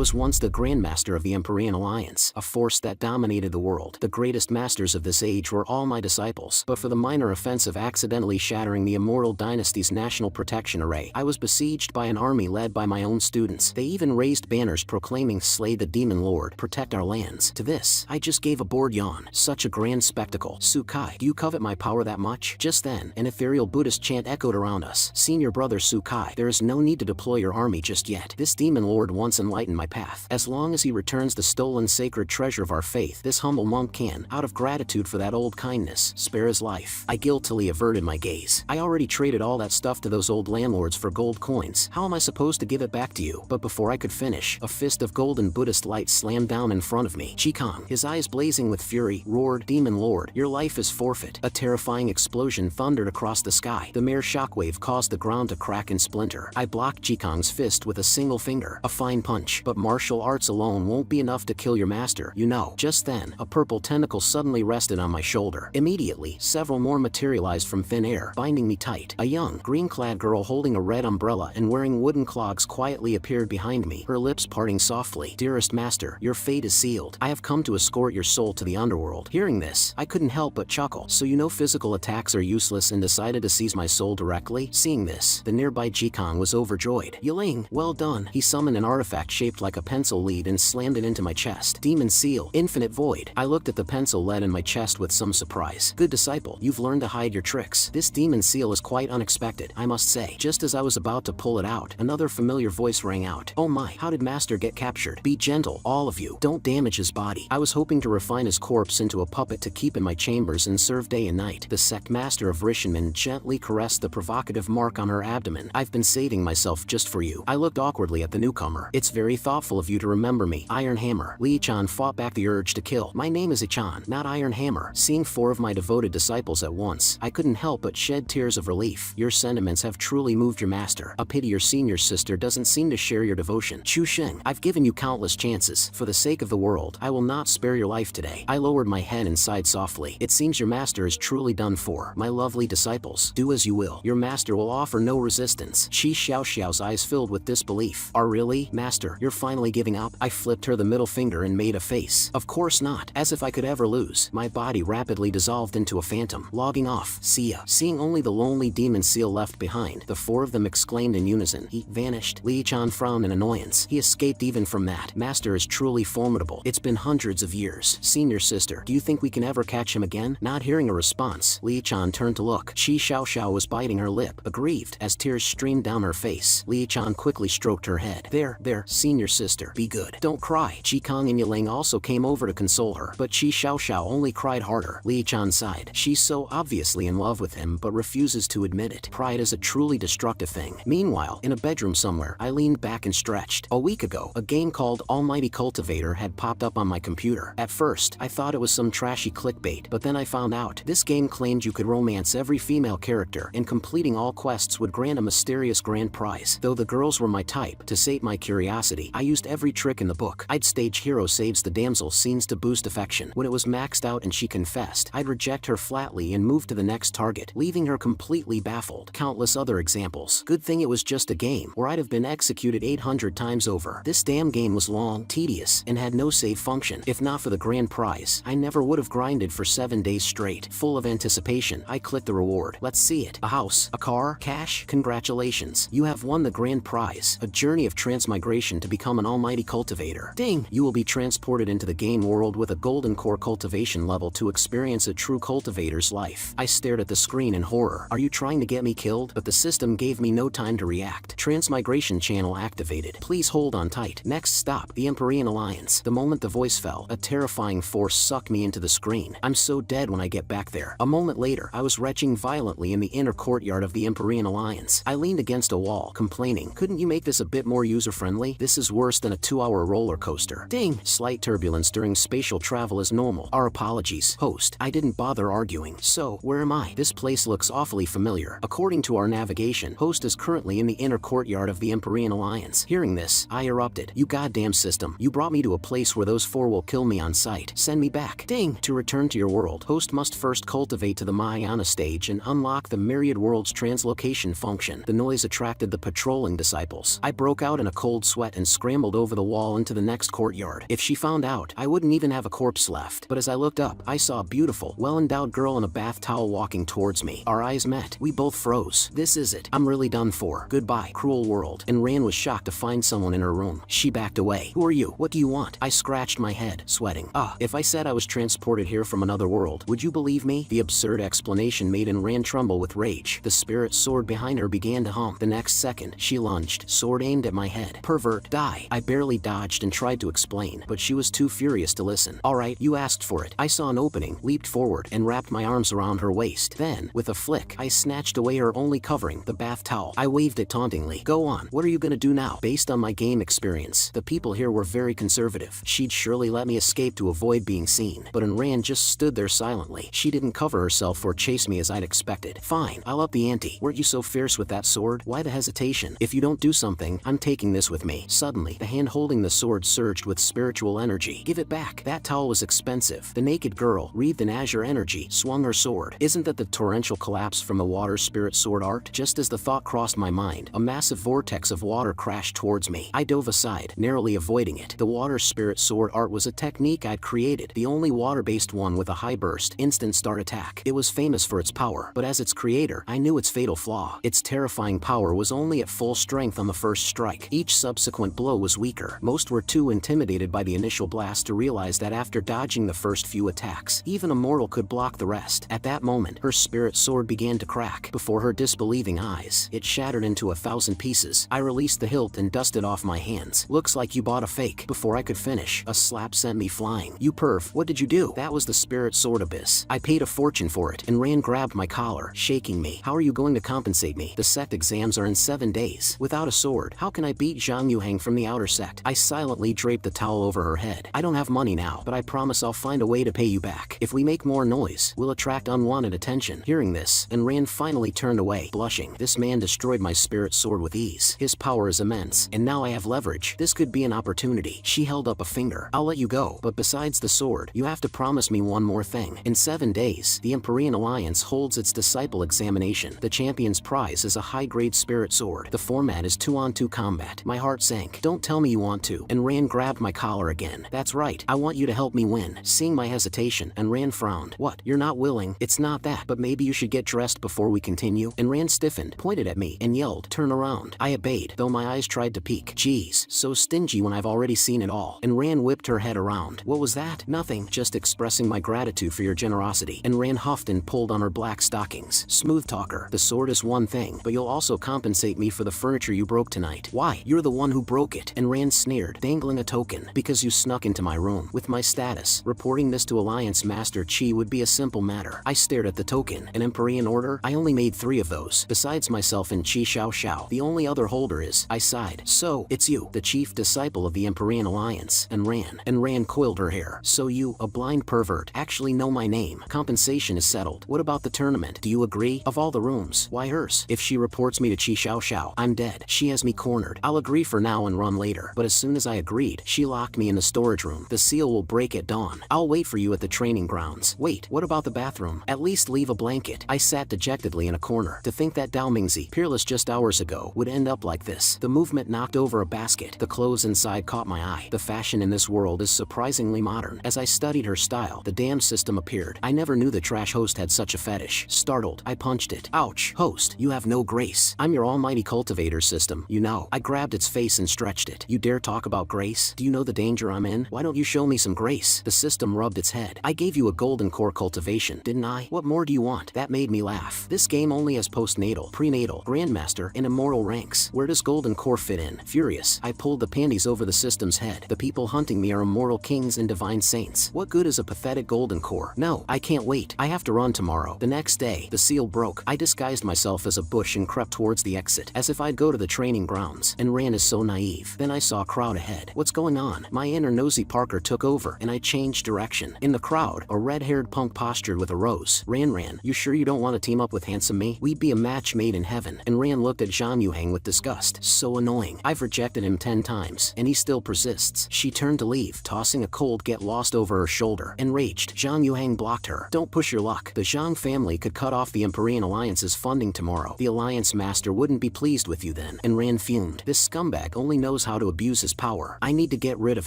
was once the Grandmaster of the Empyrean Alliance, a force that dominated the world. The greatest masters of this age were all my disciples, but for the minor offense of accidentally shattering the immortal dynasty's national protection array, I was besieged by an army led by my own students. They even raised banners proclaiming "Slay the Demon Lord, protect our lands." To this, I just gave a bored yawn. Such a grand spectacle. Sukai, do you covet my power that much? Just then, an ethereal Buddhist chant echoed around us. Senior brother Sukai, there is no need to deploy your army just yet. This demon lord once enlightened my path. As long as he returns the stolen sacred treasure of our faith, this humble monk can, out of gratitude for that old kindness, spare his life. I guiltily averted my gaze. I already traded all that stuff to those old landlords for gold coins. How am I supposed to give it back to you? But before I could finish, a fist of golden Buddhist light slammed down in front of me. Chikong, his eyes blazing with fury, roared, "Demon Lord, your life is forfeit." A terrifying explosion thundered across the sky. The mere shockwave caused the ground to crack and splinter. I blocked Chikong's fist with a single finger. A fine punch, but martial arts alone won't be enough to kill your master, you know. Just then, a purple tentacle suddenly rested on my shoulder. Immediately, several more materialized from thin air, binding me tight. A young, green-clad girl holding a red umbrella and wearing wooden clogs quietly appeared behind me, her lips parting softly. "Dearest master, your fate is sealed. I have come to escort your soul to the underworld." Hearing this, I couldn't help but chuckle. "So you know physical attacks are useless and decided to seize my soul directly?" Seeing this, the nearby Jikong was overjoyed. "Yiling, well done." He summoned an artifact shaped like a pencil lead and slammed it into my chest. "Demon Seal, Infinite Void." I looked at the pencil lead in my chest with some surprise. "Good disciple, you've learned to hide your tricks. This demon seal is quite unexpected, I must say." Just as I was about to pull it out, another familiar voice rang out. "Oh my, how did Master get captured? Be gentle, all of you. Don't damage his body." I was hoping to refine his corpse into a puppet to keep in my chambers and serve day and night. The sect master of Rishinman gently caressed the provocative mark on her abdomen. "I've been saving myself just for you." I looked awkwardly at the newcomer. "It's very thoughtful of you to remember me." Iron Hammer. Lee-chan fought back the urge to kill. "My name is Ichan, not Iron Hammer." Seeing four of my devoted disciples at once, I couldn't help but shed tears of relief. "Your sentiments have truly moved your master. A pity your senior sister doesn't seem to share your devotion." "Chu Sheng, I've given you countless chances. For the sake of the world, I will not spare your life today." I lowered my head and sighed softly. "It seems your master is truly done for. My lovely disciples, do as you will. Your master will offer no resistance." Shi Xiaoxiao's eyes filled with disbelief. "Are really, master, you're finally giving up?" I flipped her the middle finger and made a face. "Of course not." As if I could ever lose, my body rapidly dissolved into a phantom. Logging off. "See ya." Seeing only the lonely demon seal left behind, the four of them exclaimed in unison. "He vanished." Lee-chan frowned in annoyance. "He escaped even from that. Master is truly formidable. It's been hundreds of years." "Senior sister, do you think we can ever catch him again?" Not hearing a response, Lee-chan turned to look. Shi Xiaoxiao was biting her lip, aggrieved, as tears streamed down her face. Lee-chan quickly stroked her head. There, senior sister, be good. Don't cry." Jikong and Yiling also came over to console her, but Shi Xiaoxiao only cried harder. Lee-chan sighed. "She's so obviously in love with him but refuses to admit it. Pride is a truly destructive thing." Meanwhile, in a bedroom somewhere, I leaned back and stretched. A week ago, a game called Almighty Cultivator had popped up on my computer. At first, I thought it was some trashy clickbait, but then I found out. This game claimed you could romance every female character, and completing all quests would grant a mysterious grand prize. Though the girls were my type, to sate my curiosity, I used every trick in the book. I'd stage hero saves the damsel scenes to boost affection. When it was maxed out and she confessed, I'd reject her flatly and move to the next target, leaving her completely baffled. Countless other examples. Good thing it was just a game, or I'd have been executed 800 times over. This damn game was long, tedious, and had no save function. If not for the grand prize, I never would have grinded for 7 days straight. Full of anticipation, I clicked the reward. Let's see it. A house, a car, cash. Congratulations. You have won the grand prize, a journey of transmigration to become an almighty cultivator. Ding! You will be transported into the game world with a golden core cultivation level to experience a true cultivator's life. I stared at the screen in horror. Are you trying to get me killed? But the system gave me no time to react. Transmigration channel activated. Please hold on tight. Next stop, the Empyrean Alliance. The moment the voice fell, a terrifying force sucked me into the screen. I'm so dead when I get back there. A moment later, I was retching violently in the inner courtyard of the Empyrean Alliance. I leaned against a wall, complaining, "Couldn't you make this a bit more user-friendly? This is worse than a 2-hour roller coaster." Ding! Slight turbulence during spatial travel is normal. Our apologies. Host, I didn't bother arguing. So, where am I? This place looks awfully familiar. According to our navigation, Host is currently in the inner courtyard of the Empyrean Alliance. Hearing this, I erupted. "You goddamn system. You brought me to a place where those four will kill me on sight. Send me back." Ding! To return to your world, Host must first cultivate to the Mahayana stage and unlock the Myriad World's translocation function. The noise attracted the patrolling disciples. I broke out in a cold sweat and screamed scrambled over the wall into the next courtyard. If she found out, I wouldn't even have a corpse left. But as I looked up, I saw a beautiful, well-endowed girl in a bath towel walking towards me. Our eyes met. We both froze. This is it. I'm really done for. Goodbye, cruel world. And Ran was shocked to find someone in her room. She backed away. Who are you? What do you want? I scratched my head, sweating. If I said I was transported here from another world, would you believe me? The absurd explanation made Ran tremble with rage. The spirit sword behind her began to hum. The next second, she lunged, sword aimed at my head. Pervert, die. I barely dodged and tried to explain, but she was too furious to listen. Alright, you asked for it. I saw an opening, leaped forward, and wrapped my arms around her waist. Then, with a flick, I snatched away her only covering, the bath towel. I waved it tauntingly. Go on, what are you gonna do now? Based on my game experience, the people here were very conservative. She'd surely let me escape to avoid being seen. But Ran just stood there silently. She didn't cover herself or chase me as I'd expected. Fine, I'll up the ante. Weren't you so fierce with that sword? Why the hesitation? If you don't do something, I'm taking this with me. Suddenly, the hand holding the sword surged with spiritual energy. Give it back. That towel was expensive. The naked girl, wreathed in azure energy, swung her sword. Isn't that the torrential collapse from the water spirit sword art? Just as the thought crossed my mind, a massive vortex of water crashed towards me. I dove aside, narrowly avoiding it. The water spirit sword art was a technique I'd created, the only water-based one with a high burst, instant start attack. It was famous for its power, but as its creator, I knew its fatal flaw. Its terrifying power was only at full strength on the first strike. Each subsequent blow was weaker. Most were too intimidated by the initial blast to realize that after dodging the first few attacks, even a mortal could block the rest. At that moment, her spirit sword began to crack. Before her disbelieving eyes, it shattered into 1,000 pieces. I released the hilt and dusted off my hands. Looks like you bought a fake. Before I could finish, a slap sent me flying. You perv, what did you do? That was the spirit sword abyss. I paid a fortune for it, and Ran grabbed my collar, shaking me. How are you going to compensate me? The sect exams are in 7 days. Without a sword, how can I beat Zhang Yuhang from the outer sect? I silently draped the towel over her head. I don't have money now, but I promise I'll find a way to pay you back. If we make more noise, we'll attract unwanted attention. Hearing this, and Ran finally turned away, blushing. This man destroyed my spirit sword with ease. His power is immense, and now I have leverage. This could be an opportunity. She held up a finger. I'll let you go, but besides the sword, you have to promise me one more thing. In 7 days, the Empyrean Alliance holds its disciple examination. The champion's prize is a high-grade spirit sword. The format is 2-on-2 combat. My heart sank. Don't tell me you want to. And Ran grabbed my collar again. That's right. I want you to help me win. Seeing my hesitation, and Ran frowned. What? You're not willing? It's not that, but maybe you should get dressed before we continue. And Ran stiffened, pointed at me, and yelled, turn around. I obeyed, though my eyes tried to peek. Geez, so stingy when I've already seen it all. And Ran whipped her head around. What was that? Nothing, just expressing my gratitude for your generosity. And Ran huffed and pulled on her black stockings. Smooth talker. The sword is one thing, but you'll also compensate me for the furniture you broke tonight. Why? You're the one who broke it. And Ran sneered, dangling a token. Because you snuck into my room. With my status, reporting this to Alliance Master Qi would be a simple matter. I stared at the token. An Empyrean order? I only made 3 of those. Besides myself and Qi Xiao Xiao, the only other holder is, I sighed. So, it's you, the chief disciple of the Empyrean Alliance. And Ran coiled her hair. So you, a blind pervert, actually know my name. Compensation is settled. What about the tournament? Do you agree? Of all the rooms, why hers? If she reports me to Qi Xiao Xiao, I'm dead. She has me cornered. I'll agree for now and run later. But as soon as I agreed, she locked me in the storage room. The seal will break at dawn. I'll wait for you at the training grounds. Wait, what about the bathroom? At least leave a blanket. I sat dejectedly in a corner. To think that Dao Mingzi, peerless just hours ago, would end up like this. The movement knocked over a basket. The clothes inside caught my eye. The fashion in this world is surprisingly modern. As I studied her style, the damn system appeared. I never knew the trash host had such a fetish. Startled, I punched it. Ouch. Host, you have no grace. I'm your almighty cultivator system, you know. I grabbed its face and stretched it. You dare talk about grace? Do you know the danger I'm in? Why don't you show me some grace? The system rubbed its head. I gave you a golden core cultivation, didn't I? What more do you want? That made me laugh. This game only has postnatal, prenatal, grandmaster, and immortal ranks. Where does golden core fit in? Furious, I pulled the panties over the system's head. The people hunting me are immortal kings and divine saints. What good is a pathetic golden core? No, I can't wait. I have to run tomorrow. The next day, the seal broke. I disguised myself as a bush and crept towards the exit, as if I'd go to the training grounds. And Ran is so naive. Then I saw a crowd ahead. What's going on? My inner nosy Parker took over, and I changed direction. In the crowd, a red-haired punk postured with a rose. Ran, you sure you don't want to team up with handsome me? We'd be a match made in heaven. And Ran looked at Zhang Yuhang with disgust. So annoying. I've rejected him 10 times, and he still persists. She turned to leave, tossing a cold get lost over her shoulder. Enraged, Zhang Yuhang blocked her. Don't push your luck. The Zhang family could cut off the Empyrean Alliance's funding tomorrow. The Alliance Master wouldn't be pleased with you then. And Ran fumed. This scumbag only knows knows how to abuse his power. I need to get rid of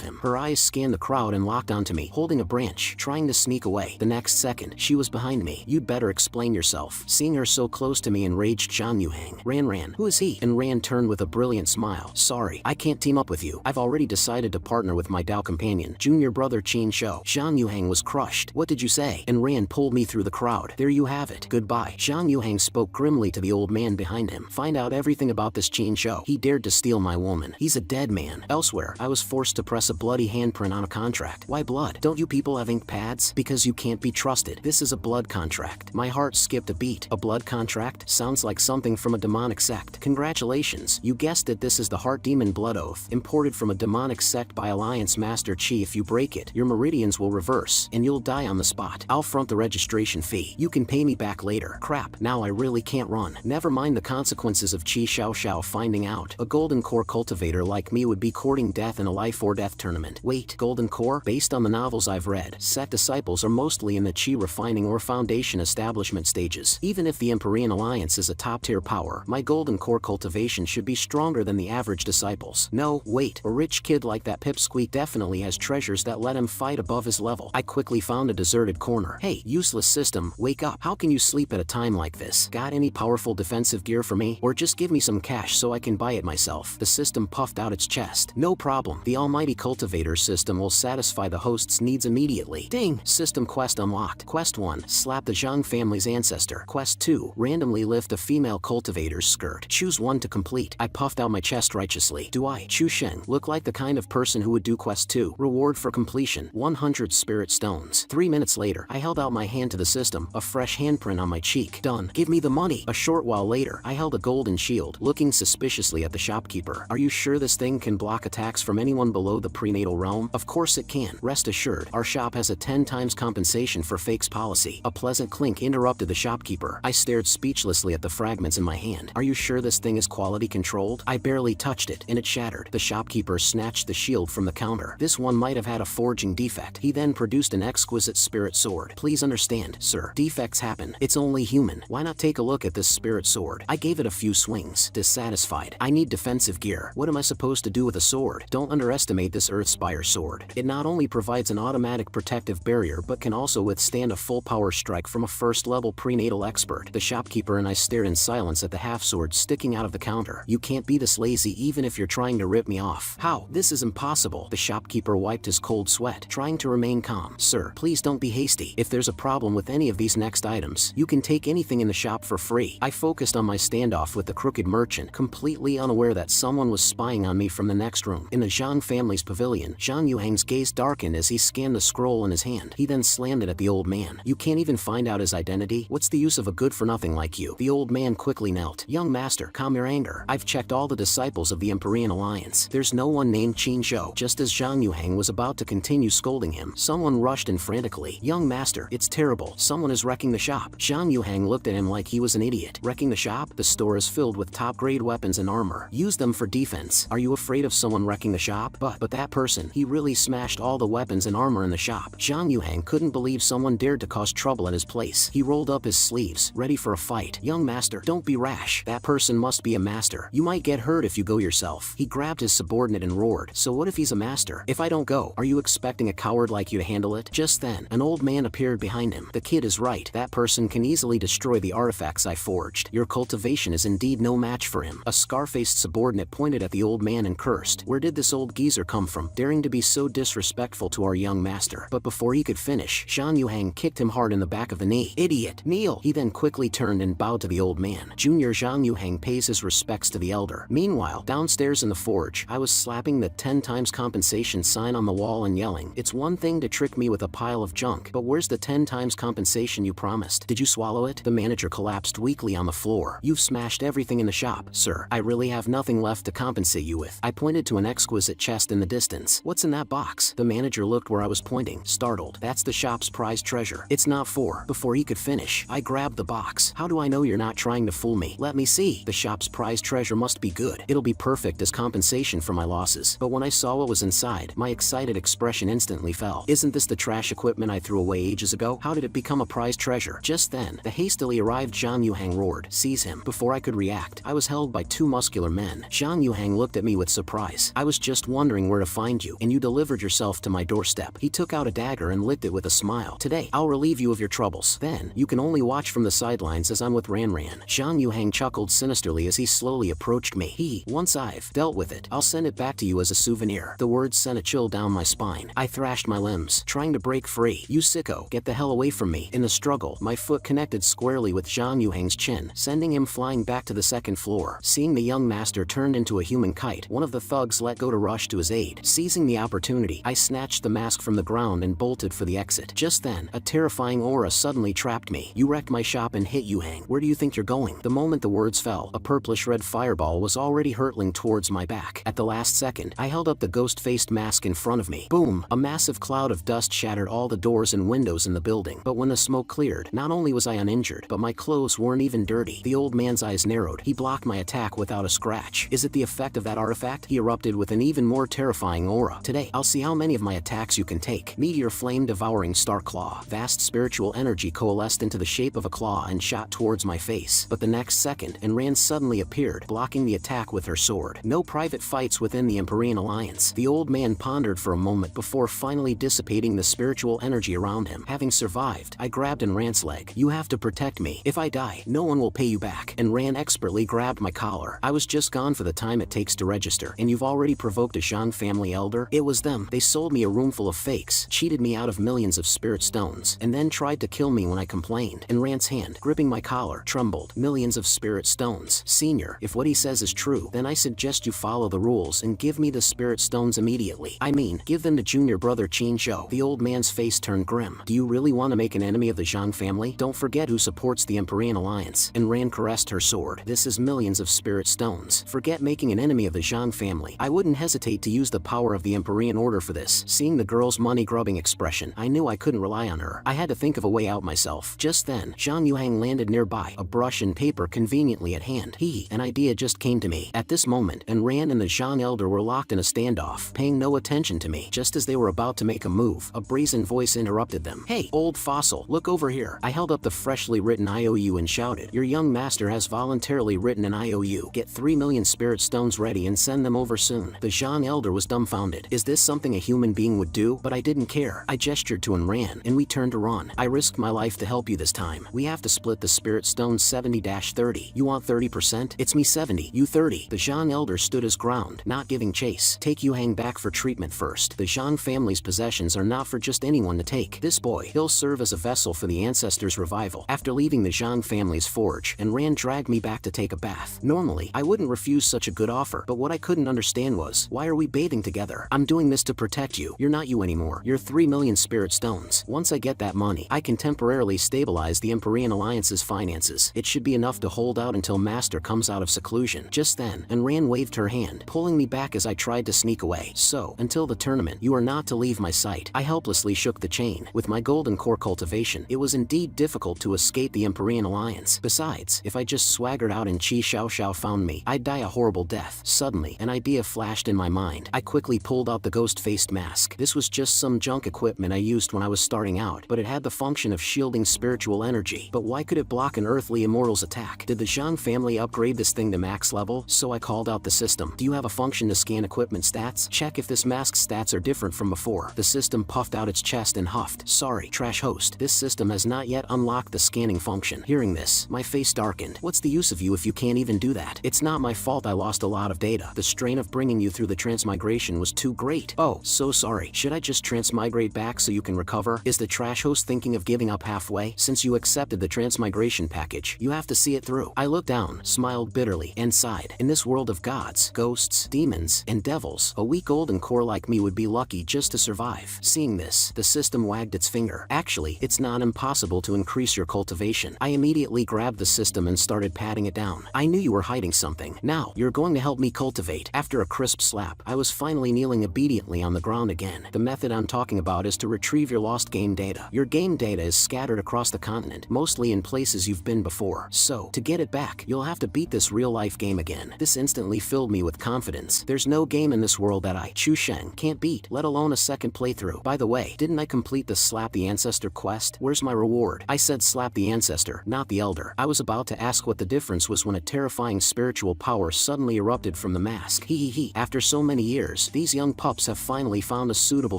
him. Her eyes scanned the crowd and locked onto me, holding a branch, trying to sneak away. The next second, she was behind me. You'd better explain yourself. Seeing her so close to me enraged Zhang Yuhang. Ran, who is he? And Ran turned with a brilliant smile. Sorry, I can't team up with you. I've already decided to partner with my Dao companion, junior brother Qin Shou. Zhang Yuhang was crushed. What did you say? And Ran pulled me through the crowd. There you have it. Goodbye. Zhang Yuhang spoke grimly to the old man behind him. Find out everything about this Qin Shou. He dared to steal my woman. He's a dead man. Elsewhere, I was forced to press a bloody handprint on a contract. Why blood? Don't you people have ink pads? Because you can't be trusted. This is a blood contract. My heart skipped a beat. A blood contract? Sounds like something from a demonic sect. Congratulations. You guessed it, this is the Heart Demon Blood Oath, imported from a demonic sect by Alliance Master Chi. If you break it, your meridians will reverse, and you'll die on the spot. I'll front the registration fee. You can pay me back later. Crap, now I really can't run. Never mind the consequences of Qi Xiao finding out. A golden core cultivator like me would be courting death in a life or death tournament. Wait, golden core? Based on the novels I've read, sect disciples are mostly in the Qi refining or foundation establishment stages. Even if the Empyrean Alliance is a top-tier power, my golden core cultivation should be stronger than the average disciples. No, wait, a rich kid like that Pipsqueak definitely has treasures that let him fight above his level. I quickly found a deserted corner. Hey, useless system, wake up. How can you sleep at a time like this? Got any powerful defensive gear for me? Or just give me some cash so I can buy it myself. The system puffed out its chest. No problem. The almighty cultivator system will satisfy the host's needs immediately. Ding! System quest unlocked. Quest 1. Slap the Zhang family's ancestor. Quest 2. Randomly lift a female cultivator's skirt. Choose one to complete. I puffed out my chest righteously. Do I, Chu Sheng, look like the kind of person who would do quest 2? Reward for completion, 100 spirit stones. 3 minutes later, I held out my hand to the system, a fresh handprint on my cheek. Done. Give me the money. A short while later, I held a golden shield, looking suspiciously at the shopkeeper. Are you sure this thing can block attacks from anyone below the prenatal realm? Of course it can. Rest assured, our shop has a 10 times compensation for fakes policy. A pleasant clink interrupted the shopkeeper. I stared speechlessly at the fragments in my hand. Are you sure this thing is quality controlled? I barely touched it, and it shattered. The shopkeeper snatched the shield from the counter. This one might have had a forging defect. He then produced an exquisite spirit sword. Please understand, sir, defects happen. It's only human. Why not take a look at this spirit sword? I gave it a few swings. Dissatisfied. I need defensive gear. What am I supposed to do with a sword? Don't underestimate this Earthspire sword. It not only provides an automatic protective barrier but can also withstand a full power strike from a first-level prenatal expert. The shopkeeper and I stared in silence at the half-sword sticking out of the counter. You can't be this lazy even if you're trying to rip me off. How? This is impossible. The shopkeeper wiped his cold sweat, trying to remain calm. Sir, please don't be hasty. If there's a problem with any of these next items, you can take anything in the shop for free. I focused on my standoff with the crooked merchant, completely unaware that someone was spying on me from the next room. In the Zhang family's pavilion, Zhang Yuhang's gaze darkened as he scanned the scroll in his hand. He then slammed it at the old man. You can't even find out his identity? What's the use of a good-for-nothing like you? The old man quickly knelt. Young master, calm your anger. I've checked all the disciples of the Empyrean Alliance. There's no one named Qin Shou. Just as Zhang Yuhang was about to continue scolding him, someone rushed in frantically. Young master, it's terrible. Someone is wrecking the shop. Zhang Yuhang looked at him like he was an idiot. Wrecking the shop? The store is filled with top-grade weapons and armor. Use them for defense. Are you afraid of someone wrecking the shop? But that person, he really smashed all the weapons and armor in the shop. Zhang Yuhang couldn't believe someone dared to cause trouble at his place. He rolled up his sleeves, ready for a fight. Young master, don't be rash. That person must be a master. You might get hurt if you go yourself. He grabbed his subordinate and roared. So what if he's a master? If I don't go, are you expecting a coward like you to handle it? Just then, an old man appeared behind him. The kid is right. That person can easily destroy the artifacts I forged. Your cultivation is indeed no match for him. A scar-faced subordinate pointed at the old man and cursed. Where did this old geezer come from, daring to be so disrespectful to our young master? But before he could finish, Zhang Yuhang kicked him hard in the back of the knee. Idiot! Kneel! He then quickly turned and bowed to the old man. Junior Zhang Yuhang pays his respects to the elder. Meanwhile, downstairs in the forge, I was slapping the 10 times compensation sign on the wall and yelling, it's one thing to trick me with a pile of junk, but where's the 10 times compensation you promised? Did you swallow it? The manager collapsed weakly on the floor. You've smashed everything in the shop, sir. I really have nothing left to compensate you with. I pointed to an exquisite chest in the distance. What's in that box? The manager looked where I was pointing, startled. That's the shop's prized treasure. It's not for. Before he could finish, I grabbed the box. How do I know you're not trying to fool me? Let me see. The shop's prized treasure must be good. It'll be perfect as compensation for my losses. But when I saw what was inside, my excited expression instantly fell. Isn't this the trash equipment I threw away ages ago? How did it become a prized treasure? Just then, the hastily arrived Zhang Yuhang roared, "Seize him!" Before I could react, I was held by two muscular men. Zhang Yuhang looked looked at me with surprise. I was just wondering where to find you, and you delivered yourself to my doorstep. He took out a dagger and licked it with a smile. Today, I'll relieve you of your troubles. Then, you can only watch from the sidelines as I'm with Ran. Zhang Yuhang chuckled sinisterly as he slowly approached me. Once I've dealt with it, I'll send it back to you as a souvenir. The words sent a chill down my spine. I thrashed my limbs, trying to break free. You sicko, get the hell away from me. In the struggle, my foot connected squarely with Zhang Yuhang's chin, sending him flying back to the second floor. Seeing the young master turned into a human kite, one of the thugs let go to rush to his aid. Seizing the opportunity, I snatched the mask from the ground and bolted for the exit. Just then, a terrifying aura suddenly trapped me. You wrecked my shop and hit Yuhang. Where do you think you're going? The moment the words fell, a purplish-red fireball was already hurtling towards my back. At the last second, I held up the ghost-faced mask in front of me. Boom! A massive cloud of dust shattered all the doors and windows in the building. But when the smoke cleared, not only was I uninjured, but my clothes weren't even dirty. The old man's eyes narrowed. He blocked my attack without a scratch. Is it the effect of that artifact? He erupted with an even more terrifying aura. Today, I'll see how many of my attacks you can take. Meteor flame devouring star claw. Vast spiritual energy coalesced into the shape of a claw and shot towards my face. But the next second, Ran suddenly appeared, blocking the attack with her sword. No private fights within the Empyrean Alliance. The old man pondered for a moment before finally dissipating the spiritual energy around him. Having survived, I grabbed Ran's leg. You have to protect me. If I die, no one will pay you back. Ran expertly grabbed my collar. I was just gone for the time it takes to register, and you've already provoked a Zhang family elder? It was them. They sold me a room full of fakes, cheated me out of millions of spirit stones, and then tried to kill me when I complained. Ran's hand, gripping my collar, trembled. Millions of spirit stones. Senior, if what he says is true, then I suggest you follow the rules and give me the spirit stones immediately. I mean, give them to junior brother Qin Zhou. The old man's face turned grim. Do you really want to make an enemy of the Zhang family? Don't forget who supports the Empyrean Alliance. Ran caressed her sword. This is millions of spirit stones. Forget making an enemy of the Zhang family. I wouldn't hesitate to use the power of the Empyrean Order for this. Seeing the girl's money-grubbing expression, I knew I couldn't rely on her. I had to think of a way out myself. Just then, Zhang Yuhang landed nearby, a brush and paper conveniently at hand. An idea just came to me. At this moment, Ran and the Zhang elder were locked in a standoff, paying no attention to me. Just as they were about to make a move, a brazen voice interrupted them. Hey, old fossil, look over here. I held up the freshly written IOU and shouted, your young master has voluntarily written an IOU. Get 3 million spirit stones ready and send them over soon. The Zhang elder was dumbfounded. Is this something a human being would do? But I didn't care. I gestured to Ran, and we turned to run. I risked my life to help you this time. We have to split the spirit stones 70-30. You want 30%? It's me 70, you 30. The Zhang elder stood his ground, not giving chase. Take Yuhang back for treatment first. The Zhang family's possessions are not for just anyone to take. This boy, he'll serve as a vessel for the ancestors' revival. After leaving the Zhang family's forge, Ran dragged me back to take a bath. Normally, I wouldn't refuse such a good offer, but what I couldn't understand was, why are we bathing together? I'm doing this to protect you. You're not you anymore. You're 3 million spirit stones. Once I get that money, I can temporarily stabilize the Empyrean Alliance's finances. It should be enough to hold out until Master comes out of seclusion. Just then, Ran waved her hand, pulling me back as I tried to sneak away. So, until the tournament, you are not to leave my sight. I helplessly shook the chain. With my golden core cultivation, it was indeed difficult to escape the Empyrean Alliance. Besides, if I just swaggered out and Qi Xiao found me, I'd die a horrible death. Suddenly, an idea flashed in my mind. I quickly pulled out the ghost-faced mask. This was just some junk equipment I used when I was starting out, but it had the function of shielding spiritual energy. But why could it block an earthly immortal's attack? Did the Zhang family upgrade this thing to max level? So I called out the system. Do you have a function to scan equipment stats? Check if this mask's stats are different from before. The system puffed out its chest and huffed. Sorry, trash host. This system has not yet unlocked the scanning function. Hearing this, my face darkened. What's the use of you if you can't even do that? It's not my fault I lost a lot of data. The strain of bringing you through the transmigration was too great. Oh, so sorry. Should I just transmigrate back so you can recover? Is the trash host thinking of giving up halfway? Since you accepted the transmigration package, you have to see it through. I looked down, smiled bitterly, and sighed. In this world of gods, ghosts, demons, and devils, a weak golden core like me would be lucky just to survive. Seeing this, the system wagged its finger. Actually, it's not impossible to increase your cultivation. I immediately grabbed the system and started patting it down. I knew you were hiding something. Now, you're going to help me cultivate. After a crisp slap, I was finally kneeling obediently on the ground again. The method I'm talking about is to retrieve your lost game data. Your game data is scattered across the continent, mostly in places you've been before. So, to get it back, you'll have to beat this real-life game again. This instantly filled me with confidence. There's no game in this world that I, Chu Sheng, can't beat, let alone a second playthrough. By the way, didn't I complete the Slap the Ancestor quest? Where's my reward? I said slap the ancestor, not the elder. I was about to ask what the difference was when a terrifying spiritual power suddenly erupted from from the mask. Hee. After so many years, these young pups have finally found a suitable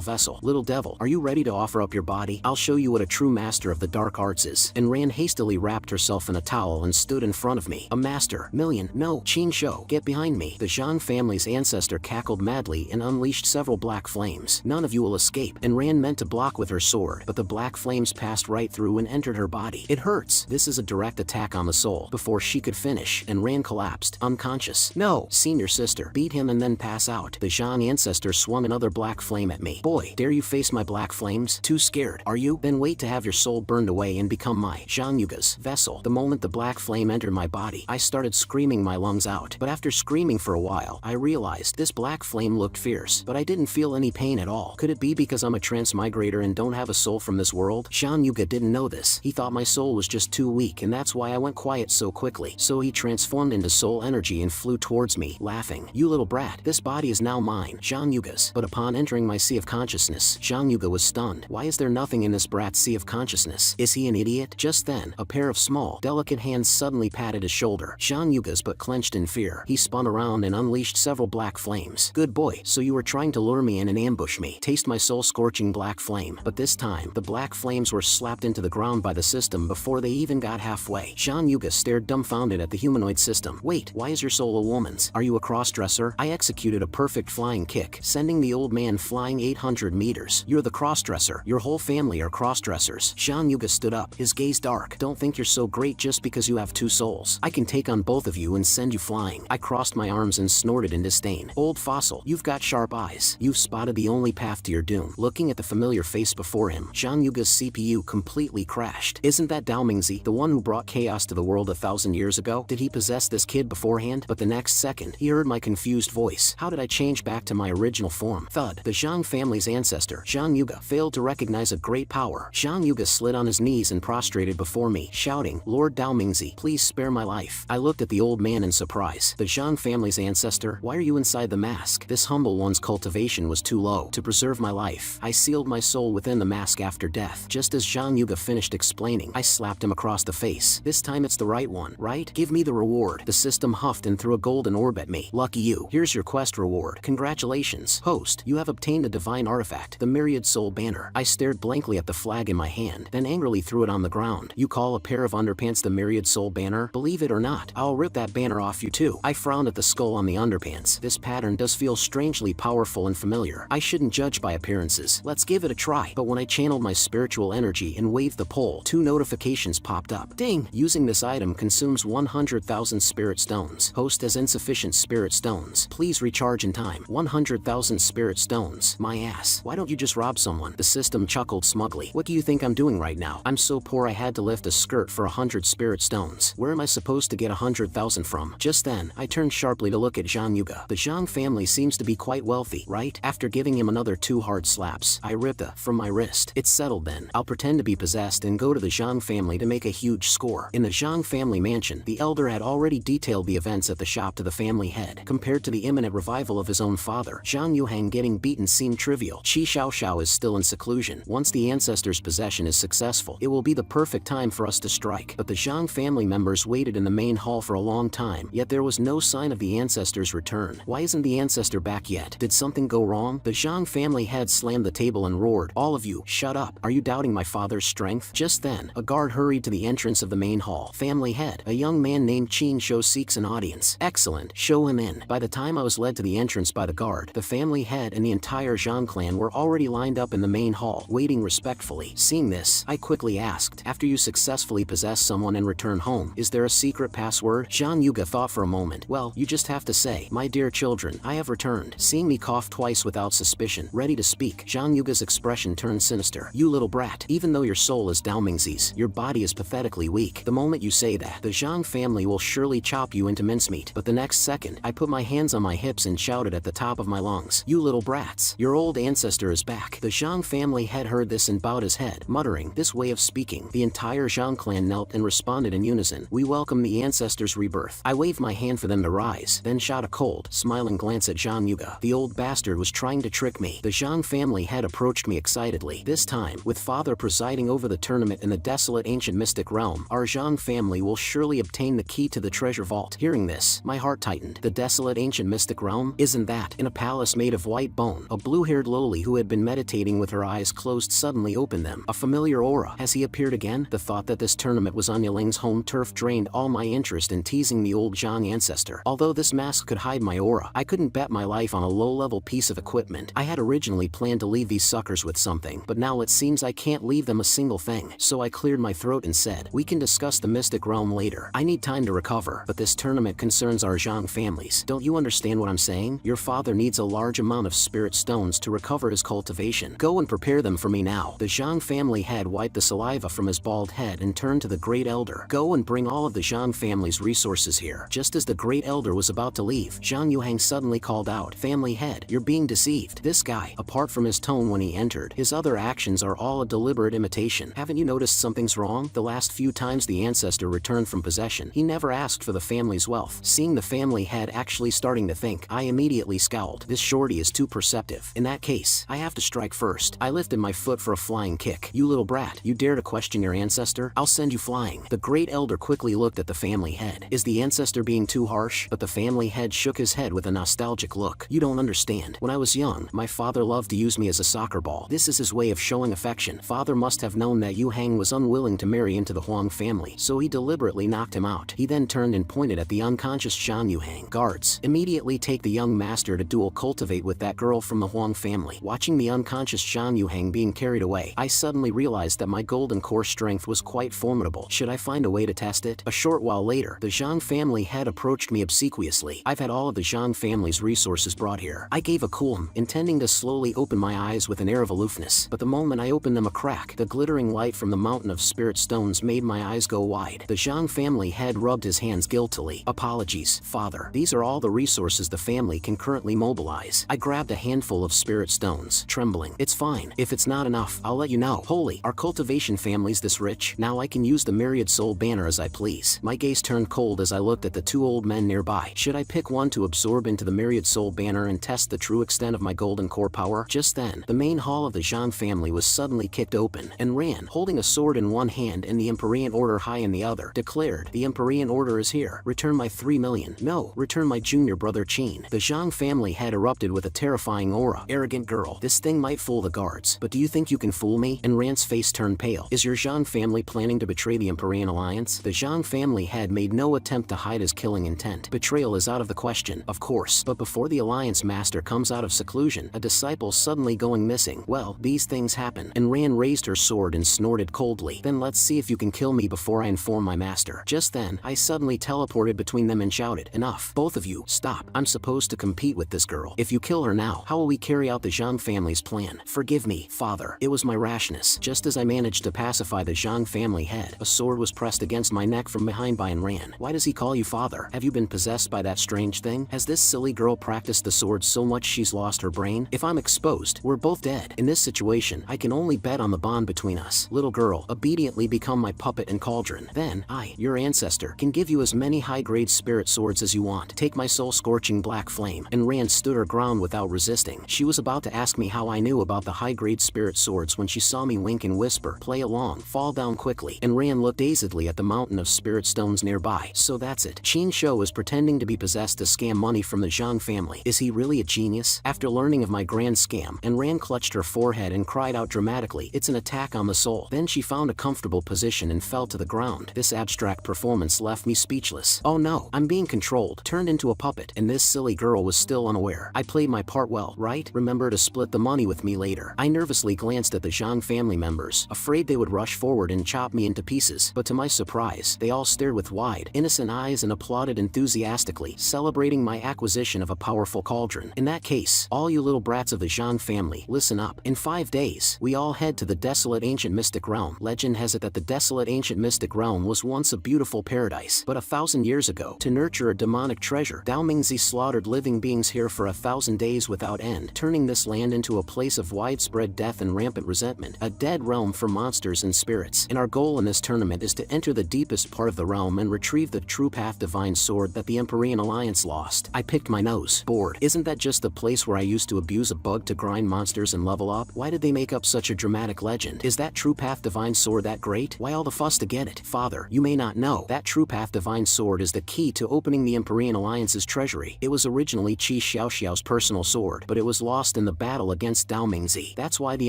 vessel. Little devil, are you ready to offer up your body? I'll show you what a true master of the dark arts is. And Ran hastily wrapped herself in a towel and stood in front of me. A master, million, no, Qin Shou, get behind me. The Zhang family's ancestor cackled madly and unleashed several black flames. None of you will escape. And Ran meant to block with her sword, but the black flames passed right through and entered her body. It hurts. This is a direct attack on the soul. Before she could finish, and Ran collapsed, unconscious. No, senior sister, beat him and then pass out. The Zhang ancestor swung another black flame at me. Boy, dare you face my black flames? Too scared, are you? Then wait to have your soul burned away and become my Zhang Yuga's vessel. The moment the black flame entered my body, I started screaming my lungs out. But after screaming for a while, I realized this black flame looked fierce, but I didn't feel any pain at all. Could it be because I'm a transmigrator and don't have a soul from this world? Zhang Yuga didn't know this. He thought my soul was just too weak, and that's why I went quiet so quickly. So he transformed into soul energy and flew towards me, laughing. You little brat, this body is now mine, Zhang Yuga's. But upon entering my sea of consciousness, Zhang Yuga was stunned. Why is there nothing in this brat's sea of consciousness? Is he an idiot? Just then, a pair of small, delicate hands suddenly patted his shoulder. Zhang Yuga's but clenched in fear. He spun around and unleashed several black flames. Good boy, so you were trying to lure me in and ambush me. Taste my soul-scorching black flame. But this time, the black flames were slapped into the ground by the system before they even got halfway. Zhang Yuga stared dumbfounded at the humanoid system. Wait, why is your soul a woman's? Are you a crossdresser? I executed a perfect flying kick, sending the old man flying 800 meters. You're the crossdresser. Your whole family are crossdressers. Zhang Yuga stood up, his gaze dark. Don't think you're so great just because you have two souls. I can take on both of you and send you flying. I crossed my arms and snorted in disdain. Old fossil, you've got sharp eyes. You've spotted the only path to your doom. Looking at the familiar face before him, Zhang Yuga's CPU completely crashed. Isn't that Dao Mingzi, the one who brought chaos to the world 1,000 years ago? Did he possess this kid beforehand? But the next second, he heard my confused voice. How did I change back to my original form? Thud. The Zhang family's ancestor, Zhang Yuga, failed to recognize a great power. Zhang Yuga slid on his knees and prostrated before me, shouting, Lord Dao Mingzi, please spare my life. I looked at the old man in surprise. The Zhang family's ancestor, why are you inside the mask? This humble one's cultivation was too low to preserve my life. I sealed my soul within the mask after death. Just as Zhang Yuga finished explaining, I slapped him across the face. This time it's the right one, right? Give me the reward. The system huffed and threw a golden orb at me. Lucky you. Here's your quest reward. Congratulations. Host, you have obtained a divine artifact, the Myriad Soul Banner. I stared blankly at the flag in my hand, then angrily threw it on the ground. You call a pair of underpants the Myriad Soul Banner? Believe it or not, I'll rip that banner off you too. I frowned at the skull on the underpants. This pattern does feel strangely powerful and familiar. I shouldn't judge by appearances. Let's give it a try. But when I channeled my spiritual energy and waved the pole, 2 notifications popped up. Ding! Using this item consumes 100,000 spirit stones. Host has insufficient spirit stones. Please recharge in time. 100,000 spirit stones. My ass. Why don't you just rob someone? The system chuckled smugly. What do you think I'm doing right now? I'm so poor I had to lift a skirt for 100 spirit stones. Where am I supposed to get 100,000 from? Just then, I turned sharply to look at Zhang Yuga. The Zhang family seems to be quite wealthy, right? After giving him another 2 hard slaps, I ripped the from my wrist. It's settled then. I'll pretend to be possessed and go to the Zhang family to make a huge score. In the Zhang family mansion, the elder had already detailed the events at the shop to the family head. Compared to the imminent revival of his own father, Zhang Yuhang getting beaten seemed trivial. Qi Xiaoxiao is still in seclusion. Once the ancestor's possession is successful, it will be the perfect time for us to strike. But the Zhang family members waited in the main hall for a long time, yet there was no sign of the ancestor's return. Why isn't the ancestor back yet? Did something go wrong? The Zhang family head slammed the table and roared, all of you, shut up. Are you doubting my father's strength? Just then, a guard hurried to the entrance of the main hall. Family head, a young man named Qin Shou seeks an audience. Excellent, show him in. By the time I was led to the entrance by the guard, the family head and the entire Zhang clan were already lined up in the main hall, waiting respectfully. Seeing this, I quickly asked, after you successfully possess someone and return home, is there a secret password? Zhang Yuga thought for a moment. Well, you just have to say, my dear children, I have returned. Seeing me cough twice without suspicion, ready to speak, Zhang Yuga's expression turned sinister. You little brat, even though your soul is Dao Mingzi's, your body is pathetically weak. The moment you say that, the Zhang family will surely chop you into mincemeat. But the next second, I put my hands on my hips and shouted at the top of my lungs, you little brats, your old ancestor is back. The Zhang family head heard this and bowed his head, muttering, this way of speaking. The entire Zhang clan knelt and responded in unison, we welcome the ancestor's rebirth. I waved my hand for them to rise, then shot a cold, smiling glance at Zhang Yuga. The old bastard was trying to trick me. The Zhang family head approached me excitedly. This time, with father presiding over the tournament in the desolate ancient mystic realm, our Zhang family will surely obtain the key to the treasure vault. Hearing this, my heart tightened. land, the desolate ancient mystic realm? Isn't that, in a palace made of white bone, a blue-haired loli who had been meditating with her eyes closed suddenly opened them. A familiar aura. Has he appeared again? The thought that this tournament was Anya Ling's home turf drained all my interest in teasing the old Zhang ancestor. Although this mask could hide my aura, I couldn't bet my life on a low-level piece of equipment. I had originally planned to leave these suckers with something, but now it seems I can't leave them a single thing. So I cleared my throat and said, we can discuss the mystic realm later. I need time to recover, but this tournament concerns our Zhang families. Don't you understand what I'm saying? Your father needs a large amount of spirit stones to recover his cultivation. Go and prepare them for me now. The Zhang family head wiped the saliva from his bald head and turned to the great elder. Go and bring all of the Zhang family's resources here. Just as the great elder was about to leave, Zhang Yuhang suddenly called out, family head, you're being deceived. This guy, apart from his tone when he entered, his other actions are all a deliberate imitation. Haven't you noticed something's wrong? The last few times the ancestor returned from possession, he never asked for the family's wealth. Seeing the family head actually starting to think, I immediately scowled. This shorty is too perceptive. In that case, I have to strike first. I lifted my foot for a flying kick. You little brat, you dare to question your ancestor? I'll send you flying. The great elder quickly looked at the family head. Is the ancestor being too harsh? But the family head shook his head with a nostalgic look. You don't understand. When I was young, my father loved to use me as a soccer ball. This is his way of showing affection. Father must have known that Yu Hang was unwilling to marry into the Huang family, so he deliberately knocked him out. He then turned and pointed at the unconscious Zhang Yuhang. Guards, immediately take the young master to dual cultivate with that girl from the Huang family. Watching the unconscious Zhang Yuhang being carried away, I suddenly realized that my golden core strength was quite formidable. Should I find a way to test it? A short while later, the Zhang family head approached me obsequiously. I've had all of the Zhang family's resources brought here. I gave a cool intending to slowly open my eyes with an air of aloofness, but the moment I opened them a crack, the glittering light from the mountain of spirit stones made my eyes go wide. The Zhang family head rubbed his hands guiltily. Apologies, father. These are all the resources the family can currently mobilize. I grabbed a handful of spirit stones, trembling. It's fine. If it's not enough, I'll let you know. Holy, our cultivation family's this rich? Now I can use the myriad soul banner as I please. My gaze turned cold as I looked at the two old men nearby. Should I pick one to absorb into the myriad soul banner and test the true extent of my golden core power? Just then, the main hall of the Zhang family was suddenly kicked open, and Ran, holding a sword in one hand and the Empyrean Order high in the other, declared, the Empyrean Order is here. Return my 3 million. No, return my junior brother Qin. The Zhang family had erupted with a terrifying aura. Arrogant girl, this thing might fool the guards, but do you think you can fool me? And Ran's face turned pale. Is your Zhang family planning to betray the Empyrean alliance? The Zhang family had made no attempt to hide his killing intent. Betrayal is out of the question, of course, but before the alliance master comes out of seclusion, a disciple suddenly going missing. Well, these things happen. And Ran raised her sword and snorted coldly. Then let's see if you can kill me before I inform my master. Just then, I suddenly teleported between them and shouted, enough, both of you, stop. I'm supposed to compete with this girl. If you kill her now, how will we carry out the Zhang family's plan? Forgive me, father. It was my rashness. Just as I managed to pacify the Zhang family head, a sword was pressed against my neck from behind by Ran. Why does he call you father? Have you been possessed by that strange thing? Has this silly girl practiced the sword so much she's lost her brain? If I'm exposed, we're both dead. In this situation, I can only bet on the bond between us. Little girl, obediently become my puppet and cauldron. Then, I, your ancestor, can give you as many high-grade spirit swords as you want. Take my soul-scorching black flame. And Ran stood her ground without resisting. She was about to ask me how I knew about the high-grade spirit swords when she saw me wink and whisper, play along, fall down quickly. And Ran looked dazedly at the mountain of spirit stones nearby. So that's it. Qin Shou is pretending to be possessed to scam money from the Zhang family. Is he really a genius? After learning of my grand scam, and Ran clutched her forehead and cried out dramatically, it's an attack on the soul. Then she found a comfortable position and fell to the ground. This abstract performance left me speechless. Oh no, I'm being controlled, turned into a puppet, and this silly girl was still unaware. I played my part well, right? Remember to split the money with me later. I nervously glanced at the Zhang family members, afraid they would rush forward and chop me into pieces, but to my surprise, they all stared with wide, innocent eyes and applauded enthusiastically, celebrating my acquisition of a powerful cauldron. In that case, all you little brats of the Zhang family, listen up. In 5 days, we all head to the desolate ancient mystic realm. Legend has it that the desolate ancient mystic realm was once a beautiful paradise, but 1,000 years ago, to nurture a demonic treasure, Dao Mingzi slaughtered living beings here for 1,000 days without end, turning this land into a place of widespread death and rampant resentment, a dead realm for monsters and spirits. And our goal in this tournament is to enter the deepest part of the realm and retrieve the true path divine sword that the Empyrean Alliance lost. I picked my nose. Bored. Isn't that just the place where I used to abuse a bug to grind monsters and level up? Why did they make up such a dramatic legend? Is that true path divine sword that great? Why all the fuss to get it? Father, you may not know, that true path divine sword is the key to opening the Empyrean Empyrean Alliance's treasury. It was originally Qi Xiaoxiao's personal sword, but it was lost in the battle against Dao Mingzi. That's why the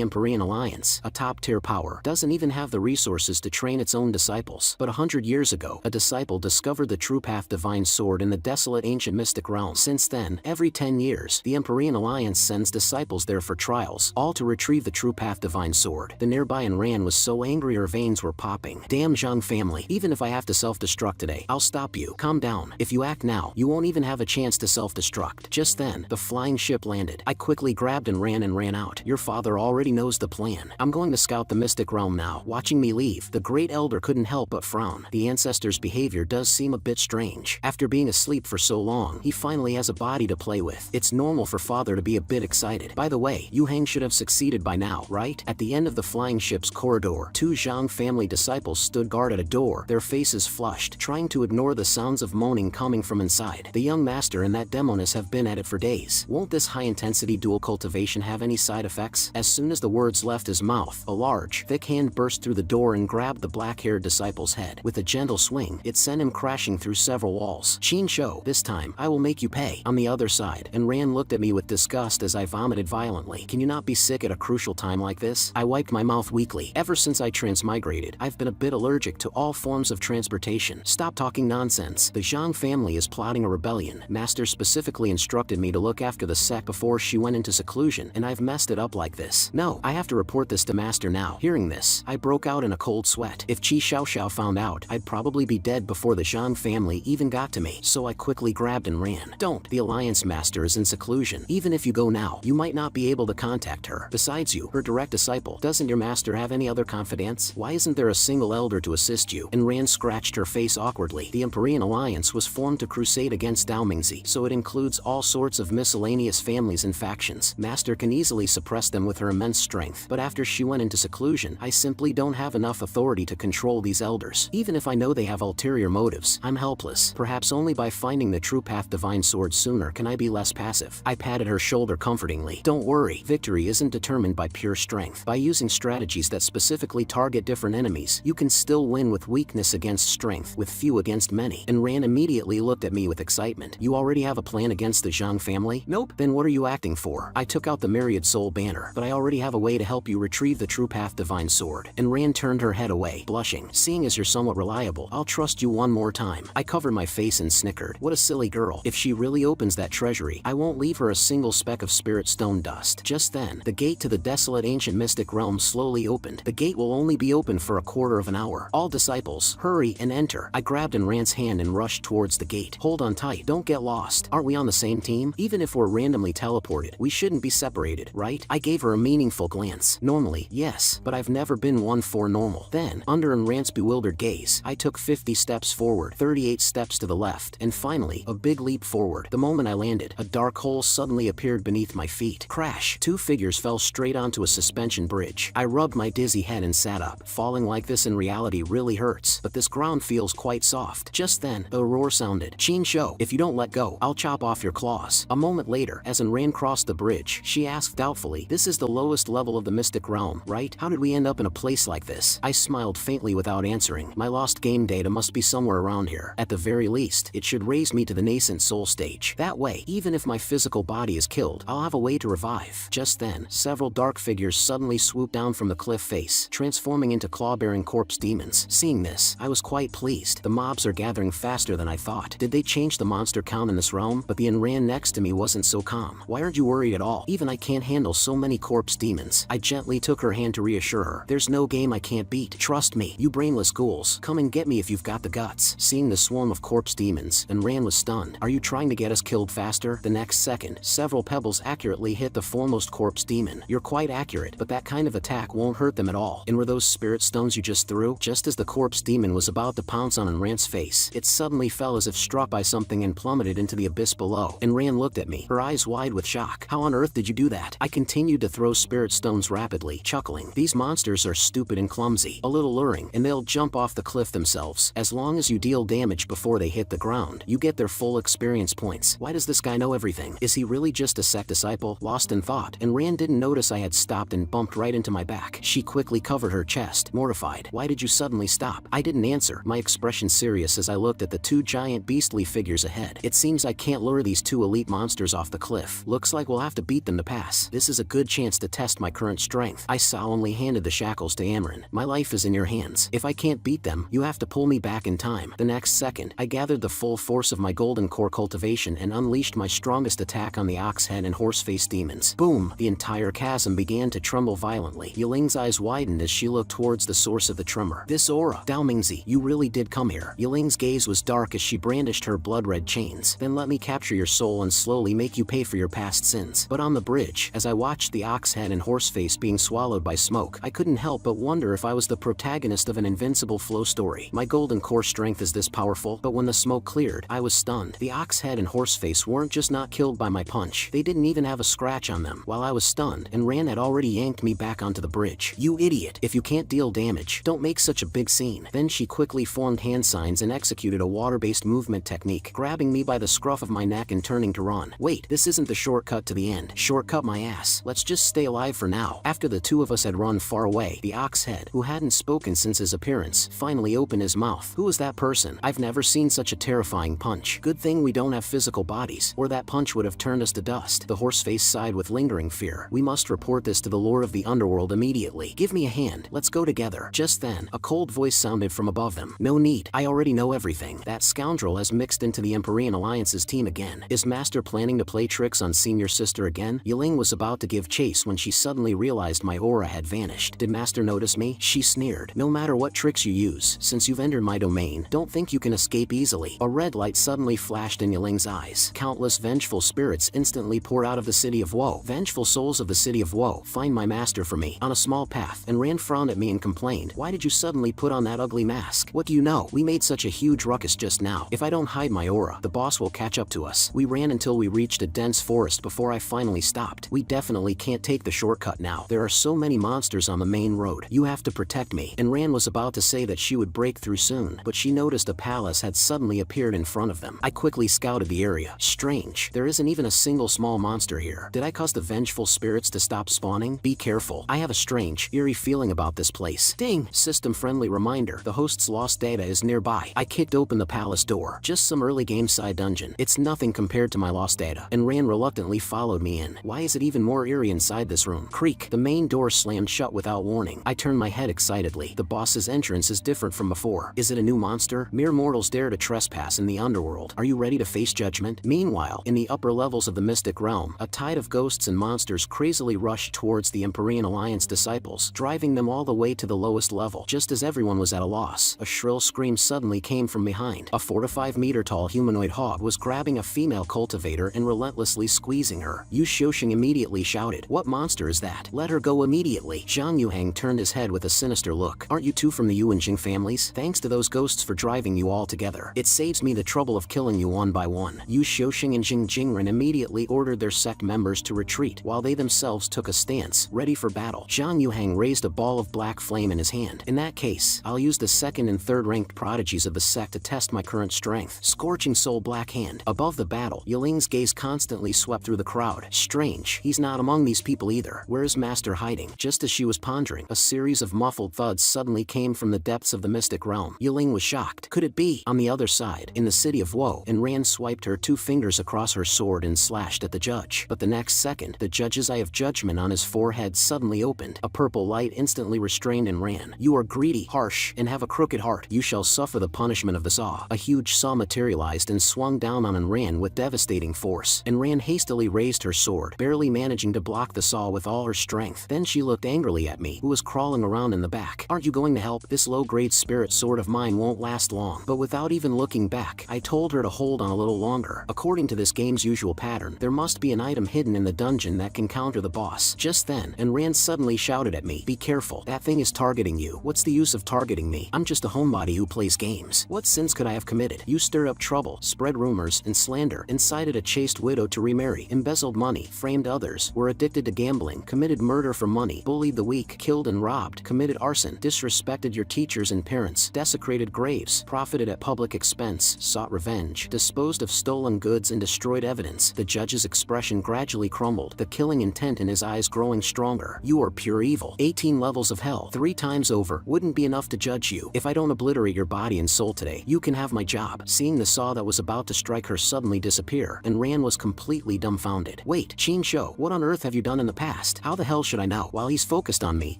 Empyrean Alliance, a top-tier power, doesn't even have the resources to train its own disciples. But 100 years ago, a disciple discovered the True Path Divine Sword in the desolate ancient mystic realm. Since then, every 10 years, the Empyrean Alliance sends disciples there for trials, all to retrieve the True Path Divine Sword. The nearby Ran was so angry her veins were popping. Damn Zhang family, even if I have to self-destruct today, I'll stop you. Calm down. If you act now, you won't even have a chance to self-destruct. Just then, the flying ship landed. I quickly grabbed and ran out. Your father already knows the plan. I'm going to scout the mystic realm now. Watching me leave, the great elder couldn't help but frown. The ancestor's behavior does seem a bit strange. After being asleep for so long, he finally has a body to play with. It's normal for father to be a bit excited. By the way, Yu Heng should have succeeded by now, right? At the end of the flying ship's corridor, two Zhang family disciples stood guard at a door, their faces flushed, trying to ignore the sounds of moaning coming from inside. The young master and that demoness have been at it for days. Won't this high-intensity dual cultivation have any side effects? As soon as the words left his mouth, a large, thick hand burst through the door and grabbed the black-haired disciple's head. With a gentle swing, it sent him crashing through several walls. Qin Shou, this time, I will make you pay. On the other side, and Ran looked at me with disgust as I vomited violently. Can you not be sick at a crucial time like this? I wiped my mouth weakly. Ever since I transmigrated, I've been a bit allergic to all forms of transportation. Stop talking nonsense. The Zhang family is plotting a rebellion. Master specifically instructed me to look after the sect before she went into seclusion, and I've messed it up like this. No, I have to report this to Master now. Hearing this, I broke out in a cold sweat. If Qi Xiaoxiao found out, I'd probably be dead before the Zhang family even got to me, so I quickly grabbed and ran. Don't. The Alliance Master is in seclusion. Even if you go now, you might not be able to contact her. Besides you, her direct disciple. Doesn't your master have any other confidants? Why isn't there a single elder to assist you? And Ran scratched her face awkwardly. The Empyrean Alliance was formed to crusade against Dao Mingzi, so it includes all sorts of miscellaneous families and factions. Master can easily suppress them with her immense strength, but after she went into seclusion, I simply don't have enough authority to control these elders. Even if I know they have ulterior motives, I'm helpless. Perhaps only by finding the True Path Divine Sword sooner can I be less passive. I patted her shoulder comfortingly. Don't worry, victory isn't determined by pure strength. By using strategies that specifically target different enemies, you can still win with weakness against strength, with few against many. And Ran immediately looked at me with excitement. You already have a plan against the Zhang family? Nope. Then what are you acting for? I took out the Myriad Soul banner, but I already have a way to help you retrieve the True Path Divine Sword. And Ran turned her head away, blushing. Seeing as you're somewhat reliable, I'll trust you one more time. I covered my face and snickered. What a silly girl. If she really opens that treasury, I won't leave her a single speck of spirit stone dust. Just then, the gate to the desolate ancient mystic realm slowly opened. The gate will only be open for a quarter of an hour. All disciples, hurry and enter. I grabbed Ran's hand and rushed towards the gate. Hold on tight. Don't get lost. Aren't we on the same team? Even if we're randomly teleported, we shouldn't be separated, right? I gave her a meaningful glance. Normally, yes, but I've never been one for normal. Then, under Ran's bewildered gaze, I took 50 steps forward, 38 steps to the left, and finally, a big leap forward. The moment I landed, a dark hole suddenly appeared beneath my feet. Crash! Two figures fell straight onto a suspension bridge. I rubbed my dizzy head and sat up. Falling like this in reality really hurts, but this ground feels quite soft. Just then, a roar sounded. Qin Shou, if you don't let go, I'll chop off your claws. A moment later, as Ran crossed the bridge, she asked doubtfully, this is the lowest level of the mystic realm, right? How did we end up in a place like this? I smiled faintly without answering. My lost game data must be somewhere around here. At the very least, it should raise me to the nascent soul stage. That way, even if my physical body is killed, I'll have a way to revive. Just then, several dark figures suddenly swooped down from the cliff face, transforming into claw-bearing corpse demons. Seeing this, I was quite pleased. The mobs are gathering faster than I thought. Did they change the monster count in this realm? But the Ran next to me wasn't so calm. Why aren't you worried at all? Even I can't handle so many corpse demons. I gently took her hand to reassure her. There's no game I can't beat. Trust me, you brainless ghouls. Come and get me if you've got the guts. Seeing the swarm of corpse demons, Ran was stunned. Are you trying to get us killed faster? The next second, several pebbles accurately hit the foremost corpse demon. You're quite accurate, but that kind of attack won't hurt them at all. And were those spirit stones you just threw? Just as the corpse demon was about to pounce on Ran's face, it suddenly fell as if struck by something and plummeted into the abyss below. And Ran looked at me, her eyes wide with shock. How on earth did you do that? I continued to throw spirit stones rapidly, chuckling. These monsters are stupid and clumsy, a little luring, and they'll jump off the cliff themselves. As long as you deal damage before they hit the ground, you get their full experience points. Why does this guy know everything? Is he really just a sect disciple? Lost in thought, and Ran didn't notice I had stopped and bumped right into my back. She quickly covered her chest, mortified. Why did you suddenly stop? I didn't answer, my expression serious as I looked at the two giant beastly ghostly figures ahead. It seems I can't lure these two elite monsters off the cliff. Looks like we'll have to beat them to pass. This is a good chance to test my current strength. I solemnly handed the shackles to Amren. My life is in your hands. If I can't beat them, you have to pull me back in time. The next second, I gathered the full force of my golden core cultivation and unleashed my strongest attack on the oxhead and horseface demons. Boom! The entire chasm began to tremble violently. Yiling's eyes widened as she looked towards the source of the tremor. This aura! Dao Mingzi, you really did come here. Yiling's gaze was dark as she brandished her blood-red chains. Then let me capture your soul and slowly make you pay for your past sins. But on the bridge, as I watched the oxhead and horseface being swallowed by smoke, I couldn't help but wonder if I was the protagonist of an invincible flow story. My golden core strength is this powerful, but when the smoke cleared, I was stunned. The oxhead and horseface weren't just not killed by my punch, they didn't even have a scratch on them. While I was stunned, and Ran had already yanked me back onto the bridge. You idiot! If you can't deal damage, don't make such a big scene. Then she quickly formed hand signs and executed a water-based movement technique, grabbing me by the scruff of my neck and turning to run. Wait, this isn't the shortcut to the end. Shortcut my ass. Let's just stay alive for now. After the two of us had run far away, the oxhead, who hadn't spoken since his appearance, finally opened his mouth. Who is that person? I've never seen such a terrifying punch. Good thing we don't have physical bodies, or that punch would have turned us to dust. The horseface sighed with lingering fear. We must report this to the lord of the underworld immediately. Give me a hand. Let's go together. Just then, a cold voice sounded from above them. No need. I already know everything. That scoundrel has mixed into the Empyrean Alliance's team again. Is Master planning to play tricks on senior sister again? Yiling was about to give chase when she suddenly realized my aura had vanished. Did Master notice me? She sneered. No matter what tricks you use, since you've entered my domain, don't think you can escape easily. A red light suddenly flashed in Yiling's eyes. Countless vengeful spirits instantly poured out of the city of Woe. Vengeful souls of the city of Woe, find my master for me, on a small path. And Ran frowned at me and complained, why did you suddenly put on that ugly mask? What do you know? We made such a huge ruckus just now. If I don't hide my aura, the boss will catch up to us. We ran until we reached a dense forest before I finally stopped. We definitely can't take the shortcut now. There are so many monsters on the main road. You have to protect me. And Ran was about to say that she would break through soon, but she noticed a palace had suddenly appeared in front of them. I quickly scouted the area. Strange. There isn't even a single small monster here. Did I cause the vengeful spirits to stop spawning? Be careful. I have a strange, eerie feeling about this place. Ding! System-friendly reminder. The host's lost data is nearby. I kicked open the palace door. Just some early game side dungeon. It's nothing compared to my lost data. And Ran reluctantly followed me in. Why is it even more eerie inside this room? Creak. The main door slammed shut without warning. I turned my head excitedly. The boss's entrance is different from before. Is it a new monster? Mere mortals dare to trespass in the underworld. Are you ready to face judgment? Meanwhile, in the upper levels of the mystic realm, a tide of ghosts and monsters crazily rushed towards the Empyrean Alliance disciples, driving them all the way to the lowest level. Just as everyone was at a loss, a shrill scream suddenly came from behind. A 4 to 5 meter tall humanoid hog was grabbing a female cultivator and relentlessly squeezing her. Yu Xiaoxing immediately shouted, "What monster is that? Let her go immediately." Zhang Yuhang turned his head with a sinister look. Aren't you two from the Yu and Jing families? Thanks to those ghosts for driving you all together. It saves me the trouble of killing you one by one. Yu Xiaoxing and Jing Jingren immediately ordered their sect members to retreat, while they themselves took a stance, ready for battle. Zhang Yuhang raised a ball of black flame in his hand. In that case, I'll use the second and third ranked prodigies of the sect to test my current strength. Scorching Soul Black Hand. Above the battle, Yiling's gaze constantly swept through the crowd. Strange, he's not among these people either. Where is Master hiding? Just as she was pondering, a series of muffled thuds suddenly came from the depths of the mystic realm. Yiling was shocked. Could it be? On the other side, in the city of Woe, and Ran swiped her 2 fingers across her sword and slashed at the judge. But the next second, the judge's eye of judgment on his forehead suddenly opened. A purple light instantly restrained and Ran. You are greedy, harsh, and have a crooked heart. You shall suffer the punishment of the saw. A huge saw materialized and swung down on Ran with devastating force. And Ran hastily raised her sword, barely managing to block the saw with all her strength. Then she looked angrily at me, who was crawling around in the back. Aren't you going to help? This low-grade spirit sword of mine won't last long. But without even looking back, I told her to hold on a little longer. According to this game's usual pattern, there must be an item hidden in the dungeon that can counter the boss. Just then, and Ran suddenly shouted at me, "Be careful, that thing is targeting you." What's the use of targeting me? I'm just a homebody who plays games. What sins could I have committed? You stirred up trouble, spread rumors and slander, incited a chaste widow to remarry, embezzled money, framed others, were addicted to gambling, committed murder for money, bullied the weak, killed and robbed, committed arson, disrespected your teachers and parents, desecrated graves, profited at public expense, sought revenge, disposed of stolen goods and destroyed evidence. The judge's expression gradually crumbled, the killing intent in his eyes growing stronger. You are pure evil. 18 levels of hell, 3 times over, wouldn't be enough to judge you. If I don't obliterate your body and soul today, you can have my job. Seeing seeing the saw that was about to strike her suddenly disappear, and Ran was completely dumbfounded. Wait, Qin Shou, what on earth have you done in the past? How the hell should I know? While he's focused on me,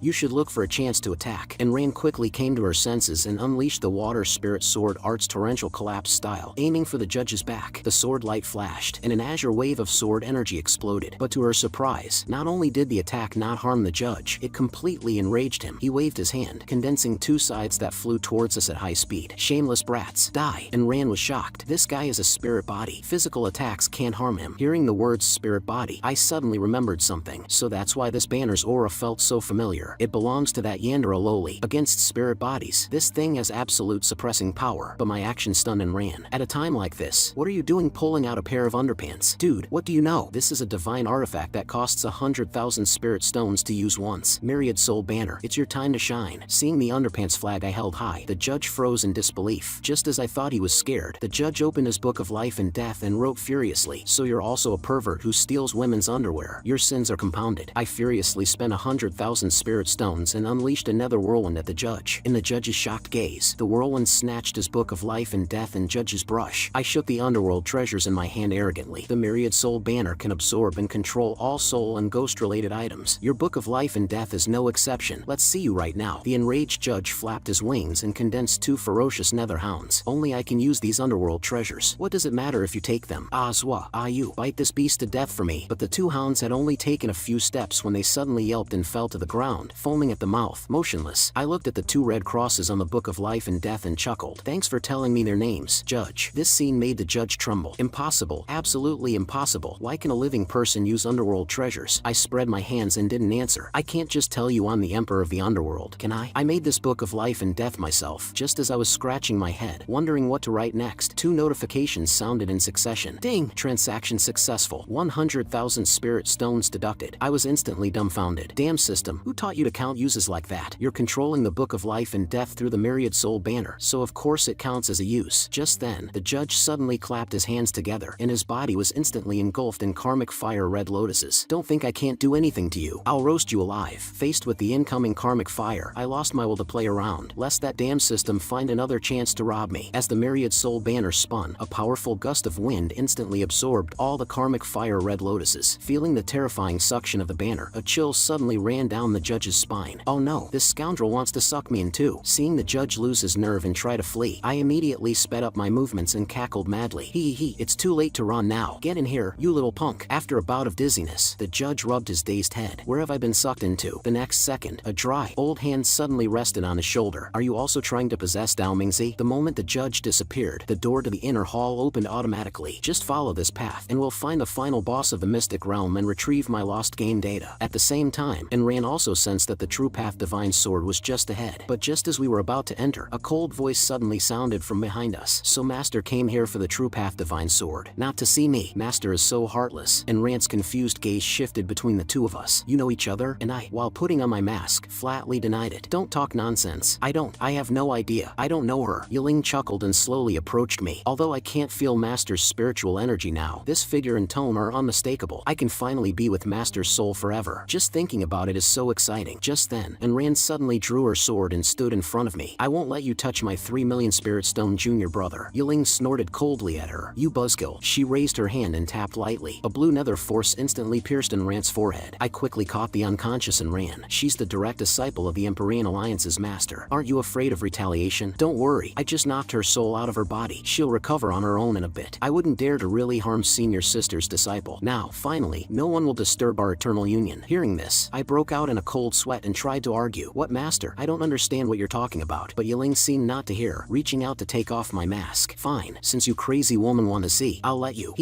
you should look for a chance to attack. And Ran quickly came to her senses and unleashed the water spirit sword art's torrential collapse style, aiming for the judge's back. The sword light flashed, and an azure wave of sword energy exploded. But to her surprise, not only did the attack not harm the judge, it completely enraged him. He waved his hand, condensing two sides that flew towards us at high speed. Shameless brats, die! And Ran was shocked. This guy is a spirit body. Physical attacks can't harm him. Hearing the words spirit body, I suddenly remembered something. So that's why this banner's aura felt so familiar. It belongs to that Yandere lowly. Against spirit bodies, this thing has absolute suppressing power, but my action stunned and Ran. At a time like this, what are you doing pulling out a pair of underpants? Dude, what do you know? This is a divine artifact that costs 100,000 spirit stones to use once. Myriad soul banner, it's your time to shine. Seeing the underpants flag I held high, the judge froze in disbelief. Just as I thought he was scared, the judge opened his book of life and death and wrote furiously, so you're also a pervert who steals women's underwear. Your sins are compounded. I furiously spent 100,000 spirit stones and unleashed another whirlwind at the judge. In the judge's shocked gaze, the whirlwind snatched his book of life and death and judge's brush. I shook the underworld treasures in my hand arrogantly. The myriad soul banner can absorb and control all soul and ghost related items. Your book of life and death is no exception. Let's see you right now. The enraged judge flapped his wings and condensed two ferocious nether hounds. Only I can use these underworld treasures. What does it matter if you take them? Azwa, you bite this beast to death for me. But the two hounds had only taken a few steps when they suddenly yelped and fell to the ground, foaming at the mouth, motionless. I looked at the two red crosses on the book of life and death and chuckled. Thanks for telling me their names, Judge. This scene made the judge tremble. Impossible. Absolutely impossible. Why can a living person use underworld treasures? I spread my hands and didn't answer. I can't just tell you I'm the emperor of the underworld, can I? I made this book of life and death myself. Just as I was scratching my head, wondering what to write next, two notifications sounded in succession. Ding! Transaction successful. 100,000 spirit stones deducted. I was instantly dumbfounded. Damn system, who taught you to count uses like that? You're controlling the book of life and death through the myriad soul banner, so of course it counts as a use. Just then, the judge suddenly clapped his hands together, and his body was instantly engulfed in karmic fire red lotuses. Don't think I can't do anything to you. I'll roast you alive. Faced with the incoming karmic fire, I lost my will to play around, lest that damn system find another chance to rob me. As the myriad soul banner spun, a powerful gust of wind instantly absorbed all the karmic fire red lotuses. Feeling the terrifying suction of the banner, a chill suddenly ran down the judge's spine. Oh no, this scoundrel wants to suck me in too. Seeing the judge lose his nerve and try to flee, I immediately sped up my movements and cackled madly. Hee, it's too late to run now. Get in here, you little punk. After a bout of dizziness, the judge rubbed his dazed head. Where have I been sucked into? The next second, a dry, old hand suddenly rested on his shoulder. Are you also trying to possess Dao Mingzi? The moment the judge disappeared, the door to the inner hall opened automatically. Just follow this path, and we'll find the final boss of the mystic realm and retrieve my lost game data. At the same time, Ran also sensed that the true path divine sword was just ahead. But just as we were about to enter, a cold voice suddenly sounded from behind us. So Master came here for the true path divine sword. Not to see me. Master is so heartless. And Rand's confused gaze shifted between the two of us. You know each other? And I, while putting on my mask, flatly denied it. Don't talk nonsense. I have no idea. I don't know her. Yiling chuckled and slowly approached me. Although I can't feel Master's spiritual energy now, this figure and tone are unmistakable. I can finally be with Master's soul forever. Just thinking about it is so exciting. Just then, Rand suddenly drew her sword and stood in front of me. I won't let you touch my 3 million spirit stone junior brother. Yiling snorted coldly at her. You buzzkill. She raised her hand and tapped lightly. A blue nether force instantly pierced Rand's forehead. I quickly caught the unconscious and ran. She's the direct disciple of the Empyrean Alliance's master. Aren't you afraid of retaliation? Don't worry. I just knocked her soul out of her body. She'll recover on her own in a bit. I wouldn't dare to really harm senior sister's disciple. Now, finally, no one will disturb our eternal union. Hearing this, I broke out in a cold sweat and tried to argue. What master? I don't understand what you're talking about. But Yiling seemed not to hear, reaching out to take off my mask. Fine, since you crazy woman want to see, I'll let you.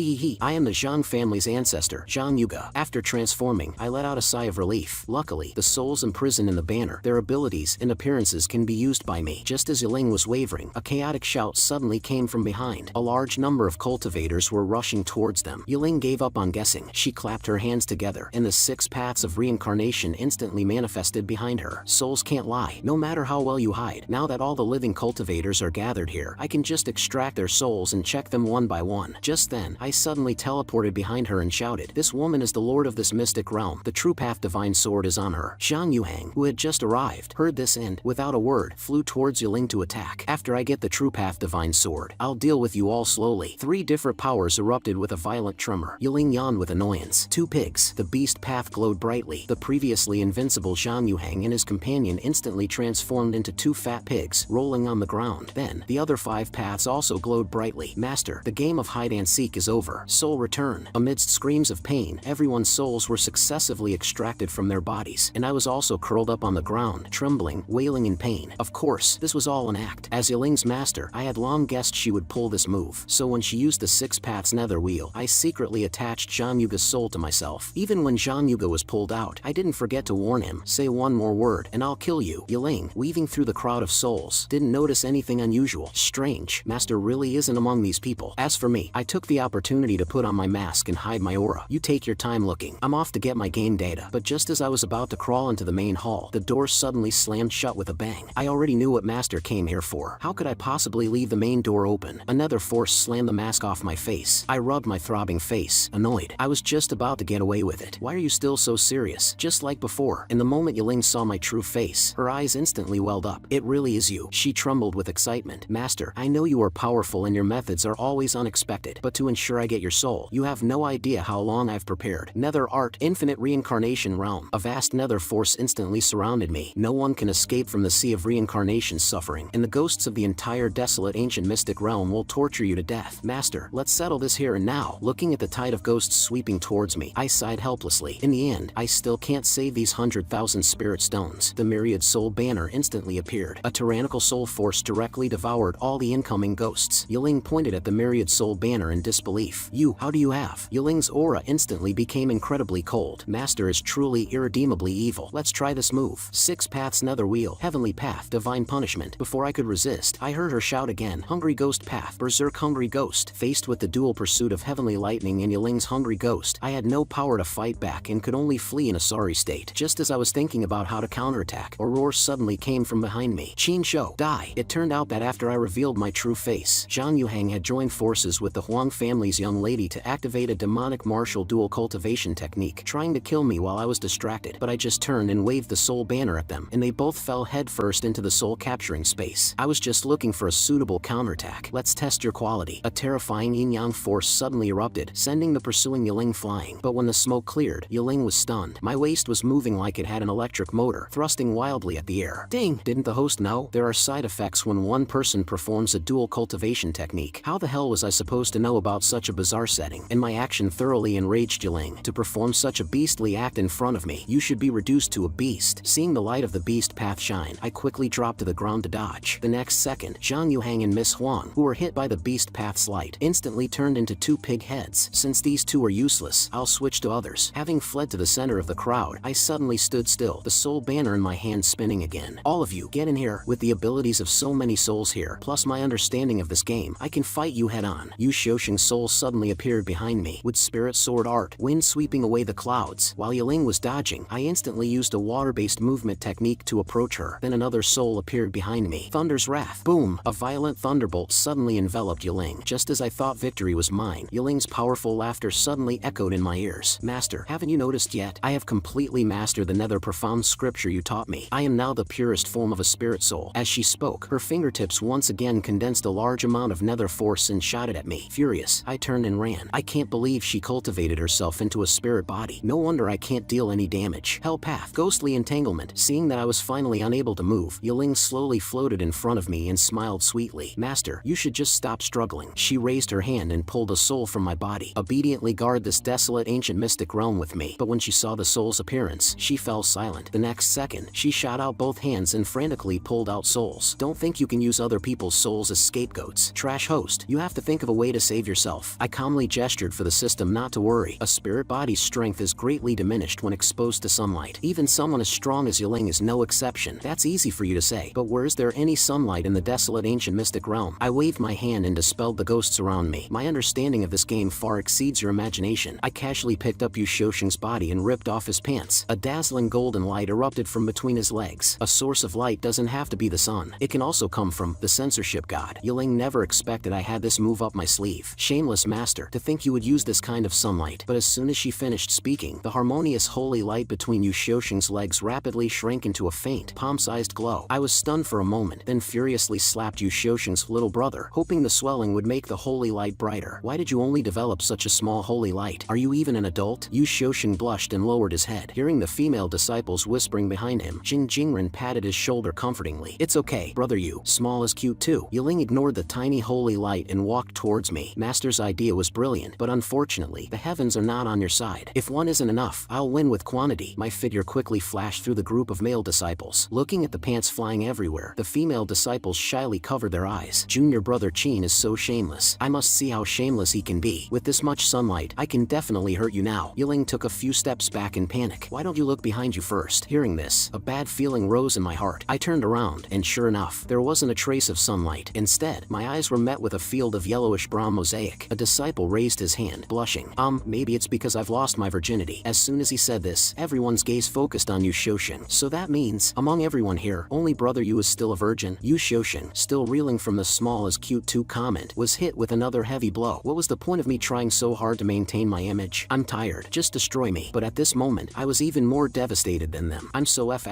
I am the Zhang family's ancestor, Zhang Yuga. After transforming, I let out a sigh of relief. Luckily, the souls imprisoned in the banner, their abilities and appearances can be used by me. Just as Yiling was wavering, a chaotic shout suddenly came from behind. A large number of cultivators were rushing towards them. Yiling gave up on guessing. She clapped her hands together, and the 6 paths of reincarnation instantly manifested behind her. Souls can't lie, no matter how well you hide. Now that all the living cultivators are gathered here, I can just extract their souls and check them one by one. Just then, I suddenly teleported behind her and shouted, this woman is the lord of this mystic realm. The true path divine sword is on her. Zhang Yuhang, who had just arrived, heard this and, without a word, flew towards Yiling to attack. After I get the true path divine sword, sword. I'll deal with you all slowly. 3 different powers erupted with a violent tremor. Yiling yawned with annoyance. 2 pigs. The beast path glowed brightly. The previously invincible Zhang Yuhang and his companion instantly transformed into 2 fat pigs, rolling on the ground. Then, the other 5 paths also glowed brightly. Master, the game of hide-and-seek is over. Soul return. Amidst screams of pain, everyone's souls were successively extracted from their bodies, and I was also curled up on the ground, trembling, wailing in pain. Of course, this was all an act. As Yiling's master, I had long guessed she would pull this move, so when she used the 6 paths nether wheel, I secretly attached Zhang Yuge's soul to myself. Even when Zhang Yuge was pulled out, I didn't forget to warn him, say one more word, and I'll kill you. Yiling, weaving through the crowd of souls, didn't notice anything unusual. Strange, master really isn't among these people. As for me, I took the opportunity to put on my mask and hide my aura. You take your time looking. I'm off to get my game data. But just as I was about to crawl into the main hall, the door suddenly slammed shut with a bang. I already knew what master came here for. How could I possibly leave the main door open? Another force slammed the mask off my face. I rubbed my throbbing face, annoyed. I was just about to get away with it. Why are you still so serious? Just like before. In the moment Yiling saw my true face, her eyes instantly welled up. It really is you. She trembled with excitement. Master, I know you are powerful and your methods are always unexpected, but to ensure I get your soul, you have no idea how long I've prepared. Nether art, infinite reincarnation realm. A vast nether force instantly surrounded me. No one can escape from the sea of reincarnation suffering, and the ghosts of the entire desolate ancient mystic realm will torture you to death. Master, let's settle this here and now. Looking at the tide of ghosts sweeping towards me, I sighed helplessly. In the end, I still can't save these 100,000 spirit stones. The myriad soul banner instantly appeared. A tyrannical soul force directly devoured all the incoming ghosts. Yiling pointed at the myriad soul banner in disbelief. How do you have? Yiling's aura instantly became incredibly cold. Master is truly irredeemably evil. Let's try this move. 6 paths nether wheel, heavenly path, divine punishment. Before I could resist, I heard her shout again. Hungry ghost path, berserk hungry ghost. Faced with the dual pursuit of heavenly lightning and Yiling's hungry ghost, I had no power to fight back and could only flee in a sorry state. Just as I was thinking about how to counterattack, a roar suddenly came from behind me. Qin Shou, die! It turned out that after I revealed my true face, Zhang Yuhang had joined forces with the Huang family's young lady to activate a demonic martial dual cultivation technique, trying to kill me while I was distracted. But I just turned and waved the soul banner at them, and they both fell headfirst into the soul capturing space. I was just looking for a suitable counterattack. Let's test your quality. A terrifying yin-yang force suddenly erupted, sending the pursuing Yiling flying. But when the smoke cleared, Yiling was stunned. My waist was moving like it had an electric motor, thrusting wildly at the air. Ding! Didn't the host know? There are side effects when one person performs a dual cultivation technique. How the hell was I supposed to know about such a bizarre setting? And my action thoroughly enraged Yiling. To perform such a beastly act in front of me, you should be reduced to a beast. Seeing the light of the beast path shine, I quickly dropped to the ground to dodge. The next second, Zhang Yuhang and Miss Huang, who were hit by the beast path's light, instantly turned into 2 pig heads. Since these 2 are useless, I'll switch to others. Having fled to the center of the crowd, I suddenly stood still, the soul banner in my hand spinning again. All of you, get in here. With the abilities of so many souls here, plus my understanding of this game, I can fight you head on. Yu Xiuxing's soul suddenly appeared behind me, with spirit sword art, wind sweeping away the clouds. While Yiling was dodging, I instantly used a water-based movement technique to approach her. Then another soul appeared behind me. Thunder's wrath. Boom! A violent thunderbolt suddenly enveloped Yiling. Just as I thought victory was mine, Yiling's powerful laughter suddenly echoed in my ears. Master, haven't you noticed yet? I have completely mastered the nether profound scripture you taught me. I am now the purest form of a spirit soul. As she spoke, her fingertips once again condensed a large amount of nether force and shot it at me. Furious, I turned and ran. I can't believe she cultivated herself into a spirit body. No wonder I can't deal any damage. Hell path, ghostly entanglement. Seeing that I was finally unable to move, Yiling slowly floated in front of me and smiled sweetly. Master, you should just stop struggling. She raised her hand and pulled a soul from my body. Obediently guard this desolate ancient mystic realm with me. But when she saw the soul's appearance, she fell silent. The next second, she shot out both hands and frantically pulled out souls. Don't think you can use other people's souls as scapegoats. Trash host, you have to think of a way to save yourself. I calmly gestured for the system not to worry. A spirit body's strength is greatly diminished when exposed to sunlight. Even someone as strong as Yiling is no exception. That's easy for you to say, but where is there any sunlight in the desolate ancient mystic realm? I waved my hand and dispelled the ghosts around me. My understanding of this game far exceeds your imagination. I casually picked up Yu Xiuxing's body and ripped off his pants. A dazzling golden light erupted from between his legs. A source of light doesn't have to be the sun. It can also come from the censorship god. Yiling never expected I had this move up my sleeve. Shameless master, to think you would use this kind of sunlight. But as soon as she finished speaking, the harmonious holy light between Yu Xiuxing's legs rapidly shrank into a faint, palm-sized glow. I was stunned for a moment, then furiously slapped Yu Xiuxing's little little brother, hoping the swelling would make the holy light brighter. Why did you only develop such a small holy light? Are you even an adult? Yu Shoshin blushed and lowered his head. Hearing the female disciples whispering behind him, Jin Jingren patted his shoulder comfortingly. It's okay, brother Yu. Small is cute too. Yiling ignored the tiny holy light and walked towards me. Master's idea was brilliant, but unfortunately, the heavens are not on your side. If one isn't enough, I'll win with quantity. My figure quickly flashed through the group of male disciples. Looking at the pants flying everywhere, the female disciples shyly covered their eyes. Junior brother Chin is so shameless. I must see how shameless he can be. With this much sunlight, I can definitely hurt you now. Yiling took a few steps back in panic. Why don't you look behind you first? Hearing this, a bad feeling rose in my heart. I turned around, and sure enough, there wasn't a trace of sunlight. Instead, my eyes were met with a field of yellowish-brown mosaic. A disciple raised his hand, blushing. Maybe it's because I've lost my virginity. As soon as he said this, everyone's gaze focused on Yu Shoshin. So that means, among everyone here, only brother Yu is still a virgin. Yu Shoshin, still reeling from the small is cute too comment, was hit with another heavy blow. What was the point of me trying so hard to maintain my image? I'm tired. Just destroy me. But at this moment, I was even more devastated than them. I'm so *****ing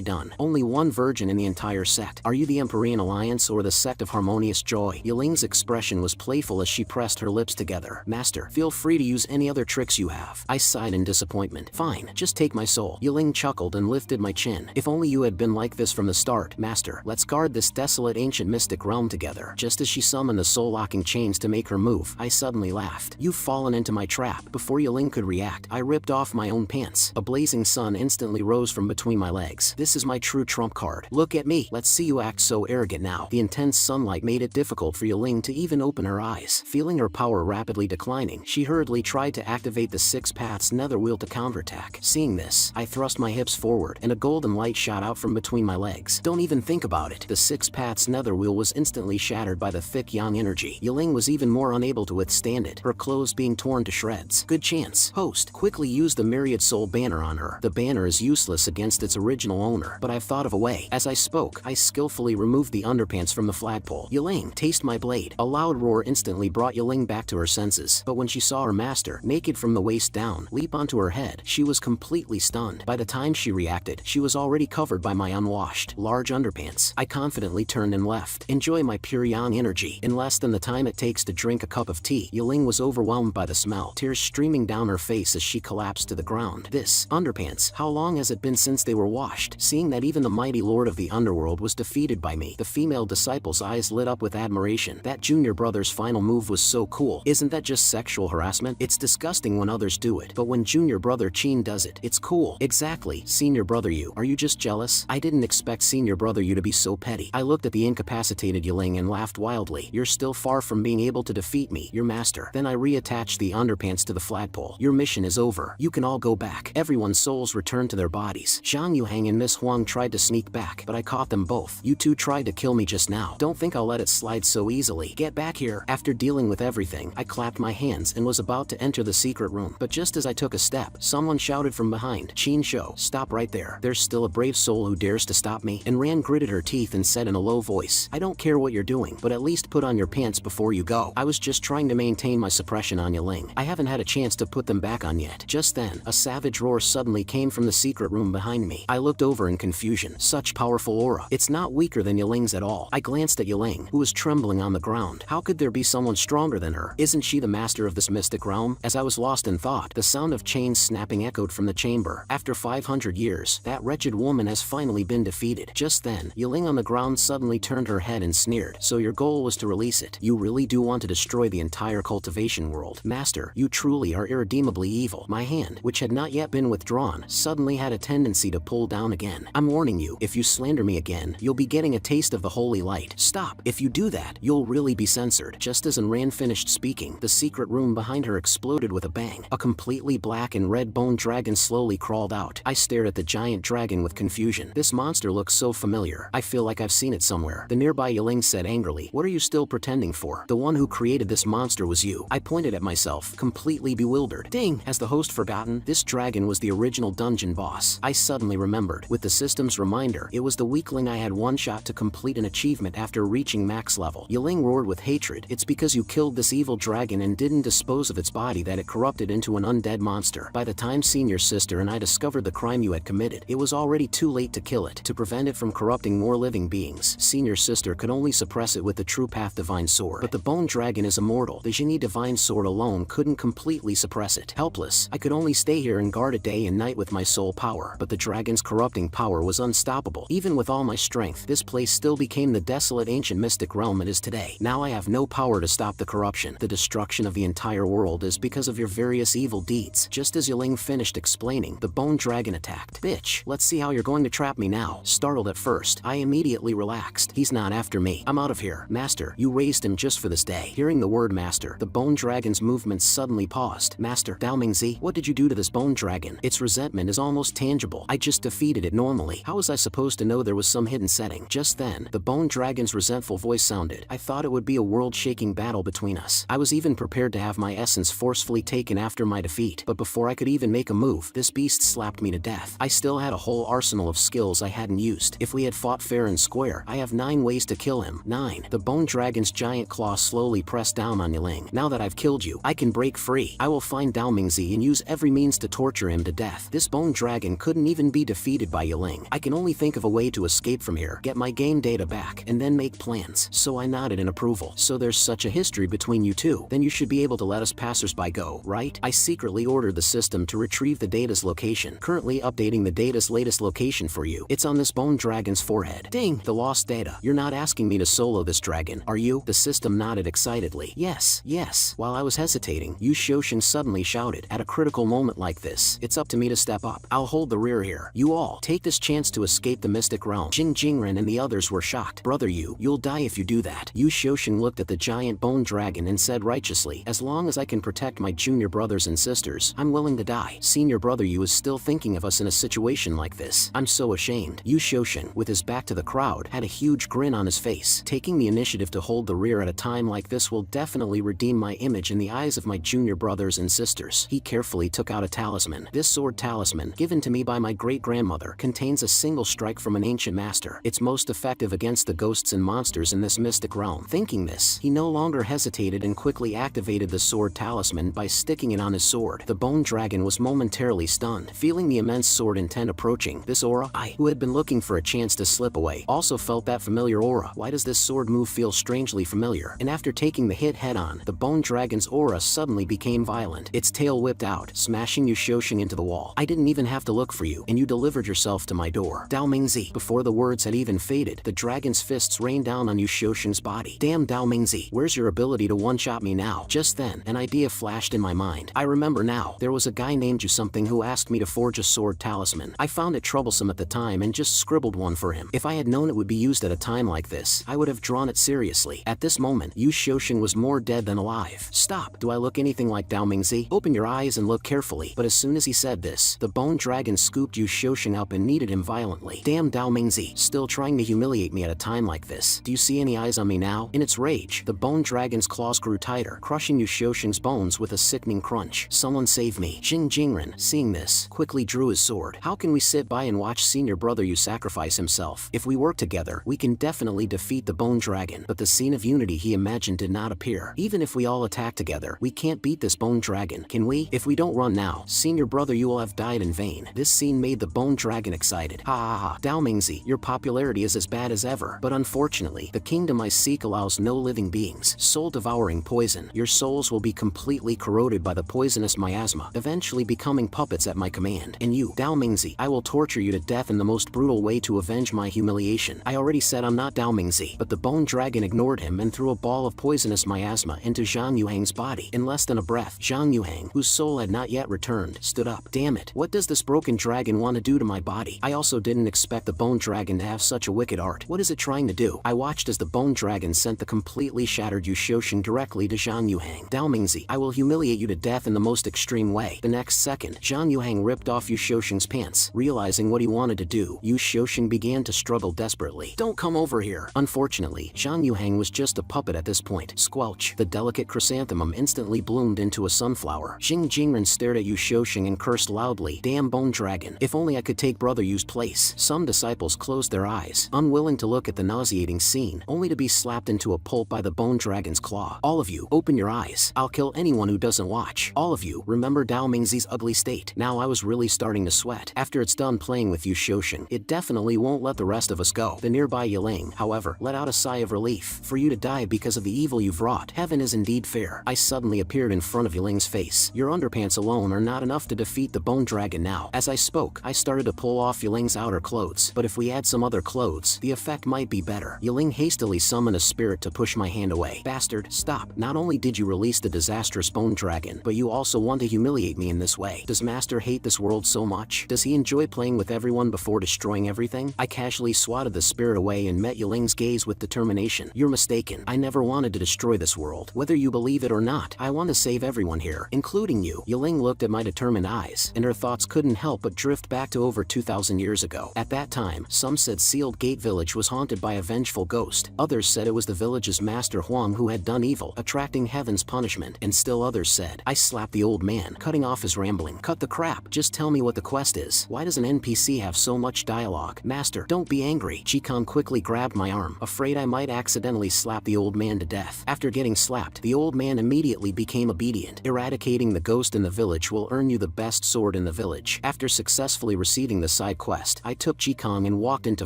done. Only one virgin in the entire set. Are you the Empyrean Alliance or the sect of harmonious joy? Yiling's expression was playful as she pressed her lips together. Master, feel free to use any other tricks you have. I sighed in disappointment. Fine, just take my soul. Yiling chuckled and lifted my chin. If only you had been like this from the start. Master, let's guard this desolate ancient mystic realm together. Just as she summoned the soul-locking chains to make her move, I suddenly laughed. You've fallen into my trap. Before Yiling could react, I ripped off my own pants. A blazing sun instantly rose from between my legs. This is my true trump card. Look at me. Let's see you act so arrogant now. The intense sunlight made it difficult for Yiling to even open her eyes. Feeling her power rapidly declining, she hurriedly tried to activate the Six Paths nether wheel to counterattack. Seeing this, I thrust my hips forward, and a golden light shot out from between my legs. Don't even think about it. The Six Paths nether wheel was instantly shattered by the thick yang energy. Yiling was even more unable to withstand it, her clothes being torn to shreds. Good chance. Host, quickly use the Myriad Soul banner on her. The banner is useless against its original owner, but I've thought of a way. As I spoke, I skillfully removed the underpants from the flagpole. Yiling, taste my blade. A loud roar instantly brought Yiling back to her senses, but when she saw her master, naked from the waist down, leap onto her head, she was completely stunned. By the time she reacted, she was already covered by my unwashed, large underpants. I confidently turned and left. Enjoy my pure yang energy. In less than the time it takes to drink a cup of tea, Yiling was overwhelmed by the smell, tears streaming down her face as she collapsed to the ground. This, underpants, how long has it been since they were washed? Seeing that even the mighty lord of the underworld was defeated by me, the female disciple's eyes lit up with admiration. That junior brother's final move was so cool. Isn't that just sexual harassment? It's disgusting when others do it, but when junior brother Chin does it, it's cool. Exactly. Senior brother Yu, are you just jealous? I didn't expect senior brother Yu to be so petty. I looked at the incapacitated Yiling and laughed wildly. You're still far from being able to defeat me, your master. Then I reattached the underpants to the flagpole. Your mission is over. You can all go back. Everyone's souls returned to their bodies. Zhang Yuhang and Miss Huang tried to sneak back, but I caught them both. You two tried to kill me just now. Don't think I'll let it slide so easily. Get back here. After dealing with everything, I clapped my hands and was about to enter the secret room. But just as I took a step, someone shouted from behind, Qin Shou, stop right there. There's still a brave soul who dares to stop me. And Ran gritted her teeth and said in a low voice, I don't care what you're doing, but at least put on your pants before you go. I was just trying to maintain my suppression on Yiling. I haven't had a chance to put them back on yet. Just then, a savage roar suddenly came from the secret room behind me. I looked over in confusion. Such powerful aura. It's not weaker than Yiling's at all. I glanced at Yiling, who was trembling on the ground. How could there be someone stronger than her? Isn't she the master of this mystic realm? As I was lost in thought, the sound of chains snapping echoed from the chamber. After 500 years, that wretched woman has finally been defeated. Just then, Yiling on the ground suddenly turned her head and sneered. So your goal was to release it. You really do want to destroy the entire cultivation world. Master, you truly are irredeemably evil. My hand, which had not yet been withdrawn, suddenly had a tendency to pull down again. I'm warning you, if you slander me again, you'll be getting a taste of the holy light. Stop. If you do that, you'll really be censored. Just as Ran finished speaking, the secret room behind her exploded with a bang. A completely black and red bone dragon slowly crawled out. I stared at the giant dragon with confusion. This monster looks so familiar. I feel like I've seen it somewhere. The nearby Yiling said angrily, what are you still pretending for? The one who created this monster was you. I pointed at myself, completely bewildered. Ding! Has the host forgotten? This dragon was the original dungeon boss. I suddenly remembered. With the system's reminder, it was the weakling I had one shot to complete an achievement after reaching max level. Yiling roared with hatred. It's because you killed this evil dragon and didn't dispose of its body that it corrupted into an undead monster. By the time senior sister and I discovered the crime you had committed, it was already too late to kill it, to prevent it from corrupting more living beings. Yun's senior sister could only suppress it with the True Path Divine Sword. But the Bone Dragon is immortal. The Genie Divine Sword alone couldn't completely suppress it. Helpless, I could only stay here and guard it day and night with my soul power. But the dragon's corrupting power was unstoppable. Even with all my strength, this place still became the desolate ancient mystic realm it is today. Now I have no power to stop the corruption. The destruction of the entire world is because of your various evil deeds. Just as Yiling finished explaining, the Bone Dragon attacked. Bitch, let's see how you're going to trap me now. Startled at first, I immediately relaxed. He's not after me. I'm out of here. Master, you raised him just for this day. Hearing the word master, the Bone Dragon's movements suddenly paused. Master, Dao Mingzi, what did you do to this Bone Dragon? Its resentment is almost tangible. I just defeated it normally. How was I supposed to know there was some hidden setting? Just then, the Bone Dragon's resentful voice sounded. I thought it would be a world-shaking battle between us. I was even prepared to have my essence forcefully taken after my defeat. But before I could even make a move, this beast slapped me to death. I still had a whole arsenal of skills I hadn't used. If we had fought fair and square, I have 9 ways to kill him. 9. The Bone Dragon's giant claw slowly pressed down on Yiling. Now that I've killed you, I can break free. I will find Dao Mingzi and use every means to torture him to death. This Bone Dragon couldn't even be defeated by Yiling. I can only think of a way to escape from here, get my game data back, and then make plans. So I nodded in approval. So there's such a history between you two. Then you should be able to let us passersby go, right? I secretly ordered the system to retrieve the data's location. Currently updating the data's latest location for you. It's on this Bone Dragon's forehead. Ding! The lost data. You're not asking me to solo this dragon, are you? The system nodded excitedly. Yes, yes. While I was hesitating, Yu Xiaoxing suddenly shouted. At a critical moment like this, it's up to me to step up. I'll hold the rear here. You all, take this chance to escape the mystic realm. Jing Jingren and the others were shocked. Brother Yu, you'll die if you do that. Yu Xiaoxing looked at the giant Bone Dragon and said righteously, as long as I can protect my junior brothers and sisters, I'm willing to die. Senior brother Yu is still thinking of us in a situation like this. I'm so ashamed. Yu Xiaoxing, with his back to the crowd, had a huge grin on his face. Taking the initiative to hold the rear at a time like this will definitely redeem my image in the eyes of my junior brothers and sisters. He carefully took out a talisman. This sword talisman, given to me by my great-grandmother, contains a single strike from an ancient master. It's most effective against the ghosts and monsters in this mystic realm. Thinking this, he no longer hesitated and quickly activated the sword talisman by sticking it on his sword. The Bone Dragon was momentarily stunned. Feeling the immense sword intent approaching, this aura, I, who had been looking for a chance to slip away, also felt that familiar aura. Why does this sword move feel strangely familiar? And after taking the hit head-on, the Bone Dragon's aura suddenly became violent. Its tail whipped out, smashing Yu Xiaoxing into the wall. I didn't even have to look for you, and you delivered yourself to my door. Dao Mingzi. Before the words had even faded, the dragon's fists rained down on Yu Xiaoxing's body. Damn Dao Mingzi, where's your ability to one-shot me now? Just then, an idea flashed in my mind. I remember now, there was a guy named you something who asked me to forge a sword talisman. I found it troublesome at the time and just scribbled one for him. If I had known it would be used at a time like this, I would have drawn it seriously. At this moment, Yu Xiaoxing was more dead than alive. Stop! Do I look anything like Dao Mingzi? Open your eyes and look carefully. But as soon as he said this, the Bone Dragon scooped Yu Xiaoxing up and kneaded him violently. Damn Dao Mingzi, still trying to humiliate me at a time like this. Do you see any eyes on me now? In its rage, the Bone Dragon's claws grew tighter, crushing Yu Xiaoxing's bones with a sickening crunch. Someone save me. Jing Jingren, seeing this, quickly drew his sword. How can we sit by and watch senior brother Yu sacrifice himself? If we work together, we can definitely defeat the Bone Dragon. But the scene of unity he imagined did not appear. Even if we all attack together, we can't beat this Bone Dragon, can we? If we don't run now, senior brother Yu will have died in vain. This scene made the Bone Dragon excited. Ha ha ha. Dao Mingzi, your popularity is as bad as ever. But unfortunately, the kingdom I seek allows no living beings. Soul-devouring poison. Your souls will be completely corroded by the poisonous miasma, eventually becoming puppets at my command. And you, Dao Mingzi, I will torture you to death in the most brutal way to avenge my humiliation. I already said I'm not Dao Mingzi, but the Bone Dragon ignored him and threw a ball of poisonous miasma into Zhang Yuhang's body. In less than a breath, Zhang Yuhang, whose soul had not yet returned, stood up. Damn it, what does this broken dragon want to do to my body? I also didn't expect the Bone Dragon to have such a wicked art. What is it trying to do? I watched as the Bone Dragon sent the completely shattered Yu Xiaoxing directly to Zhang Yuhang. Dao Mingzi, I will humiliate you to death in the most extreme way. The next second, Zhang Yuhang ripped off Yu Xiaoxing's pants. Realizing what he wanted to do, Yu Xiaoxing began to struggle desperately. Don't come over here. Unfortunately, Zhang Yuhang was just a puppet at this point. Squelch. The delicate chrysanthemum instantly bloomed into a sunflower. Jing Jingren stared at Yu Xiaoxing and cursed loudly. Damn Bone Dragon. If only I could take Brother Yu's place. Some disciples closed their eyes, unwilling to look at the nauseating scene, only to be slapped into a pulp by the Bone Dragon's claw. All of you, open your eyes. I'll kill anyone who doesn't watch. All of you, remember Dao Mingzi's ugly state. Now I was really starting to sweat. After it's done playing with Yu Xiaoxing, it definitely won't let the rest of us go. The nearby Yiling, however, let out a sigh of relief. For you to die because of the evil you've wrought, heaven is indeed fair. I suddenly appeared in front of Yiling's face. Your underpants alone are not enough to defeat the bone dragon now. As I spoke, I started to pull off Yiling's outer clothes, but if we add some other clothes, the effect might be better. Yiling hastily summoned a spirit to push my hand away. Bastard, stop. Not only did you release the disastrous bone dragon, but you also want to humiliate me in this way. Does Master hate this world so much? Does he enjoy playing with everyone before destroying everything? I casually swatted the spirit away and met Yiling's gaze with determination. You're mistaken. I never wanted to destroy this world. Whether you believe it or not, I want to save everyone here, including you. Yiling looked at my determined eyes, and her thoughts couldn't help but drift back to over 2,000 years ago. At that time, some said Sealed Gate Village was haunted by a vengeful ghost. Others said it was the village's master Huang who had done evil, attracting heaven's punishment. And still others said. I slapped the old man, cutting off his rambling. Cut the crap. Just tell me what the quest is. Why does an NPC have so much dialogue? Master, don't be angry. Chikon quickly grabbed my arm, afraid I might accidentally slap the old man to death. After getting slapped, the old man immediately became obedient. Eradicating the ghost in the village will earn you the best sword in the village. After successfully receiving the side quest, I took Chikong and walked into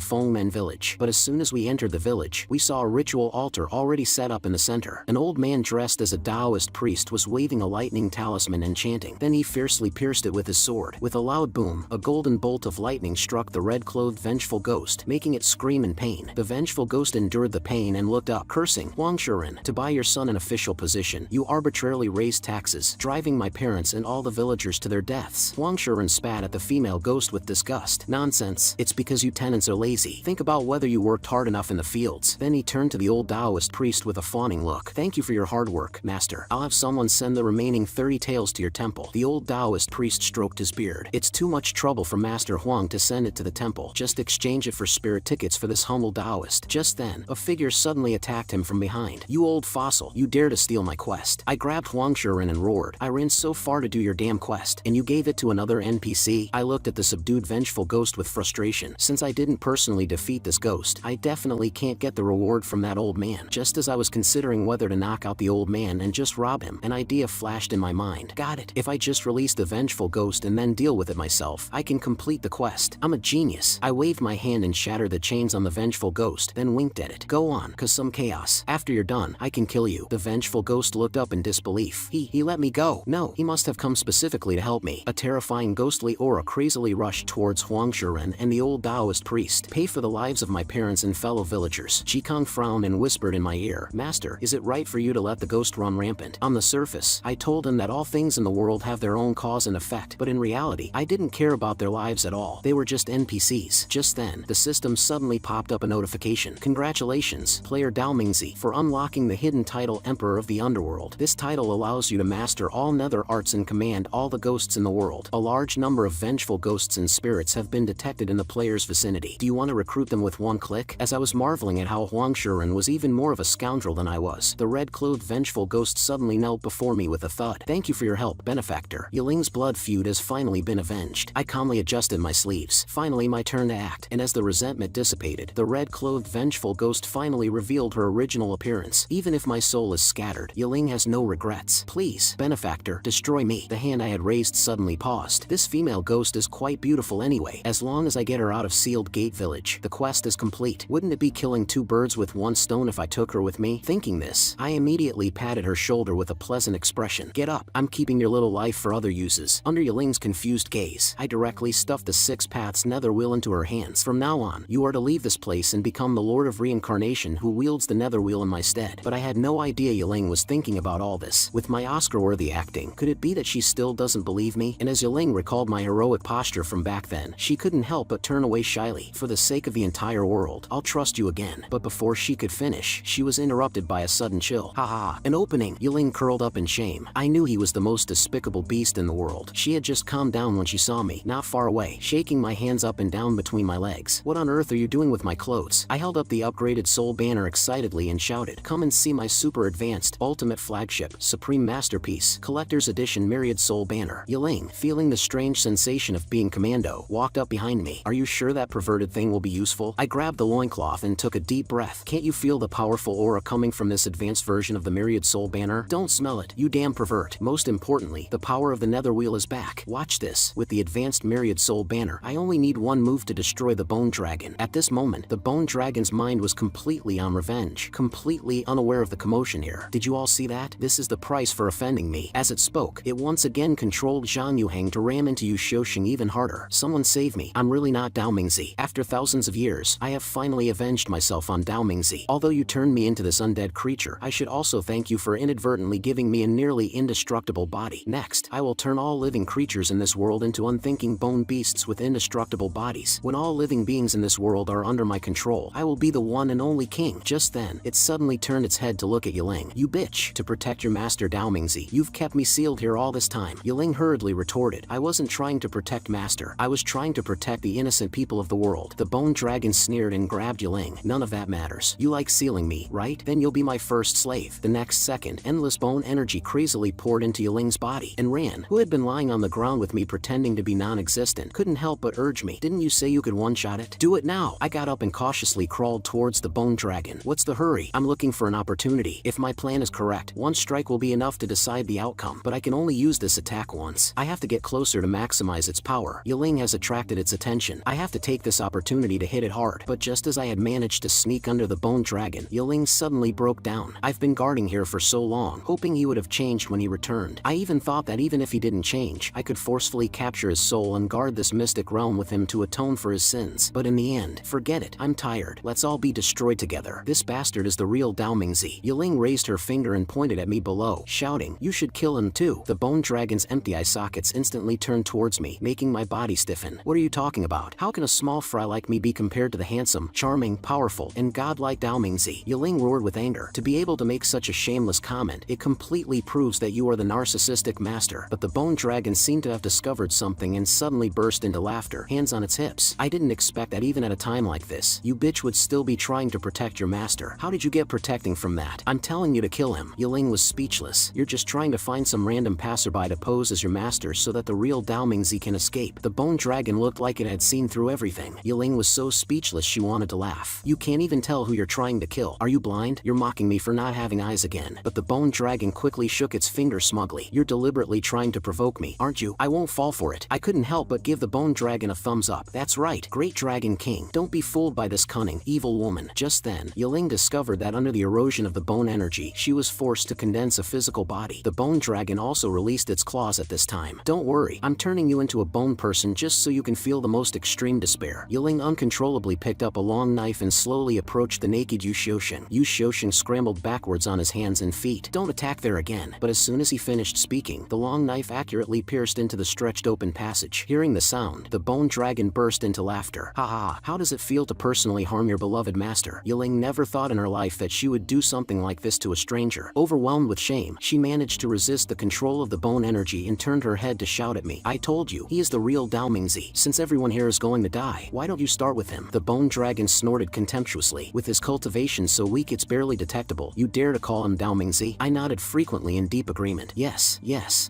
Fengmen village. But as soon as we entered the village, we saw a ritual altar already set up in the center. An old man dressed as a Taoist priest was waving a lightning talisman and chanting. Then he fiercely pierced it with his sword. With a loud boom, a golden bolt of lightning struck the red-clothed vengeful ghost, making it scream in pain. The vengeful ghost endured the pain and looked up, cursing. Huang Shuren, to buy your son an official position, you arbitrarily raised taxes, driving my parents and all the villagers to their deaths. Huang Shuren spat at the female ghost with disgust. Nonsense. It's because you tenants are lazy. Think about whether you worked hard enough in the fields. Then he turned to the old Taoist priest with a fawning look. Thank you for your hard work, master. I'll have someone send the remaining 30 taels to your temple. The old Taoist priest stroked his beard. It's too much trouble for Master Huang to send it to the temple. Just exchange it for spirit tickets for this humble Taoist. Just then, a figure suddenly attacked him from behind. You old fossil, you dare to steal my quest. I grabbed Huang Shuren and roared. I ran so far to do your damn quest, and you gave it to another NPC? I looked at the subdued vengeful ghost with frustration. Since I didn't personally defeat this ghost, I definitely can't get the reward from that old man. Just as I was considering whether to knock out the old man and just rob him, an idea flashed in my mind. Got it. If I just release the vengeful ghost and then deal with it myself, I can complete the quest. I'm a genius. I waved my hand and shattered the chains on the vengeful ghost, then winked at it. Go on, cause some chaos. After you're done, I can kill you. The vengeful ghost looked up in disbelief. He let me go. No, he must have come specifically to help me. A terrifying ghostly aura crazily rushed towards Huang Shuren and the old Taoist priest. Pay for the lives of my parents and fellow villagers. Chikong frowned and whispered in my ear. Master, is it right for you to let the ghost run rampant? On the surface, I told him that all things in the world have their own cause and effect, but in reality, I didn't care about their lives at all. They were just NPCs. Just then, the system suddenly popped up a notification. Congratulations, player Daomingzi, for unlocking the hidden title Emperor of the Underworld. This title allows you to master all nether arts and command all the ghosts in the world. A large number of vengeful ghosts and spirits have been detected in the player's vicinity. Do you want to recruit them with one click? As I was marveling at how Huang Shuren was even more of a scoundrel than I was, the red-clothed vengeful ghost suddenly knelt before me with a thud. Thank you for your help, benefactor. Yiling's blood feud has finally been avenged. I calmly adjusted my sleeves. Finally my turn to act, and as the resentment dissipated, the red-clothed vengeful ghost finally revealed her original appearance. Even if my soul is scattered, Yiling has no regrets. Please, benefactor, destroy me. The hand I had raised suddenly paused. This female ghost is quite beautiful anyway. As long as I get her out of Sealed Gate Village, the quest is complete. Wouldn't it be killing two birds with one stone if I took her with me? Thinking this, I immediately patted her shoulder with a pleasant expression. Get up, I'm keeping your little life for other uses. Under Yiling's confused gaze, I directly stuffed the Six Paths nether wheel into her hands. From now on, you are to leave this place and become the Lord of Reincarnation who wields the nether wheel in my stead. But I had no idea Yiling was thinking about all this. With my Oscar-worthy acting, could it be that she still doesn't believe me? And as Yiling recalled my heroic posture from back then, she couldn't help but turn away shyly. For the sake of the entire world, I'll trust you again. But before she could finish, she was interrupted by a sudden chill. Haha, an opening. Yiling curled up in shame. I knew he was the most despicable beast in the world. She had just calmed down when she saw me, not far away, shaking my hands up and down between my legs. What on earth are you doing with my clothes? I held up the upgraded soul banner excitedly and shouted, come and see my super advanced, ultimate flagship, supreme masterpiece, collector's edition myriad soul banner. Yiling, feeling the strange sensation of being commando, walked up behind me. Are you sure that perverted thing will be useful? I grabbed the loincloth and took a deep breath. Can't you feel the powerful aura coming from this advanced version of the myriad soul banner? Don't smell it, you damn pervert. Most importantly, the power of the nether wheel is back. Watch this. With the advanced myriad soul banner, I only need one move to destroy the bone dragon. At this moment, moment, the bone dragon's mind was completely on revenge, completely unaware of the commotion here. Did you all see that? This is the price for offending me. As it spoke, it once again controlled Zhang Yuhang to ram into Yu Xiaoxing even harder. Someone save me. I'm really not Dao Mingzi. After thousands of years, I have finally avenged myself on Dao Mingzi. Although you turned me into this undead creature, I should also thank you for inadvertently giving me a nearly indestructible body. Next, I will turn all living creatures in this world into unthinking bone beasts with indestructible bodies. When all living beings in this world are under my control, I will be the one and only king. Just then, it suddenly turned its head to look at Yiling. You bitch! To protect your master Dao Mingzi, you've kept me sealed here all this time. Yiling hurriedly retorted. I wasn't trying to protect master. I was trying to protect the innocent people of the world. The bone dragon sneered and grabbed Yiling. None of that matters. You like sealing me, right? Then you'll be my first slave. The next second, endless bone energy crazily poured into Yiling's body, and Ran, who had been lying on the ground with me pretending to be non-existent, couldn't help but urge me. Didn't you say you could one-shot it? Do it now! I got up and cautiously crawled towards the bone dragon. What's the hurry? I'm looking for an opportunity. If my plan is correct, one strike will be enough to decide the outcome, but I can only use this attack once. I have to get closer to maximize its power. Yiling has attracted its attention. I have to take this opportunity to hit it hard. But just as I had managed to sneak under the bone dragon, Yiling suddenly broke down. I've been guarding here for so long, hoping he would have changed when he returned. I even thought that even if he didn't change, I could forcefully capture his soul and guard this mystic realm with him to atone for his sins. But in the end, forget it. I'm tired. Let's all be destroyed together. This bastard is the real Dao Mingzi. Yiling raised her finger and pointed at me below, shouting, you should kill him too. The bone dragon's empty eye sockets instantly turned towards me, making my body stiffen. What are you talking about? How can a small fry like me be compared to the handsome, charming, powerful, and godlike Dao Mingzi? Yiling roared with anger. To be able to make such a shameless comment, it completely proves that you are the narcissistic master. But the bone dragon seemed to have discovered something and suddenly burst into laughter, hands on its hips. I didn't expect that even at a time like this, you bitch would still be trying to protect your master. How did you get protecting from that? I'm telling you to kill him. Yiling was speechless. You're just trying to find some random passerby to pose as your master so that the real Dao Mingzi can escape. The bone dragon looked like it had seen through everything. Yiling was so speechless she wanted to laugh. You can't even tell who you're trying to kill. Are you blind? You're mocking me for not having eyes again. But the bone dragon quickly shook its finger smugly. You're deliberately trying to provoke me, aren't you? I won't fall for it. I couldn't help but give the bone dragon a thumbs up. That's right, great dragon king. Don't be fooled by this cunning, evil woman. Just then, Yiling discovered that under the erosion of the bone energy, she was forced to condense a physical body. The bone dragon also released its claws at this time. Don't worry, I'm turning you into a bone person just so you can feel the most extreme despair. Yiling uncontrollably picked up a long knife and slowly approached the naked Yu Xiaoxing. Yu Xiaoxing scrambled backwards on his hands and feet. Don't attack there again. But as soon as he finished speaking, the long knife accurately pierced into the stretched open passage. Hearing the sound, the bone dragon burst into laughter. Ha ha, how does it feel to personally harm your beloved master? Yiling never thought in her life that she would do something like this to a stranger. Overwhelmed with shame, she managed to resist the control of the bone energy and turned her head to shout at me. I told you, he is the real Dao Mingzi. Since everyone here is going to die, why don't you start with him? The bone dragon snorted contemptuously. With his cultivation so weak it's barely detectable, you dare to call him Dao Mingzi? I nodded frequently in deep agreement. Yes,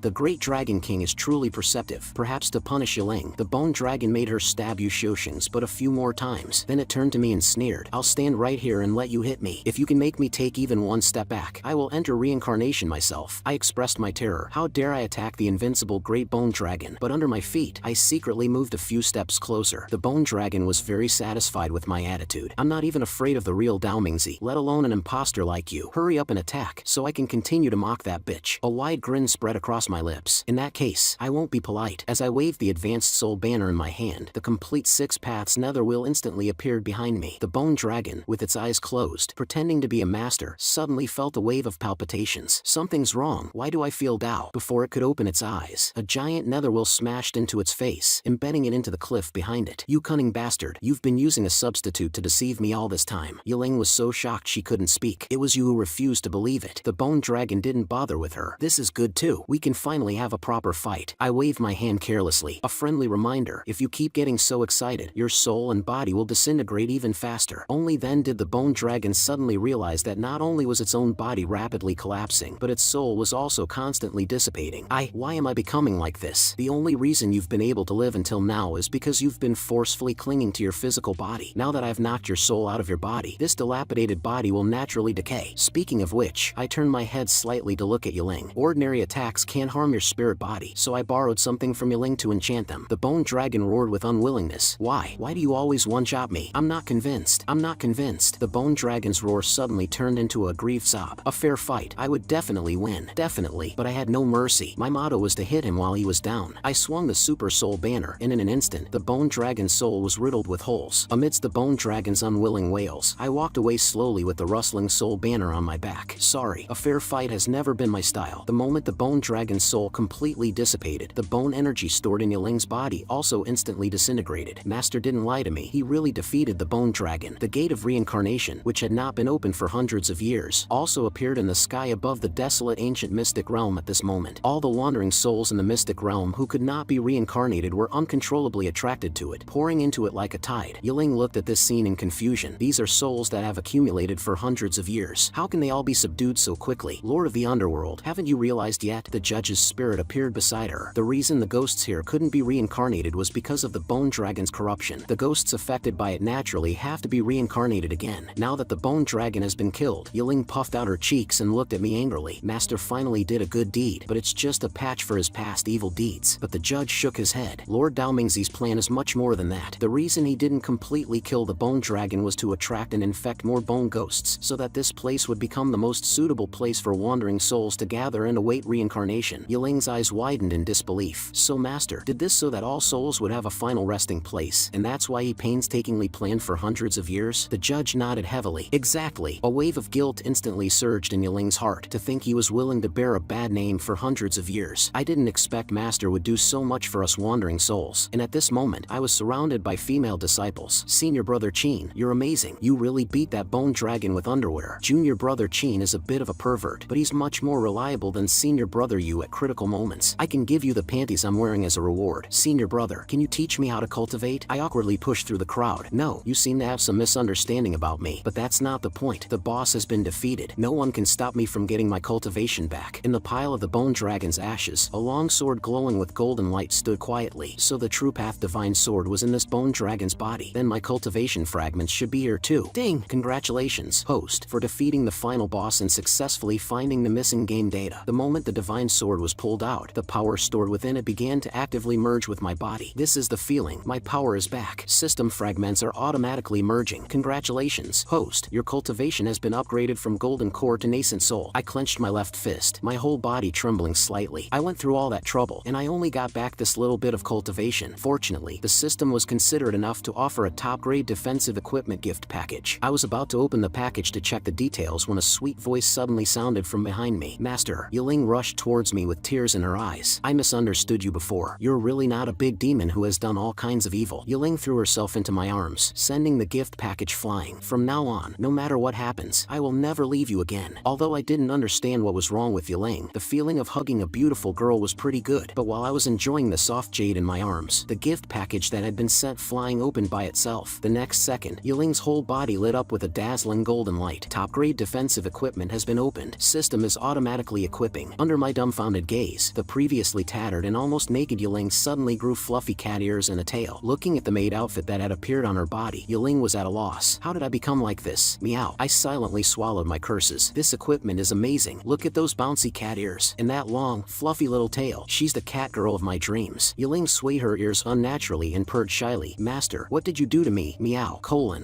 the great dragon king is truly perceptive. Perhaps to punish Yiling, the bone dragon made her stab Yu Xiaoxing's but a few more times. Then it turned to me and sneered. I'll stand right here and let you hit me. If you can make me take even one step back, I will enter reincarnation myself. I expressed my terror. How dare I attack the invincible great bone dragon? But under my feet, I secretly moved a few steps closer. The bone dragon was very satisfied with my attitude. I'm not even afraid of the real Dao Mingzi, let alone an imposter like you. Hurry up and attack, so I can continue to mock that bitch. A wide grin spread across my lips. In that case, I won't be polite. As I waved the advanced soul banner in my hand, the complete Six Paths netherwheel instantly appeared behind me. The bone dragon, with its eyes closed, pretending to be a master, suddenly felt a wave of palpitations. Something's wrong. Why do I feel Dao? Before it could open its eyes, a giant netherwheel smashed into its face, embedding it into the cliff behind it. You cunning bastard, you've been using a substitute to deceive me all this time. Yiling was so shocked she couldn't speak. It was you who refused to believe it. The bone dragon didn't bother with her. This is good too. We can finally have a proper fight. I waved my hand carelessly. A friendly reminder. If you keep getting so excited, your soul and body will disintegrate even faster. Only then did the bone dragon suddenly realize that not only was its own body rapidly collapsing, but its soul was also constantly dissipating. Why am I becoming like this? The only reason you've been able to live until now is because you've been forcefully clinging to your physical body. Now that I've knocked your soul out of your body, this dilapidated body will naturally decay. Speaking of which, I turned my head slightly to look at Yiling. Ordinary attacks can't harm your spirit body, so I borrowed something from Yiling to enchant them. The bone dragon roared with unwillingness. Why do you always one-shot stop me. I'm not convinced. I'm not convinced. The bone dragon's roar suddenly turned into a grieved sob. A fair fight. I would definitely win. Definitely. But I had no mercy. My motto was to hit him while he was down. I swung the super soul banner, and in an instant, the bone dragon's soul was riddled with holes. Amidst the bone dragon's unwilling wails, I walked away slowly with the rustling soul banner on my back. Sorry, a fair fight has never been my style. The moment the bone dragon's soul completely dissipated, the bone energy stored in Yiling's body also instantly disintegrated. Master didn't lie to me. He really defeated the bone dragon. The gate of reincarnation, which had not been opened for hundreds of years, also appeared in the sky above the desolate ancient mystic realm at this moment. All the wandering souls in the mystic realm who could not be reincarnated were uncontrollably attracted to it, pouring into it like a tide. Yiling looked at this scene in confusion. These are souls that have accumulated for hundreds of years. How can they all be subdued so quickly? Lord of the Underworld, haven't you realized yet? The judge's spirit appeared beside her. The reason the ghosts here couldn't be reincarnated was because of the bone dragon's corruption. The ghosts affected by it naturally have to be reincarnated again. Now that the bone dragon has been killed, Yiling puffed out her cheeks and looked at me angrily. Master finally did a good deed, but it's just a patch for his past evil deeds. But the judge shook his head. Lord Daomingzi's plan is much more than that. The reason he didn't completely kill the bone dragon was to attract and infect more bone ghosts, so that this place would become the most suitable place for wandering souls to gather and await reincarnation. Yiling's eyes widened in disbelief. So Master did this so that all souls would have a final resting place, and that's why he painstakingly planned for hundreds of years? The judge nodded heavily. Exactly. A wave of guilt instantly surged in Yiling's heart. To think he was willing to bear a bad name for hundreds of years. I didn't expect Master would do so much for us wandering souls. And at this moment, I was surrounded by female disciples. Senior Brother Qin, you're amazing. You really beat that bone dragon with underwear. Junior Brother Qin is a bit of a pervert, but he's much more reliable than Senior Brother Yu at critical moments. I can give you the panties I'm wearing as a reward. Senior Brother, can you teach me how to cultivate? I awkwardly pushed through the crowd. No, you seem to have some misunderstanding about me, but that's not the point. The boss has been defeated. No one can stop me from getting my cultivation back. In the pile of the bone dragon's ashes, a long sword glowing with golden light stood quietly. So the true path divine sword was in this bone dragon's body. Then my cultivation fragments should be here too. Ding! Congratulations, host, for defeating the final boss and successfully finding the missing game data. The moment the divine sword was pulled out, the power stored within it began to actively merge with my body. This is the feeling. My power is back. System fragments are automatically merging. Congratulations, host. Your cultivation has been upgraded from golden core to nascent soul. I clenched my left fist, my whole body trembling slightly. I went through all that trouble, and I only got back this little bit of cultivation. Fortunately, the system was considerate enough to offer a top-grade defensive equipment gift package. I was about to open the package to check the details when a sweet voice suddenly sounded from behind me. Master, Yiling rushed towards me with tears in her eyes. I misunderstood you before. You're really not a big demon who has done all kinds of evil. Yiling threw herself into my arms, sending the gift package flying. From now on, no matter what happens, I will never leave you again. Although I didn't understand what was wrong with Yiling, the feeling of hugging a beautiful girl was pretty good. But while I was enjoying the soft jade in my arms, the gift package that had been sent flying opened by itself. The next second, Yiling's whole body lit up with a dazzling golden light. Top-grade defensive equipment has been opened. System is automatically equipping. Under my dumbfounded gaze, the previously tattered and almost naked Yiling suddenly grew fluffy cat ears and a tail. Looking at the maid outfit that had appeared on her body, Yiling was at a loss. How did I become like this? Meow. I silently swallowed my curses. This equipment is amazing. Look at those bouncy cat ears and that long, fluffy little tail. She's the cat girl of my dreams. Yiling swayed her ears unnaturally and purred shyly. Master, what did you do to me? Meow.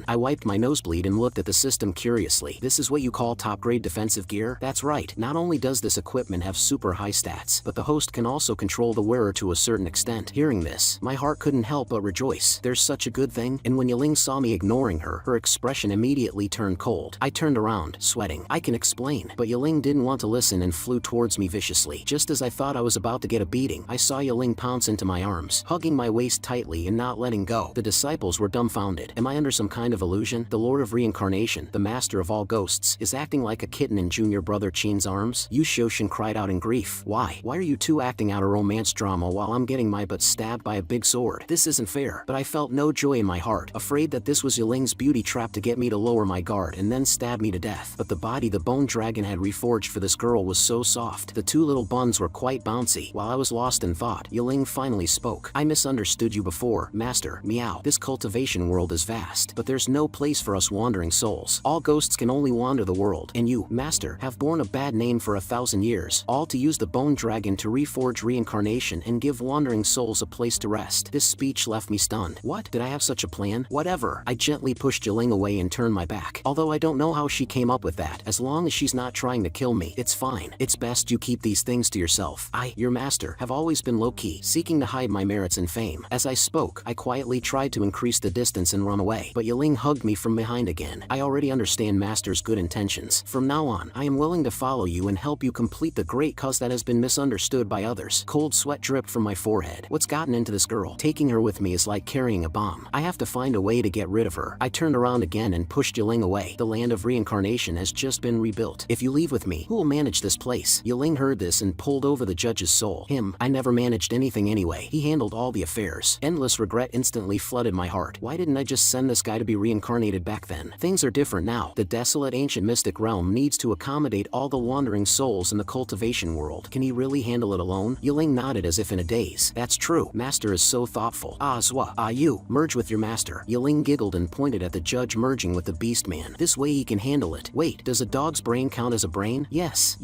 I wiped my nosebleed and looked at the system curiously. This is what you call top-grade defensive gear? That's right. Not only does this equipment have super high stats, but the host can also control the wearer to a certain extent. Hearing this, my heart couldn't help but rejoice. There's such a good thing. And when Yiling saw me ignoring her, her expression immediately turned cold. I turned around, sweating. I can explain. But Yiling didn't want to listen and flew towards me viciously. Just as I thought I was about to get a beating, I saw Yiling pounce into my arms, hugging my waist tightly and not letting go. The disciples were dumbfounded. Am I under some kind of illusion? The Lord of Reincarnation, the master of all ghosts, is acting like a kitten in Junior Brother Qin's arms? Yu Shoshin cried out in grief. Why? Why are you two acting out a romance drama while I'm getting my butt stabbed by a big sword? This isn't fair. But I felt no joy in my heart, afraid that this was Yiling's beauty trap to get me to lower my guard and then stab me to death. But the body the bone dragon had reforged for this girl was so soft. The two little buns were quite bouncy. While I was lost in thought, Yiling finally spoke. I misunderstood you before, Master. Meow. This cultivation world is vast, but there's no place for us wandering souls. All ghosts can only wander the world, and you, Master, have borne a bad name for 1,000 years, all to use the bone dragon to reforge reincarnation and give wandering souls a place to rest. This speech left me stunned. What? Did I have such a plan? plan? Whatever. I gently pushed Yiling away and turned my back. Although I don't know how she came up with that. As long as she's not trying to kill me, it's fine. It's best you keep these things to yourself. Your master, have always been low-key, seeking to hide my merits and fame. As I spoke, I quietly tried to increase the distance and run away, but Yiling hugged me from behind again. I already understand master's good intentions. From now on, I am willing to follow you and help you complete the great cause that has been misunderstood by others. Cold sweat dripped from my forehead. What's gotten into this girl? Taking her with me is like carrying a bomb. I have to find a way to get rid of her. I turned around again and pushed Yiling away. The land of reincarnation has just been rebuilt. If you leave with me, who will manage this place? Yiling heard this and pulled over the judge's soul. I never managed anything anyway. He handled all the affairs. Endless regret instantly flooded my heart. Why didn't I just send this guy to be reincarnated back then? Things are different now. The desolate ancient mystic realm needs to accommodate all the wandering souls in the cultivation world. Can he really handle it alone? Yiling nodded as if in a daze. That's true. Master is so thoughtful. Zwa. You. Merge with your master. Yiling giggled and pointed at the judge merging with the beast man. This way he can handle it. Wait, does a dog's brain count as a brain? Yes.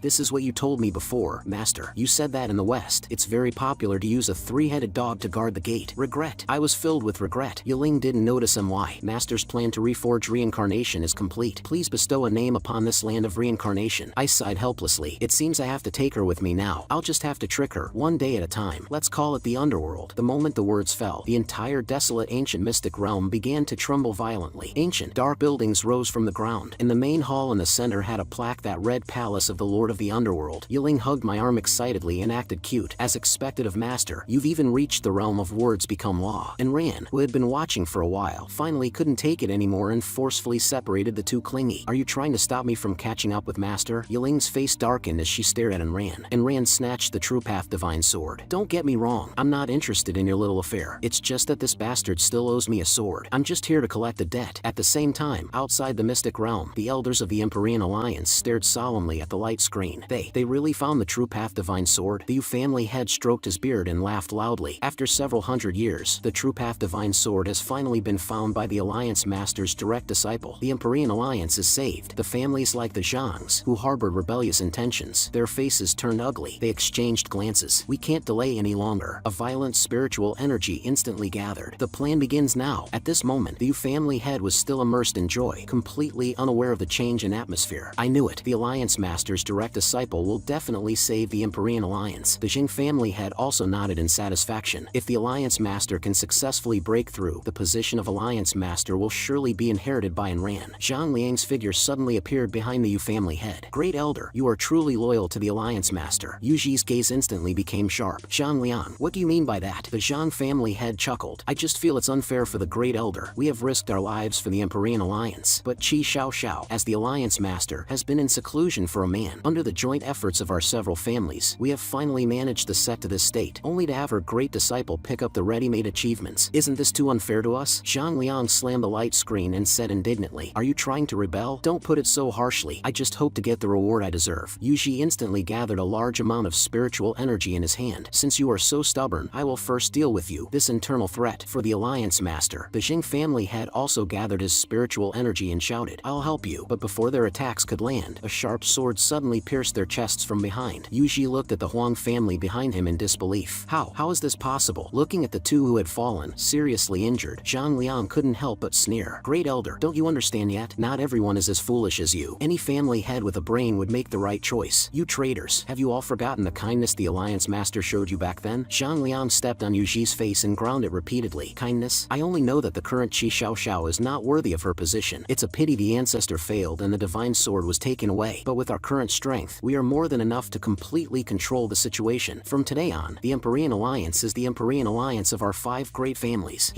This is what you told me before, master. You said that in the West. It's very popular to use a three-headed dog to guard the gate. Regret. I was filled with regret. Yiling didn't notice why. Master's plan to reforge reincarnation is complete. Please bestow a name upon this land of reincarnation. I sighed helplessly. It seems I have to take her with me now. I'll just have to trick her, one day at a time. Let's call it the underworld. The moment the words fell, the entire desolate ancient mystic realm began to tremble violently. Ancient, dark buildings rose from the ground. In the main hall in the center had a plaque that read Palace of the Lord of the Underworld. Yiling hugged my arm excitedly and acted cute. As expected of master, you've even reached the realm of words become law. And Ran, who had been watching for a while, finally couldn't take it anymore and forcefully separated the two clingy. Are you trying to stop me from catching up with master? Yiling's face darkened as she stared at Ran. And Ran snatched the True Path Divine Sword. Don't get me wrong, I'm not interested in your little affair. It's just that this bastard still owes me a sword. I'm just here to collect a debt. At the same time, outside the mystic realm, the elders of the Empyrean Alliance stared solemnly at the light screen. They really found the True Path Divine Sword? The Yu family head stroked his beard and laughed loudly. After several hundred years, the True Path Divine Sword has finally been found by the Alliance Master's direct disciple. The Empyrean Alliance is saved. The families like the Zhangs, who harbored rebellious intentions, their faces turned ugly. They exchanged glances. We can't delay any longer. A violent spiritual energy instantly gathered. The plan begins now. At this moment, the Yu family head was still immersed in joy, completely unaware of the change in atmosphere. I knew it. The Alliance Master's direct disciple will definitely save the Empyrean Alliance. The Jing family head also nodded in satisfaction. If the Alliance Master can successfully break through, the position of Alliance Master will surely be inherited by Ran. Zhang Liang's figure suddenly appeared behind the Yu family head. Great Elder, you are truly loyal to the Alliance Master. Yu Ji's gaze instantly became sharp. Zhang Liang, what do you mean by that? The Zhang family head chuckled. I just feel it's unfair for the Great Elder. We have risked our lives for the Empyrean Alliance. But Qi Xiao, as the Alliance Master, has been in seclusion for a man. Under the joint efforts of our several families, we have finally managed to set to this state, only to have her great disciple pick up the ready-made achievements. Isn't this too unfair to us? Zhang Liang slammed the light screen and said indignantly, are you trying to rebel? Don't put it so harshly. I just hope to get the reward I deserve. Yu Ji instantly gathered a large amount of spiritual energy in his hand. Since you are so stubborn, I will first deal with you. This internal threat for the Alliance Master. The Jing family head also gathered his spiritual energy and shouted, I'll help you. But before their attacks could land, a sharp sword suddenly pierced their chests from behind. Yu Ji looked at the Huang family behind him in disbelief. How is this possible? Looking at the two who had fallen, seriously injured, Zhang Liang couldn't help but sneer. Great Elder, don't you understand yet? Not everyone is as foolish as you. Any family head with a brain would make the right choice. You traitors, have you all forgotten the kindness the Alliance Master showed you back then? Zhang Liang stepped on Yu Ji's face and ground it repeatedly. Kindness? I only know that the current Qi Xiao is not worthy of her position. It's a pity the ancestor failed and the divine sword was taken away. But with our current strength, we are more than enough to completely control the situation. From today on, the Empyrean Alliance is the Empyrean Alliance of our 5 great families.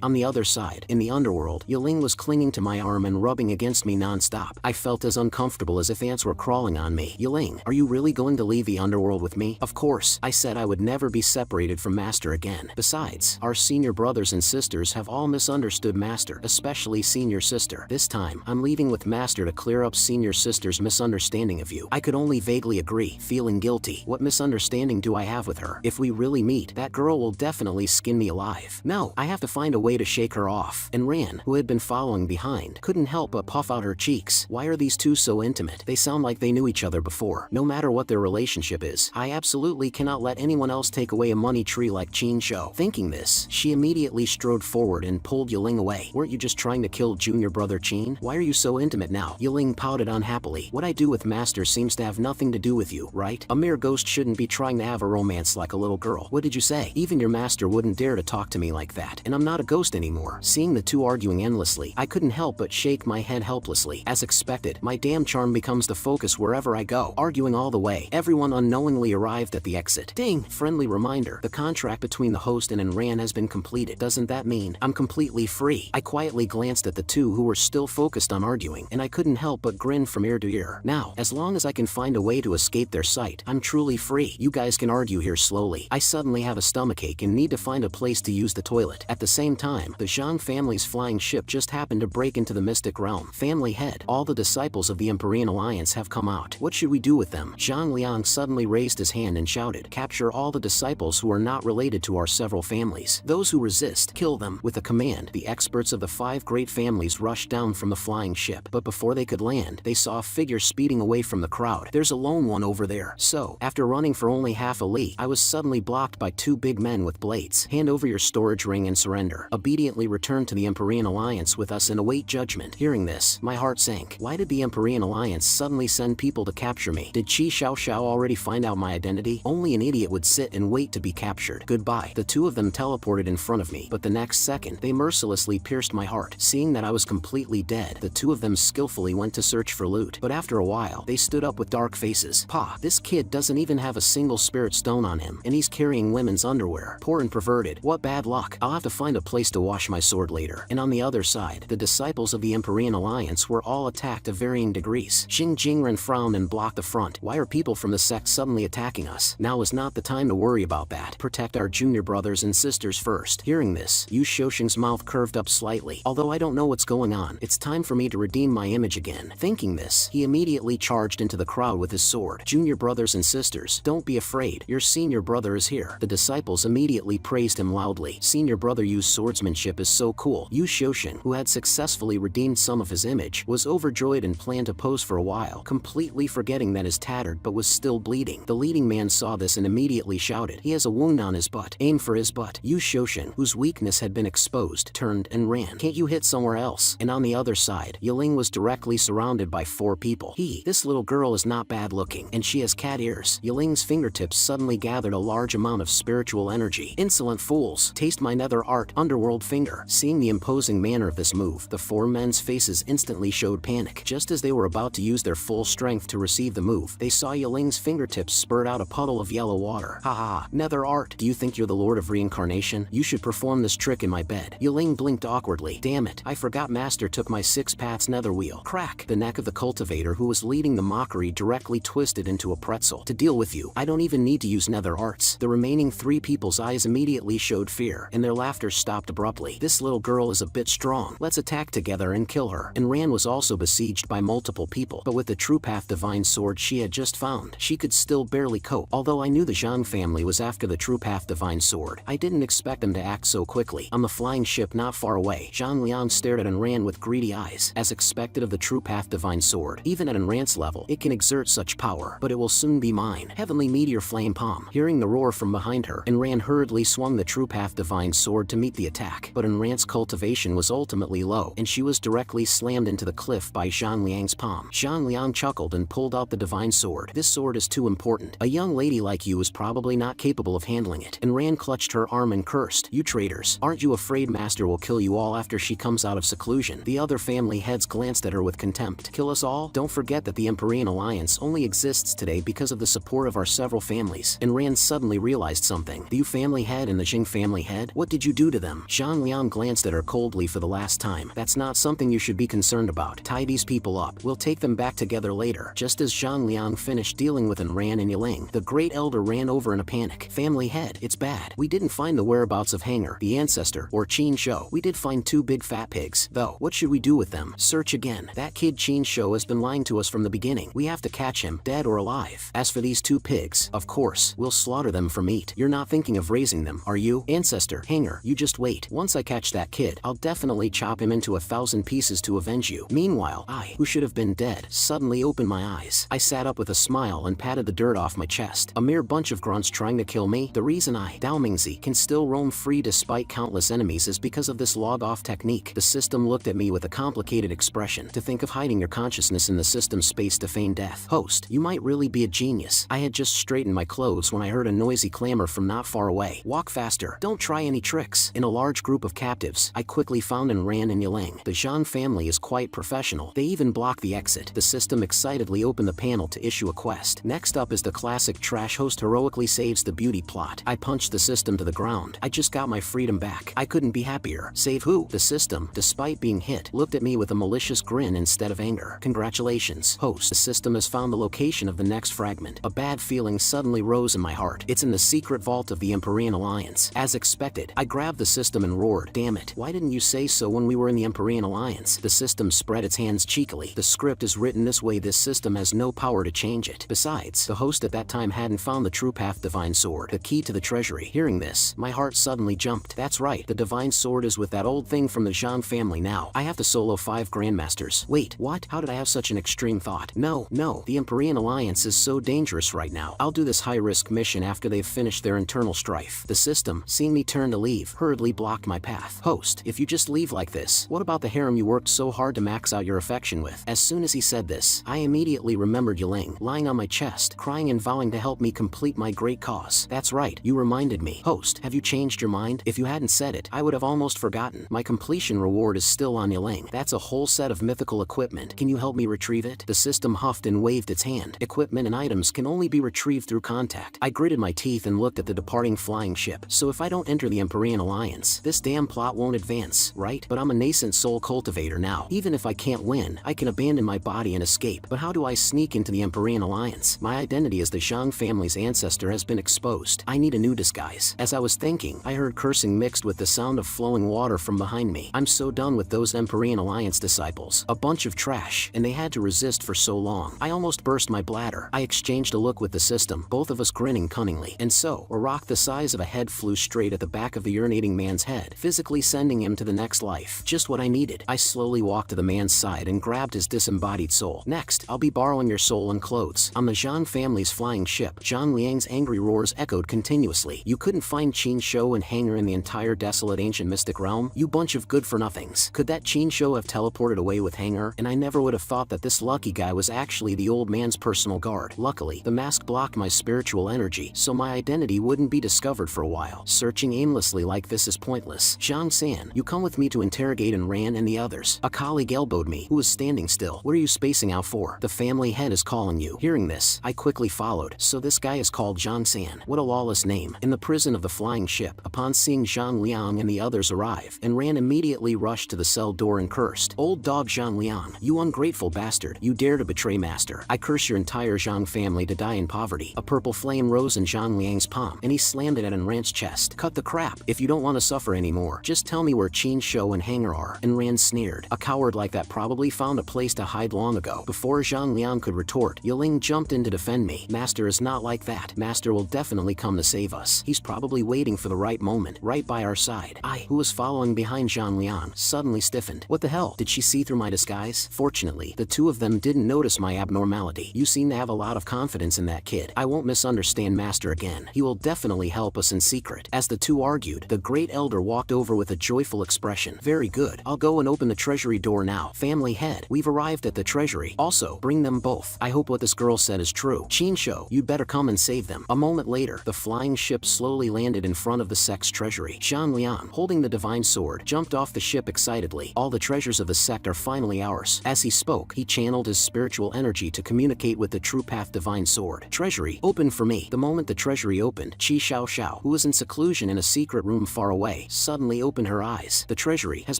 On the other side, in the underworld, Yiling was clinging to my arm and rubbing against me non-stop. I felt as uncomfortable as if ants were crawling on me. Yiling, are you really going to leave the underworld with me? Of course. I said I would never be separated from Master again. Besides, our senior brothers and sisters have all misunderstood Master, especially senior sister. This time, I'm leaving with Master to clear up senior sister's misunderstanding of you. I could only vaguely agree, feeling guilty. What misunderstanding do I have with her? If we really meet, that girl will definitely skin me alive. No, I have to find a way to shake her off. And Ran, who had been following behind, couldn't help but puff out her cheeks. Why are these two so intimate? They sound like they knew each other before. No matter what their relationship is, I absolutely cannot let anyone else take away a money tree like Qin Shou. Thinking this, she immediately strode forward and pulled Yiling away. Weren't you just trying to kill junior brother Qin? Why are you so intimate now? Yiling pouted unhappily. What I do with master seems to have nothing to do with you, right? A mere ghost shouldn't be trying to have a romance like a little girl. What did you say? Even your master wouldn't dare to talk to me like that. And I'm not a ghost anymore. Seeing the two arguing endlessly, I couldn't help but shake my head helplessly. As expected, my damn charm becomes the focus wherever I go. Arguing all the way, everyone unknowingly arrived at the exit. Ding! Friendly reminder. The contract between the host and Enran has been completed. Doesn't that mean I'm completely free? I quietly glanced at the two who were still focused on arguing, and I couldn't help but grin from ear to ear. Now, as long as I can find a way to escape their sight, I'm truly free. You guys can argue here slowly. I suddenly have a stomachache and need to find a place to use the toilet. At the same time, the Zhang family's flying ship just happened to break into the mystic realm. Family head, all the disciples of the Empyrean Alliance have come out. What should we do with them? Zhang Liang suddenly raised his hand and shouted, capture all the disciples who are not related to our several families. Those who resist, kill them. With a command, the experts of the 5 great families rushed down from the flying ship, but before they could land, they saw a figure speeding away from the crowd. There's a lone one over there. So, after running for only half a li, I was suddenly blocked by 2 big men with blades. Hand over your storage ring and surrender. Obediently return to the Empyrean Alliance with us and await judgment. Hearing this, my heart sank. Why did the Empyrean Alliance suddenly send people to capture me? Did Qi Xiao already find out my identity? Only an idiot would sit and wait to be captured. Goodbye. The 2 of them teleported in front of me, but the next second, they mercilessly pierced my heart. Seeing that I was completely dead, the 2 of them skillfully went to search for loot, but after a while, they stood up with dark faces. Pa, this kid doesn't even have a single spirit stone on him, and he's carrying women's underwear. Poor and perverted. What bad luck. I'll have to find a place to wash my sword later. And on the other side, the disciples of the Empyrean Alliance were all attacked to varying degrees. Xing Jingren frowned and blocked the front. Why are people from the sect suddenly attacking us? Now is not the time to worry about that. Protect our junior brothers and sisters first. Hearing this, Yu Shouxing's mouth curved up slightly. Although I don't know what's going on, it's time for me to redeem my image again. Thinking this, he immediately charged into the crowd with his sword. Junior brothers and sisters, don't be afraid. Your senior brother is here. The disciples immediately praised him loudly. Senior brother Yu's swordsmanship is so cool. Yu Shouxing, who had successfully redeemed some of his image, was overjoyed and planned to pose for a while, completely forgetting that his tattered but was still bleeding. The leading man saw this and immediately shouted, he has a wound on his butt. Aim for his butt. Yu Shouxing, whose weakness had been exposed, turned and ran. Can't you hit somewhere else? And on the other side, Yiling was directly surrounded by 4 people. This little girl is not bad looking, and she has cat ears. Yiling's fingertips suddenly gathered a large amount of spiritual energy. Insolent fools, taste my nether art, underworld finger. Seeing the imposing manner of this move, the 4 men's faces instantly showed panic. Just as they were about to use their full strength to receive the move, they saw Yiling's fingertips spurt out a puddle of yellow water. Haha, nether art. Do you think you're the lord of reincarnation? You should perform this trick in my bed. Yiling blinked awkwardly. Damn it, I forgot master took my 6 paths nether wheel. Crack. The neck of the cultivator who was leading the mockery directly twisted into a pretzel. To deal with you, I don't even need to use nether arts. The remaining 3 people's eyes immediately showed fear, and their laughter stopped abruptly. This little girl is a bit strong. Let's attack together and kill her. And Ran was also besieged by multiple people, but with the True Path Divine Sword she had just found, she could still barely cope. Although I knew the Zhang family was after the True Path Divine Sword, I didn't expect them to act so quickly. On the flying ship not far away, Zhang Liang stared at Enran with greedy eyes. As expected of the True Path Divine Sword, even at Enran's level, it can exert such power, but it will soon be mine. Heavenly Meteor Flame Palm. Hearing the roar from behind her, Enran hurriedly swung the True Path Divine Sword to meet the attack, but Enran's cultivation was ultimately low, and she was directly slammed into the cliff by Zhang Liang's palm. Zhang Liang chuckled and pulled out the Divine Sword. This sword is too important. A young lady like you is probably not capable of handling it. Enran clutched her arm and cursed, you traitors. Aren't you afraid master will kill you all after she comes out of seclusion? The other family heads glanced at her with contempt. Kill us all? Don't forget that the Empyrean Alliance only exists today because of the support of our several families. Enran suddenly realized something. The Yu family head and the Jing family head? What did you do to them? Zhang Liang glanced at her coldly for the last time. That's not something you should be concerned about. Tie these people up. We'll take them back together later. Just as Zhang Liang finished dealing with Enran and Yiling, the great elder ran over in a panic. Family head, it's bad. We didn't find the whereabouts of Hanger, the ancestor, or Qin Shou. We did find 2 big fat pigs, though. What should we do with them? Search again. That kid Qin Shou has been lying to us from the beginning. We have to catch him, dead or alive. As for these 2 pigs, of course, we'll slaughter them for meat. You're not thinking of raising them, are you? Ancestor, Hanger, you just wait. Once I catch that kid, I'll definitely chop him into 1,000 pieces to avenge you. Meanwhile, I, who should have been dead, suddenly opened my eyes. I sat up with a smile and patted the dirt off my chest. A mere bunch of grunts trying to kill me? The reason I, Dao Mingzi, can still roam free despite countless countless enemies is because of this log-off technique. The system looked at me with a complicated expression. To think of hiding your consciousness in the system's space to feign death. Host, you might really be a genius. I had just straightened my clothes when I heard a noisy clamor from not far away. Walk faster. Don't try any tricks. In a large group of captives, I quickly found and ran in yelling. The Zhang family is quite professional. They even block the exit. The system excitedly opened the panel to issue a quest. Next up is the classic trash host heroically saves the beauty plot. I punched the system to the ground. I just got my freedom back. I couldn't be happier. Save who? The system, despite being hit, looked at me with a malicious grin instead of anger. Congratulations, host. The system has found the location of the next fragment. A bad feeling suddenly rose in my heart. It's in the secret vault of the Empyrean Alliance. As expected, I grabbed the system and roared, "Damn it, why didn't you say so when we were in the Empyrean Alliance?" The system spread its hands cheekily. The script is written this way. This system has no power to change it. Besides, the host at that time hadn't found the true path divine sword, the key to the treasury. Hearing this, my heart suddenly jumped. That's right, the divine sword is with that old thing from the Zhang family now. I have to solo 5 grandmasters. Wait, what? How did I have such an extreme thought? No, the Empyrean Alliance is so dangerous right now. I'll do this high-risk mission after they've finished their internal strife. The system, seeing me turn to leave, hurriedly blocked my path. Host, if you just leave like this, what about the harem you worked so hard to max out your affection with? As soon as he said this, I immediately remembered Yiling, lying on my chest, crying and vowing to help me complete my great cause. That's right, you reminded me. Host, have you changed your mind? If you hadn't said it, I would have almost forgotten. My completion reward is still on Yiling. That's a whole set of mythical equipment. Can you help me retrieve it? The system huffed and waved its hand. Equipment and items can only be retrieved through contact. I gritted my teeth and looked at the departing flying ship. So if I don't enter the Empyrean Alliance, this damn plot won't advance, right? But I'm a nascent soul cultivator now. Even if I can't win, I can abandon my body and escape. But how do I sneak into the Empyrean Alliance? My identity as the Zhang family's ancestor has been exposed. I need a new disguise. As I was thinking, I heard cursing mixed with the sound of flowing water from behind me. I'm so done with those Empyrean Alliance disciples. A bunch of trash, and they had to resist for so long. I almost burst my bladder. I exchanged a look with the system, both of us grinning cunningly. And so, a rock the size of a head flew straight at the back of the urinating man's head, physically sending him to the next life. Just what I needed. I slowly walked to the man's side and grabbed his disembodied soul. Next, I'll be borrowing your soul and clothes. On the Zhang family's flying ship, Zhang Liang's angry roars echoed continuously. You couldn't find Qin Shou and Hanger in the entire desolate ancient mystic realm? You bunch of good-for-nothings. Could that Qin Shou have teleported away with Hanger? And I never would have thought that this lucky guy was actually the old man's personal guard. Luckily, the mask blocked my spiritual energy, so my identity wouldn't be discovered for a while. Searching aimlessly like this is pointless. Zhang San, you come with me to interrogate and Ran and the others. A colleague elbowed me, who was standing still. What are you spacing out for? The family head is calling you. Hearing this, I quickly followed. So this guy is called Zhang San. What a lawless name. In the prison of the flying ship, upon seeing Zhang Liang and the others arrive, and Ran immediately rushed to the cell door and cursed. Old dog Zhang Liang, you ungrateful bastard. You dare to betray master. I curse your entire Zhang family to die in poverty. A purple flame rose in Zhang Liang's palm, and he slammed it at Ran's chest. Cut the crap. If you don't want to suffer anymore, just tell me where Qin Shou and Hanger are. And Ran sneered. A coward like that probably found a place to hide long ago. Before Zhang Liang could retort, Yiling jumped in to defend me. Master is not like that. Master will definitely come to save us. He's probably waiting for the right moment, right by our side. I, who was following behind Zhang Liang, suddenly stiffened. What the hell? Did she see through my disguise? Fortunately, the two of them didn't notice my abnormality. You seem to have a lot of confidence in that kid. I won't misunderstand Master again. He will definitely help us in secret. As the two argued, the great elder walked over with a joyful expression. Very good. I'll go and open the treasury door now. Family head, we've arrived at the treasury. Also, bring them both. I hope what this girl said is true. Qin Shou, you'd better come and save them. A moment later, the flying ship slowly landed in front of the sect's treasury. Zhang Liang, holding the divine sword, jumped off the ship excitedly. All the treasures of the sect are finally ours. As he spoke, he channeled his spiritual energy to communicate with the true path divine sword. Treasury, open for me. The moment the treasury opened, Qi Xiao, who was in seclusion in a secret room far away, suddenly opened her eyes. The treasury has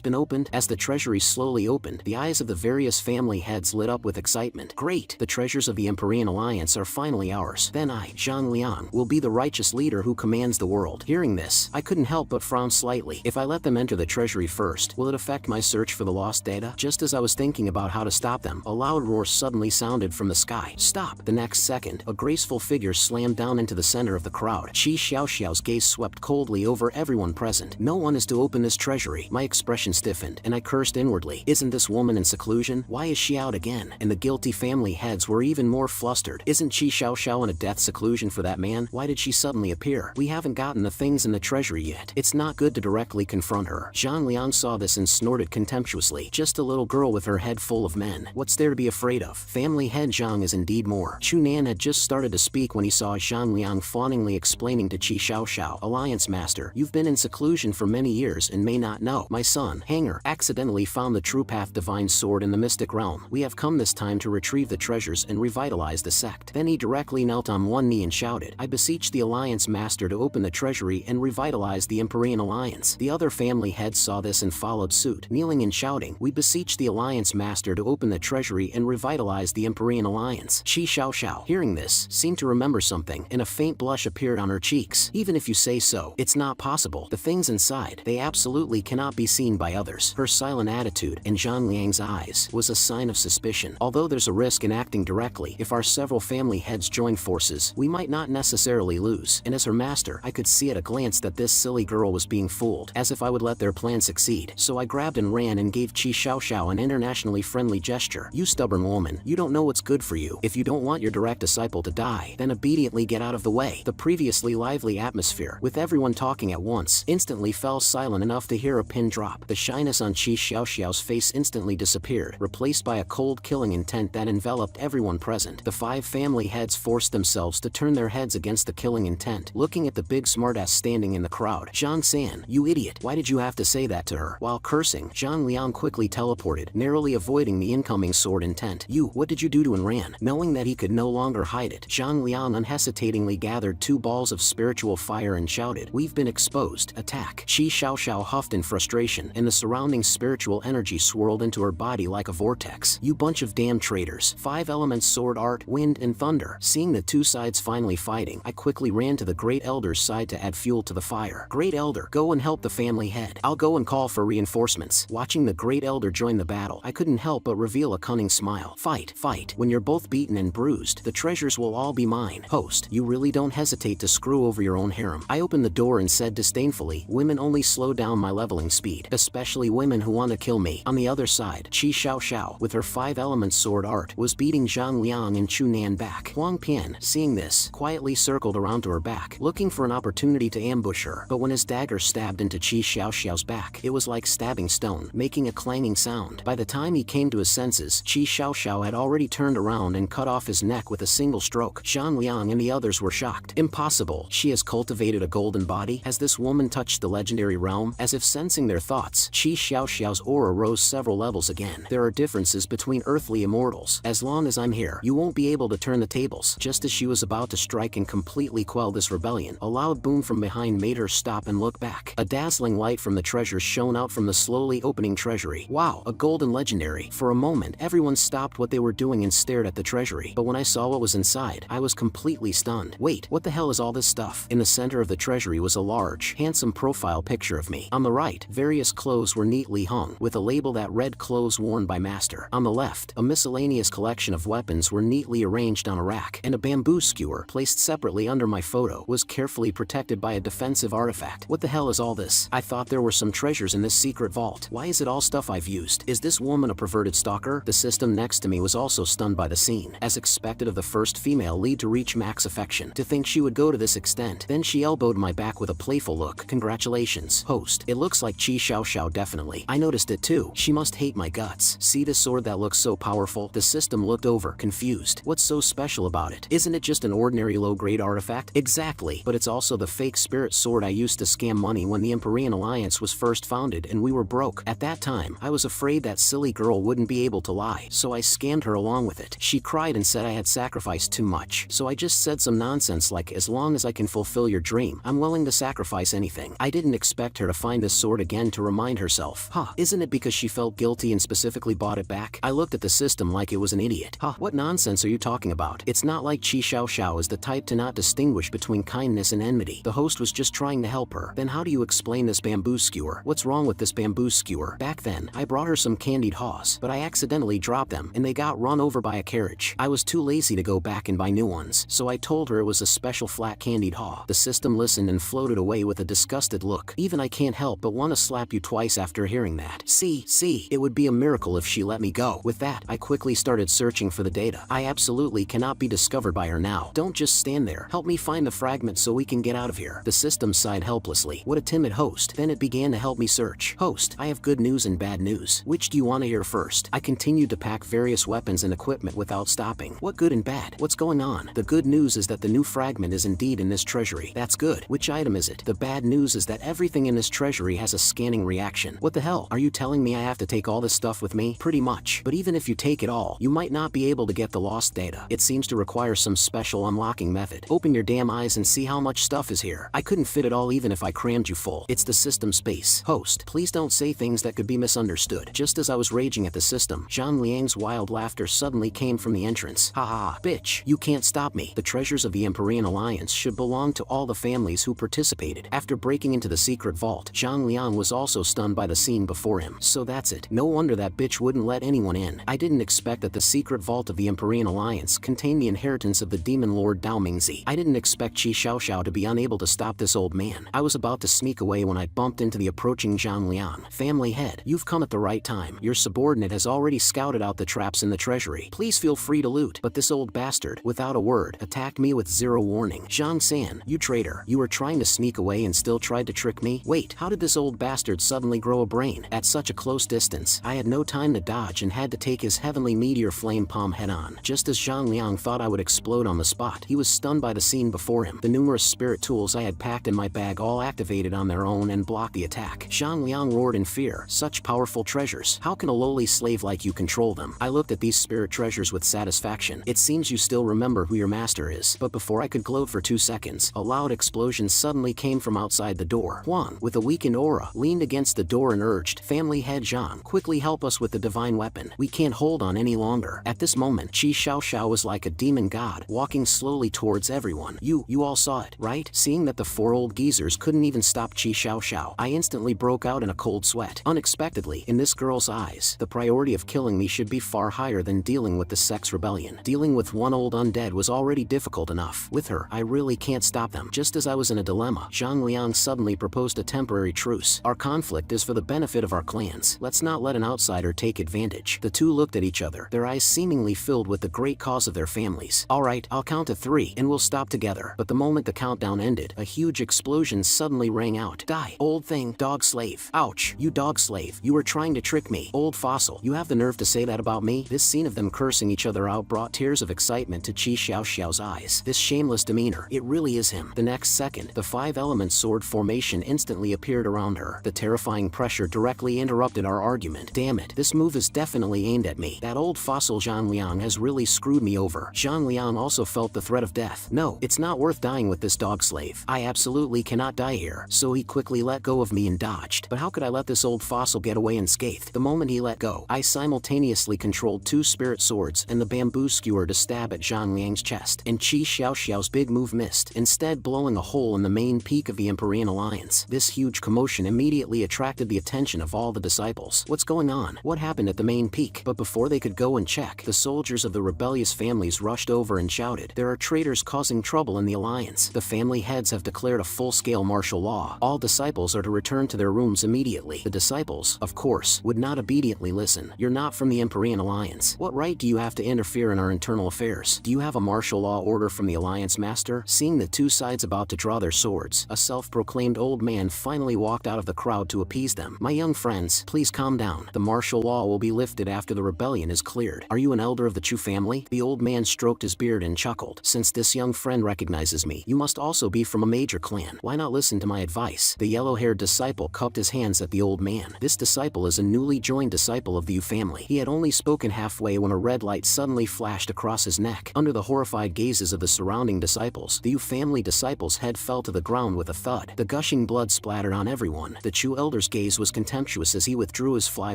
been opened. As the treasury slowly opened, the eyes of the various family heads lit up with excitement. Great! The treasures of the Empyrean Alliance are finally ours. Then I, Zhang Liang, will be the righteous leader who commands the world. Hearing this, I couldn't help but frown slightly. If I let them enter the treasury first, will it affect my search for the lost data? Just as I was thinking about how to stop them, a loud roar suddenly sounded from the sky. Stop! The next second, a graceful figure slammed down into the center of the crowd. Qi Xiao's gaze swept coldly over everyone present. No one is to open this treasury. My expression stiffened, and I cursed inwardly. Isn't this woman in seclusion? Why is she out again? And the guilty family heads were even more flustered. Isn't Qi Xiao in a death seclusion for that man? Why did she suddenly appear? We haven't gotten the things in the treasury yet. It's not good to directly confront her. Zhang Liang saw this and snorted contemptuously. Just a little girl with her head full of men. What's there to be afraid of? Family head Zhang is indeed more. Chu Nan had just started to speak when he saw Zhang Liang fawningly explaining to Qi Xiaoxiao, Alliance Master, you've been in seclusion for many years and may not know. My son, Hanger, accidentally found the true path divine sword in the mystic realm. We have come this time to retrieve the treasures and revitalize the sect. Then he directly knelt on one knee and shouted, I beseech the Alliance Master to open the treasury and revitalize the Empyrean Alliance. The other family heads saw this and followed suit, kneeling and shouting, we beseech the Alliance Master to open the treasury and revitalize the Empyrean Alliance. Qi Xiaoxiao, hearing this, seemed to remember something, and a faint blush appeared on her cheeks. Even if you say so, it's not possible. The things inside, they absolutely cannot be seen by others. Her silent attitude, in Zhang Liang's eyes, was a sign of suspicion. Although there's a risk in acting directly, if our several family heads join forces, we might not necessarily lose. And as her master, I could see at a glance that this silly girl was being fooled, as if I would let their plan succeed. So I grabbed and ran and gave Qi Xiaoxiao an internationally friendly gesture. You stubborn woman, you don't know what's good for you. If you don't want your direct disciple to die, then obediently get out of the way. The previously lively atmosphere, with everyone talking at once, instantly fell silent enough to hear a pin drop. The shyness on Qi Xiaoxiao's face instantly disappeared, replaced by a cold killing intent that enveloped everyone present. The 5 family heads forced themselves to turn their heads against the killing intent, looking at the big smartass standing in the crowd. Zhang San, you idiot, why did you have to say that to her? While cursing, Zhang Liang quickly teleported, narrowly avoiding the incoming sword intent. You, what did you do to and ran? Knowing that he could no longer hide it, Zhang Liang unhesitatingly gathered 2 balls of spiritual fire and shouted, we've been exposed, attack. Qi Xiaoxiao huffed in frustration, and the surrounding spiritual energy swirled into her body like a vortex. You bunch of damn traitors. 5 elements sword art, wind, and thunder. Seeing the 2 sides finally fighting, I quickly ran to the Great Elder's side to add fuel to the fire. Great Elder, go and help the family head. I'll go and call for reinforcements. Watching the Great Elder join the battle, I couldn't help but reveal a cunning smile. Fight, fight. When you're both beaten and bruised, the treasures will all be mine. Host, you really don't hesitate to screw over your own harem. I opened the door and said disdainfully, women only slow down my leveling speed, especially women who want to kill me. On the other side, Qi Xiaoxiao, with her 5 elements sword art, was beating Zhang Liang and Chu Nan back. Huang Pian, seeing this, quietly circled around to her back, looking for an opportunity to ambush her, but when his dagger stabbed into Qi Xiaoxiao's back, it was like stabbing stone, making a clanging sound. By the time he came to his senses, Qi Xiaoxiao had already turned around and cut off his neck with a single stroke. Zhang Liang and the others were shocked. Impossible. She has cultivated a golden body? Has this woman touched the legendary realm? As if sensing their thoughts, Qi Xiaoxiao's aura rose several levels again. There are differences between earthly immortals. As long as I'm here, you won't be able to turn the tables. Just as she was about to strike and completely quell this rebellion, a loud boom from behind made her stop and look back. A dazzling light from the treasures shone out from the slowly opening treasury. Wow, a golden legendary. For a moment, everyone stopped what they were doing and stared at the treasury. But when I saw what was inside, I was completely stunned. Wait, what the hell is all this stuff? In the center of the treasury was a large, handsome profile picture of me. On the right, various clothes were neatly hung, with a label that read clothes worn by master. On the left, a miscellaneous collection of weapons were neatly arranged on a rack, and a bamboo skewer, placed separately under my photo, was carefully protected by a defensive artifact. What the hell is all this? I thought there were some treasures in this secret vault. Why is it all stuff I've used? Is this woman a perverted stalker? The system next to me was also stunned by the scene. As expected of the first female lead to reach max affection. To think she would go to this extent. Then she elbowed my back with a playful look. Congratulations, host. It looks like Qi Xiaoxiao definitely. I noticed it too. She must hate my guts. See this sword that looks so powerful? The system looked over, confused. What's so special about it? Isn't it just an ordinary low-grade artifact? Exactly. But it's also the fake spirit sword I used to scam money when the Empyrean Alliance was first founded and we were broke. At that time, I was afraid that silly girl wouldn't be able to lie, so I scammed her along with it. She cried and said I had sacrificed too much. So I just said some nonsense like, as long as I can fulfill your dream, I'm willing to sacrifice anything. I didn't expect her to find this sword again to remind herself. Huh, isn't it because she felt guilty and specifically bought it back? I looked at the system like it was an idiot. Huh, what nonsense are you talking about? It's not like Qi Xiaoxiao is the type to not distinguish between kindness and enmity. The host was just trying to help her. Then how do you explain this bamboo skewer? What's wrong with this bamboo skewer? Back then, I brought her some candied haws, but I accidentally dropped them and they got run over by a carriage. I was too lazy to go back and buy new ones, so I told her it was a special flat candied haw. The system listened and floated away with a disgusted look. Even I can't help but want to slap you twice after hearing that. See, it would be a miracle if she let me go. With that, I quickly started searching for the data. I absolutely cannot be discovered by her now. Don't just stand there. Help me find the fragment so we can get out of here. The system sighed helplessly. nervously. What a timid host. Then it began to help me search. Host, I have good news and bad news. Which do you want to hear first? I continued to pack various weapons and equipment without stopping. What good and bad? What's going on? The good news is that the new fragment is indeed in this treasury. That's good. Which item is it? The bad news is that everything in this treasury has a scanning reaction. What the hell? Are you telling me I have to take all this stuff with me? Pretty much. But even if you take it all, you might not be able to get the lost data. It seems to require some special unlocking method. Open your damn eyes and see how much stuff is here. I couldn't fit it all even if I crammed you full. It's the system space. Host, please don't say things that could be misunderstood. Just as I was raging at the system, Zhang Liang's wild laughter suddenly came from the entrance. Ha ha, bitch, you can't stop me. The treasures of the Empyrean Alliance should belong to all the families who participated. After breaking into the secret vault, Zhang Liang was also stunned by the scene before him. So that's it. No wonder that bitch wouldn't let anyone in. I didn't expect that the secret vault of the Empyrean Alliance contained the inheritance of the demon lord Dao Mingzi. I didn't expect Qi Xiaoxiao to be unable to stop this old man. I was about to sneak away when I bumped into the approaching Zhang Liang. Family head, you've come at the right time. Your subordinate has already scouted out the traps in the treasury. Please feel free to loot. But this old bastard, without a word, attacked me with zero warning. Zhang San, you traitor. You were trying to sneak away and still tried to trick me? Wait, how did this old bastard suddenly grow a brain? At such a close distance, I had no time to dodge and had to take his heavenly meteor flame palm head on. Just as Zhang Liang thought I would explode on the spot, he was stunned by the scene before him. The numerous spirit tools I had packed in my bag all activated on their own and blocked the attack. Zhang Liang roared in fear. Such powerful treasures. How can a lowly slave like you control them? I looked at these spirit treasures with satisfaction. It seems you still remember who your master is. But before I could gloat for 2 seconds, a loud explosion suddenly came from outside the door. Huang, with a weakened aura, leaned against the door and urged, Family head Zhang, quickly help us with the divine weapon. We can't hold on any longer. At this moment, Qi Xiaoxiao was like a demon god, walking slowly towards everyone. You all saw it, right? Seeing that the 4 old geezers couldn't even stop Qi Xiaoxiao, I instantly broke out in a cold sweat. Unexpectedly, in this girl's eyes, the priority of killing me should be far higher than dealing with the sex rebellion. Dealing with one old undead was already difficult enough. With her, I really can't stop them. Just as I was in a dilemma, Zhang Liang suddenly proposed a temporary truce. Our conflict is for the benefit of our clans. Let's not let an outsider take advantage. The two looked at each other, their eyes seemingly filled with the great cause of their families. Alright, I'll count to 3, and we'll stop together. But the moment the countdown ended, a huge explosion suddenly rang out. Die, old thing, dog slave. Ouch, you dog slave. You were trying to trick me. Old fossil, you have the nerve to say that about me? This scene of them cursing each other out brought tears of excitement to Qi Xiaoxiao's eyes. This shameless demeanor, it really is him. The next second, the 5-element sword formation instantly appeared around her. The terrifying pressure directly interrupted our argument. Damn it, this move is definitely aimed at me. That old fossil Zhang Liang has really screwed me over. Zhang Liang also felt the threat of death. No, it's not worth dying with this dog slave. I absolutely cannot die here. So he quickly let go of me and dodged. But how could I let this old fossil get away unscathed? The moment he let go, I simultaneously controlled 2 spirit swords and the bamboo skewer to stab at Zhang Liang's chest. And Qi Xiaoxiao's big move missed, instead blowing a hole in the main peak of the Empyrean Alliance. This huge commotion immediately attracted the attention of all the disciples. What's going on? What happened at the main peak? But before they could go and check, the soldiers of the rebellious families rushed over and shouted, there are traitors causing trouble in the Alliance. The family heads have declared a full-scale martial law. All disciples are to return to their rooms immediately. The disciples, of course, would not obediently listen. You're not from the Empyrean Alliance. What right do you have to interfere in our internal affairs? Do you have a martial law order from the Alliance Master? Seeing the 2 sides about to draw their swords, a self-proclaimed old man finally walked out of the crowd to appease them. My young friends, please calm down. The martial law will be lifted after the rebellion is cleared. Are you an elder of the Chu family? The old man stroked his beard and chuckled. Since this young friend recognizes me, you must also be from a major clan. Why not listen to my advice? The yellow-haired disciple cupped his hands at the old man. This disciple is a newly joined disciple of the Yu family. He had only spoken halfway when a red light suddenly flashed across his neck. Under the horrified gazes of the surrounding disciples, the Yu family disciple's head fell to the ground with a thud. The gushing blood splattered on everyone. The Chu elder's gaze was contemptuous as he withdrew his fly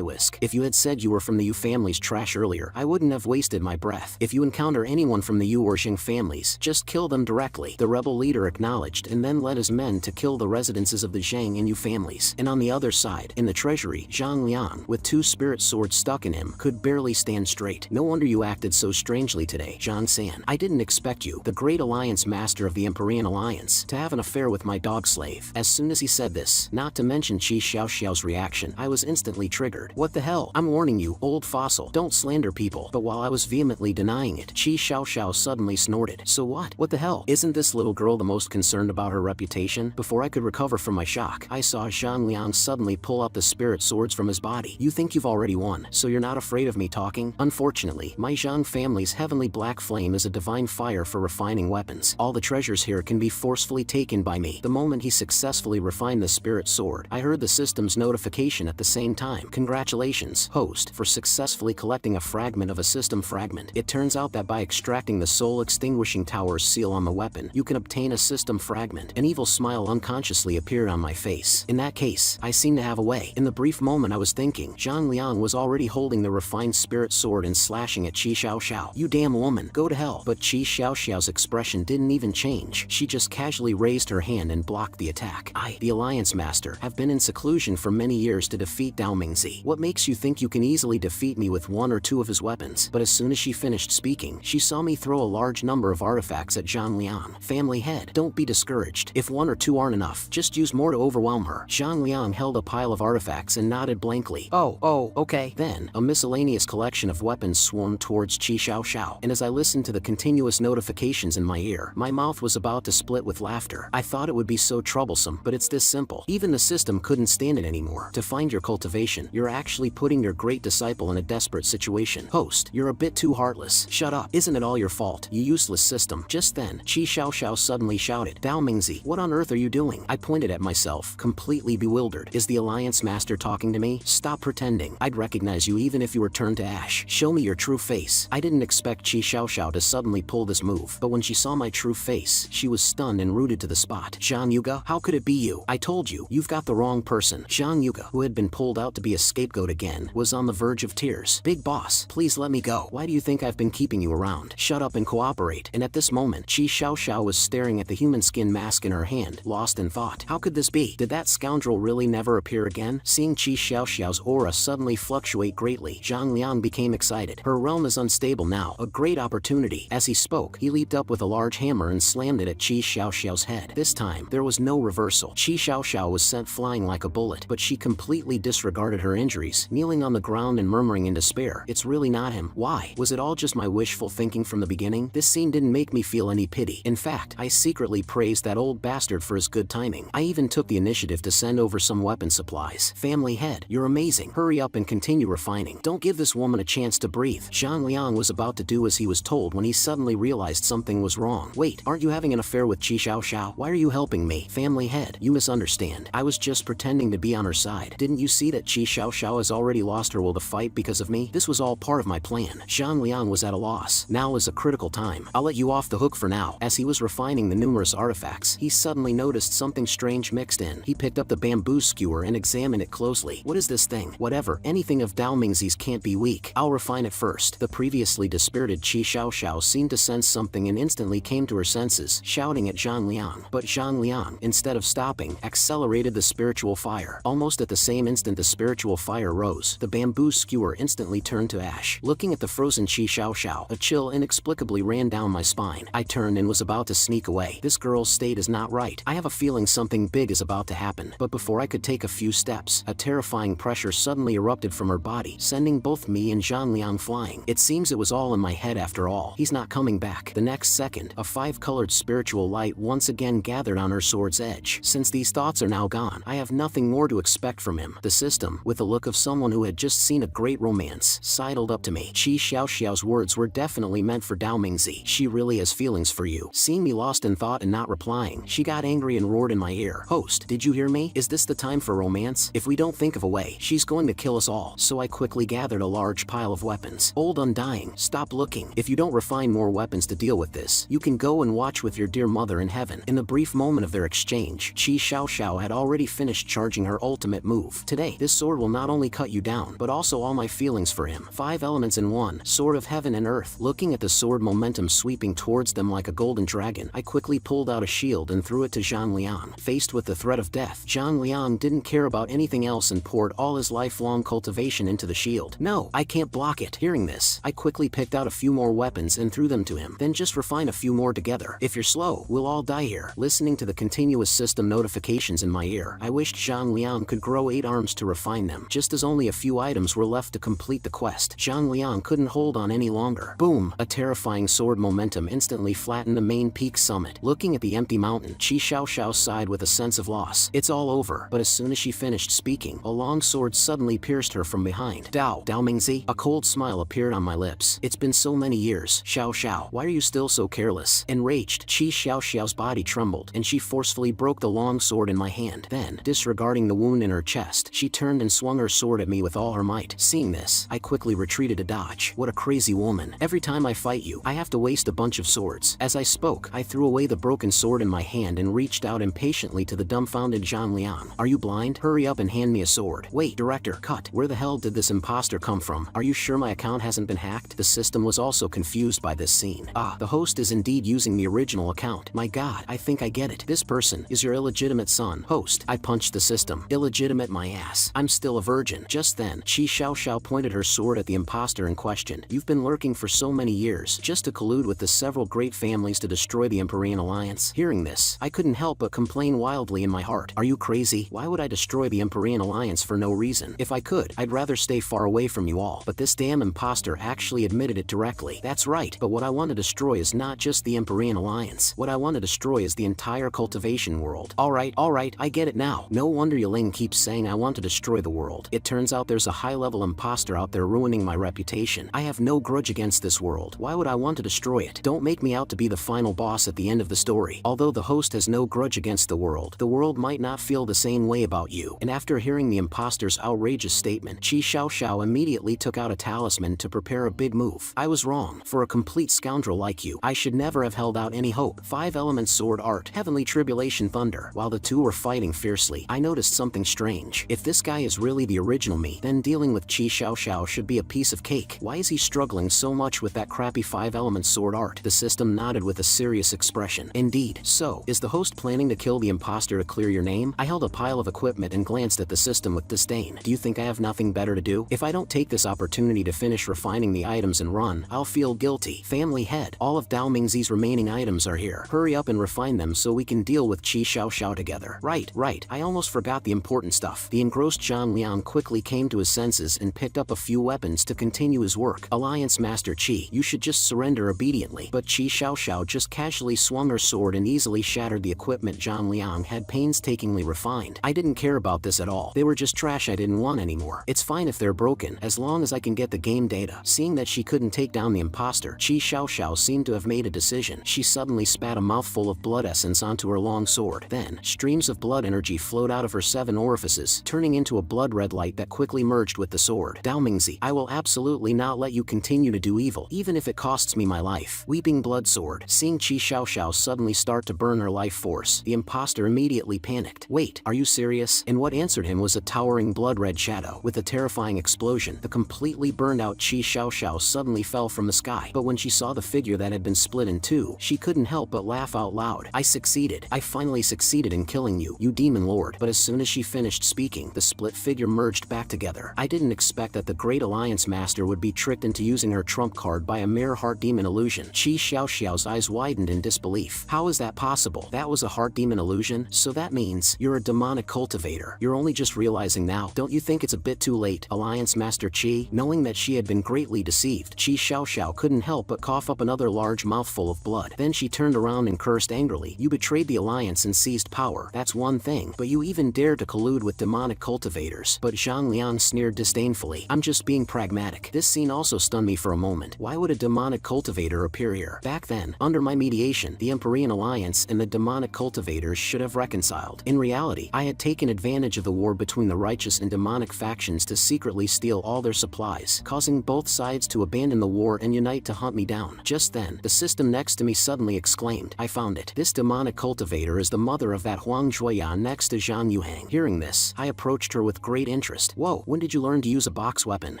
whisk. If you had said you were from the Yu family's trash earlier, I wouldn't have wasted my breath. If you encounter anyone from the Yu or Xing families, just kill them directly. The rebel leader acknowledged and then led his men to kill the residences of the Zhang and Yu families. And on the other side, in the treasury, Zhang Liang, with 2 spirit swords stuck in him, could barely stand straight. No wonder you acted so strangely today, Zhang San. I didn't expect you, the great alliance master of the Empyrean Alliance, to have an affair with my dog slave. As soon as he said this, not to mention Qi Xiaoxiao's reaction, I was instantly triggered. What the hell? I'm warning you, old fossil, don't slander people. But while I was vehemently denying it, Qi Xiaoxiao suddenly snorted. So what? What the hell? Isn't this little girl the most concerned about her reputation? Before I I could recover from my shock, I saw Zhang Liang suddenly pull out the spirit swords from his body. You think you've already won, so you're not afraid of me talking? Unfortunately, my Zhang family's heavenly black flame is a divine fire for refining weapons. All the treasures here can be forcefully taken by me. The moment he successfully refined the spirit sword, I heard the system's notification at the same time. Congratulations, host, for successfully collecting a fragment of a system fragment. It turns out that by extracting the soul extinguishing tower's seal on the weapon, you can obtain a system fragment. An evil smile unconsciously appeared on my face. In that case, I seem to have a way. In the brief moment I was thinking, Zhang Liang was already holding the refined spirit sword and slashing at Qi Xiaoxiao. You damn woman, go to hell. But Qi Xiaoxiao's expression didn't even change. She just casually raised her hand and blocked the attack. I, the Alliance Master, have been in seclusion for many years to defeat Dao Mingzi. What makes you think you can easily defeat me with one or two of his weapons? But as soon as she finished speaking, she saw me throw a large number of artifacts at Zhang Liang. Family head, don't be discouraged. If one or two aren't enough, just use more to overwhelm her. Zhang Liang held a pile of artifacts and nodded blankly. Oh, okay. Then, a miscellaneous collection of weapons swarmed towards Qi Xiaoxiao, and as I listened to the continuous notifications in my ear, my mouth was about to split with laughter. I thought it would be so troublesome, but it's this simple. Even the system couldn't stand it anymore. To find your cultivation, you're actually putting your great disciple in a desperate situation. Host, you're a bit too heartless. Shut up. Isn't it all your fault, you useless system? Just then, Qi Xiaoxiao suddenly shouted, Dao Mingzi, what on earth are you doing? I pointed at myself, completely bewildered. Is the Alliance Master talking to me? Stop pretending. I'd recognize you even if you were turned to ash. Show me your true face. I didn't expect Qi Xiaoxiao to suddenly pull this move, but when she saw my true face, she was stunned and rooted to the spot. Zhang Yuge, how could it be you? I told you, you've got the wrong person. Zhang Yuge, who had been pulled out to be a scapegoat again, was on the verge of tears. Big boss, please let me go. Why do you think I've been keeping you around? Shut up and cooperate. And at this moment, Qi Xiaoxiao was staring at the human skin mask in her hand, lost in thought. How could this be? Did that scoundrel really never appear again? Seeing Qi Xiaoxiao's aura suddenly fluctuate greatly, Zhang Liang became excited. Her realm is unstable now, a great opportunity. As he spoke, he leaped up with a large hammer and slammed it at Qi Xiaoxiao's head. This time, there was no reversal. Qi Xiaoxiao was sent flying like a bullet, but she completely disregarded her injuries, kneeling on the ground and murmuring in despair, it's really not him. Why? Was it all just my wishful thinking from the beginning? This scene didn't make me feel any pity. In fact, I secretly praised that old bastard for his good timing. I even took the initiative to send over some weapon supplies. Family head, you're amazing. Hurry up and continue refining. Don't give this woman a chance to breathe. Zhang Liang was about to do as he was told when he suddenly realized something was wrong. Wait, aren't you having an affair with Qi Xiaoxiao? Why are you helping me? Family head, you misunderstand. I was just pretending to be on her side. Didn't you see that Qi Xiaoxiao has already lost her will to fight because of me? This was all part of my plan. Zhang Liang was at a loss. Now is a critical time. I'll let you off the hook for now. As he was refining the numerous artifacts, he suddenly noticed something strange mixed in. He picked up the bamboo skewer and examined it closely. What is this thing? Whatever. Anything of Dao Mingzi's can't be weak. I'll refine it first. The previously dispirited Qi Xiaoxiao seemed to sense something and instantly came to her senses, shouting at Zhang Liang. But Zhang Liang, instead of stopping, accelerated the spiritual fire. Almost at the same instant the spiritual fire rose, the bamboo skewer instantly turned to ash. Looking at the frozen Qi Xiaoxiao, a chill inexplicably ran down my spine. I turned and was about to sneak away. This girl's state is not right. I have a feeling something big is about to happen. But before I could take a few steps, a terrifying pressure suddenly erupted from her body, sending both me and Zhang Liang flying. It seems it was all in my head after all. He's not coming back. The next second, a five-colored spiritual light once again gathered on her sword's edge. Since these thoughts are now gone, I have nothing more to expect from him. The system, with the look of someone who had just seen a great romance, sidled up to me. Qi Xiaoxiao's words were definitely meant for Dao Mingzi. She really has feelings for you. Seeing me lost in thought and not replying, she got angry and roared in my ear. Host, did you hear me? Is this the time for romance? If we don't think of a way, she's going to kill us all. So I quickly gathered a large pile of weapons. Old Undying, stop looking. If you don't refine more weapons to deal with this, you can go and watch with your dear mother in heaven. In the brief moment of their exchange, Qi Xiaoxiao had already finished charging her ultimate move. Today, this sword will not only cut you down, but also all my feelings for him. 5 elements in one, sword of heaven and earth. Looking at the sword momentum sweeping towards them like a golden dragon, I quickly pulled out a shield and threw it to Zhang Liang. Faced with the threat of death, Zhang Liang didn't care about anything else and poured all his lifelong cultivation into the shield. No, I can't block it. Hearing this, I quickly picked out a few more weapons and threw them to him. Then just refine a few more together. If you're slow, we'll all die here. Listening to the continuous system notifications in my ear, I wished Zhang Liang could grow 8 arms to refine them. Just as only a few items were left to complete the quest, Zhang Liang couldn't hold on any longer. Boom! A terrifying sword momentum instantly flattened the main peak summit. Looking at the empty mountain, Qi Xiaoxiao sighed with a sense of loss. It's all over. But as soon as she finished speaking, a long sword suddenly pierced her from behind. Dao Mingzi. A cold smile appeared on my lips. It's been so many years. Xiao Xiao, why are you still so careless? Enraged, Qi Xiao Xiao's body trembled, and she forcefully broke the long sword in my hand. Then, disregarding the wound in her chest, she turned and swung her sword at me with all her might. Seeing this, I quickly retreated to dodge. What a crazy woman. Every time I fight you, I have to waste a bunch of swords. As I spoke, I threw away the broken sword in my hand and reached out impatiently to the dumbfounded Zhang Liang. Are you blind? Hurry up and hand me a sword. Wait, director, cut. Where the hell did this imposter come from? Are you sure my account hasn't been hacked? The system was also confused by this scene. Ah, the host is indeed using the original account. My god, I think I get it. This person is your illegitimate son. Host, I punched the system. Illegitimate my ass. I'm still a virgin. Just then, Qi Xiao pointed her sword at the imposter in question. You've been lurking for so many years, just to collude with the several great families to destroy the Empyrean Alliance. Hearing this, I couldn't help but complain wildly in my heart. Are you crazy? Why would I destroy the Empyrean Alliance for no reason? If I could, I'd rather stay far away from you all. But this damn imposter actually admitted it directly. That's right, but what I want to destroy is not just the Empyrean Alliance. What I want to destroy is the entire cultivation world. Alright, I get it now. No wonder Yiling keeps saying I want to destroy the world. It turns out there's a high-level imposter out there ruining my reputation. I have no grudge against this world. Why would I want to destroy it? Don't make me out to be the final boss at the end of the story. Although the host has no grudge against the world might not feel the same way about you. And after hearing the imposter's outrageous statement, Qi Xiao immediately took out a talisman to prepare a big move. I was wrong. For a complete scoundrel like you, I should never have held out any hope. 5 Elements Sword Art, Heavenly Tribulation Thunder. While the two were fighting fiercely, I noticed something strange. If this guy is really the original me, then dealing with Qi Xiao should be a piece of cake. Why is he struggling so much with that crappy 5 Elements Sword Art? The system nodded with a serious expression. Indeed. So, is the host planning to kill the imposter to clear your name? I held a pile of equipment and glanced at the system with disdain. Do you think I have nothing better to do? If I don't take this opportunity to finish refining the items and run, I'll feel guilty. Family head, all of Dao Mingzi's remaining items are here. Hurry up and refine them so we can deal with Qi Xiao together. Right, I almost forgot the important stuff. The engrossed Zhang Liang quickly came to his senses and picked up a few weapons to continue his work. Alliance Master Qi, you should just surrender obediently. But Qi Xiao just casually swung her sword and easily shattered the equipment Zhang Liang had painstakingly refined. I didn't care about this at all. They were just trash I didn't want anymore. It's fine if they're broken, as long as I can get the game data. Seeing that she couldn't take down the imposter, Qi Xiao seemed to have made a decision. She suddenly spat a mouthful of blood essence onto her long sword. Then, streams of blood energy flowed out of her 7 orifices, turning into a blood-red light that quickly merged with the sword. Dao Mingzi, I will absolutely not let you continue to do evil, even if it costs me my life. Weeping Blood Sword. Seeing Qi Xiao suddenly start to burn her life force, the imposter immediately panicked. Wait, are you serious? And what answered him was a towering blood-red shadow. With a terrifying explosion, the completely burned out Qi Xiao suddenly fell from the sky. But when she saw the figure that had been split in two, she couldn't help but laugh out loud. I succeeded. I finally succeeded in killing you, you demon lord. But as soon as she finished speaking, the split figure merged back together. I didn't expect that the Great Alliance Master would be tricked into using her trump card by a mere heart demon illusion. Qi Xiao's eyes widened in disbelief. How is that possible? That was a heart demon illusion? So that means you're a demonic cultivator. You're only just realizing now. Don't you think it's a bit too late? Alliance Master Qi, knowing that she had been greatly deceived, Qi Xiao couldn't help but cough up another large mouthful of blood. Then she turned around and cursed angrily. You betrayed the Alliance and seized power. That's one thing, but you even dared to collude with demonic cultivators. But Zhang Liang sneered disdainfully. I'm just being pragmatic. This scene also stunned me for a moment. Why would a demonic cultivator appear here? Back then, under my mediation, the Empyrean Alliance and the demonic cultivators should have reconciled. In reality, I had taken advantage of the war between the righteous and demonic factions to secretly steal all their supplies, causing both sides to abandon the war and unite to hunt me down. Just then, the system next to me suddenly exclaimed, I found it. This demonic cultivator is the mother of that Huang Zhuoyan next to Zhang Yuhang. Hearing this, I approached her with great interest. Whoa, when did you learn to use a box weapon?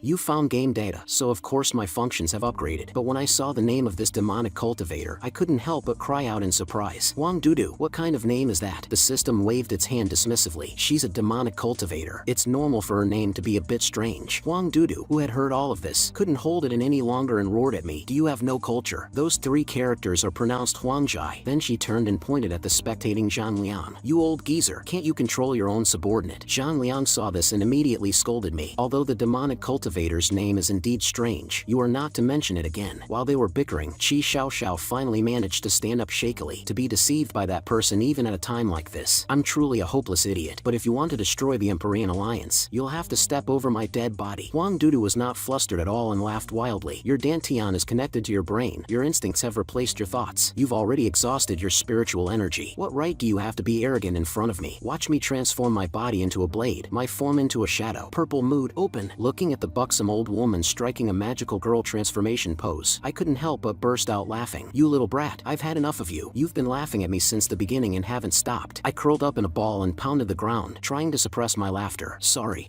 You found game data, so of course my functions have upgraded. But when I saw the name of this demonic cultivator, I couldn't help but cry out in surprise. Huang Dudu, what kind of name is that? The system waved its hand dismissively. She's a demonic cultivator. It's normal for her name to be a bit strange. Huang Dudu, who had heard all of this, couldn't hold it in any longer and roared at me. Do you have no culture? Those 3 characters are pronounced Huangjai. Then she turned and pointed at the spectating Zhang Liang. You old geezer, can't you control your own subordinate? Zhang Liang saw this and immediately scolded me. Although the demonic cultivator's name is indeed strange, you are not to mention it again. While they were bickering, Qi Xiao finally managed to stand up shakily. To be deceived by that person person even at a time like this. I'm truly a hopeless idiot. But if you want to destroy the Empyrean Alliance, you'll have to step over my dead body. Huang Dudu was not flustered at all and laughed wildly. Your dantian is connected to your brain. Your instincts have replaced your thoughts. You've already exhausted your spiritual energy. What right do you have to be arrogant in front of me? Watch me transform my body into a blade, my form into a shadow. Purple mood open. Looking at the buxom old woman striking a magical girl transformation pose, I couldn't help but burst out laughing. You little brat, I've had enough of you. You've been laughing at me since the beginning and haven't stopped. I curled up in a ball and pounded the ground, trying to suppress my laughter. Sorry,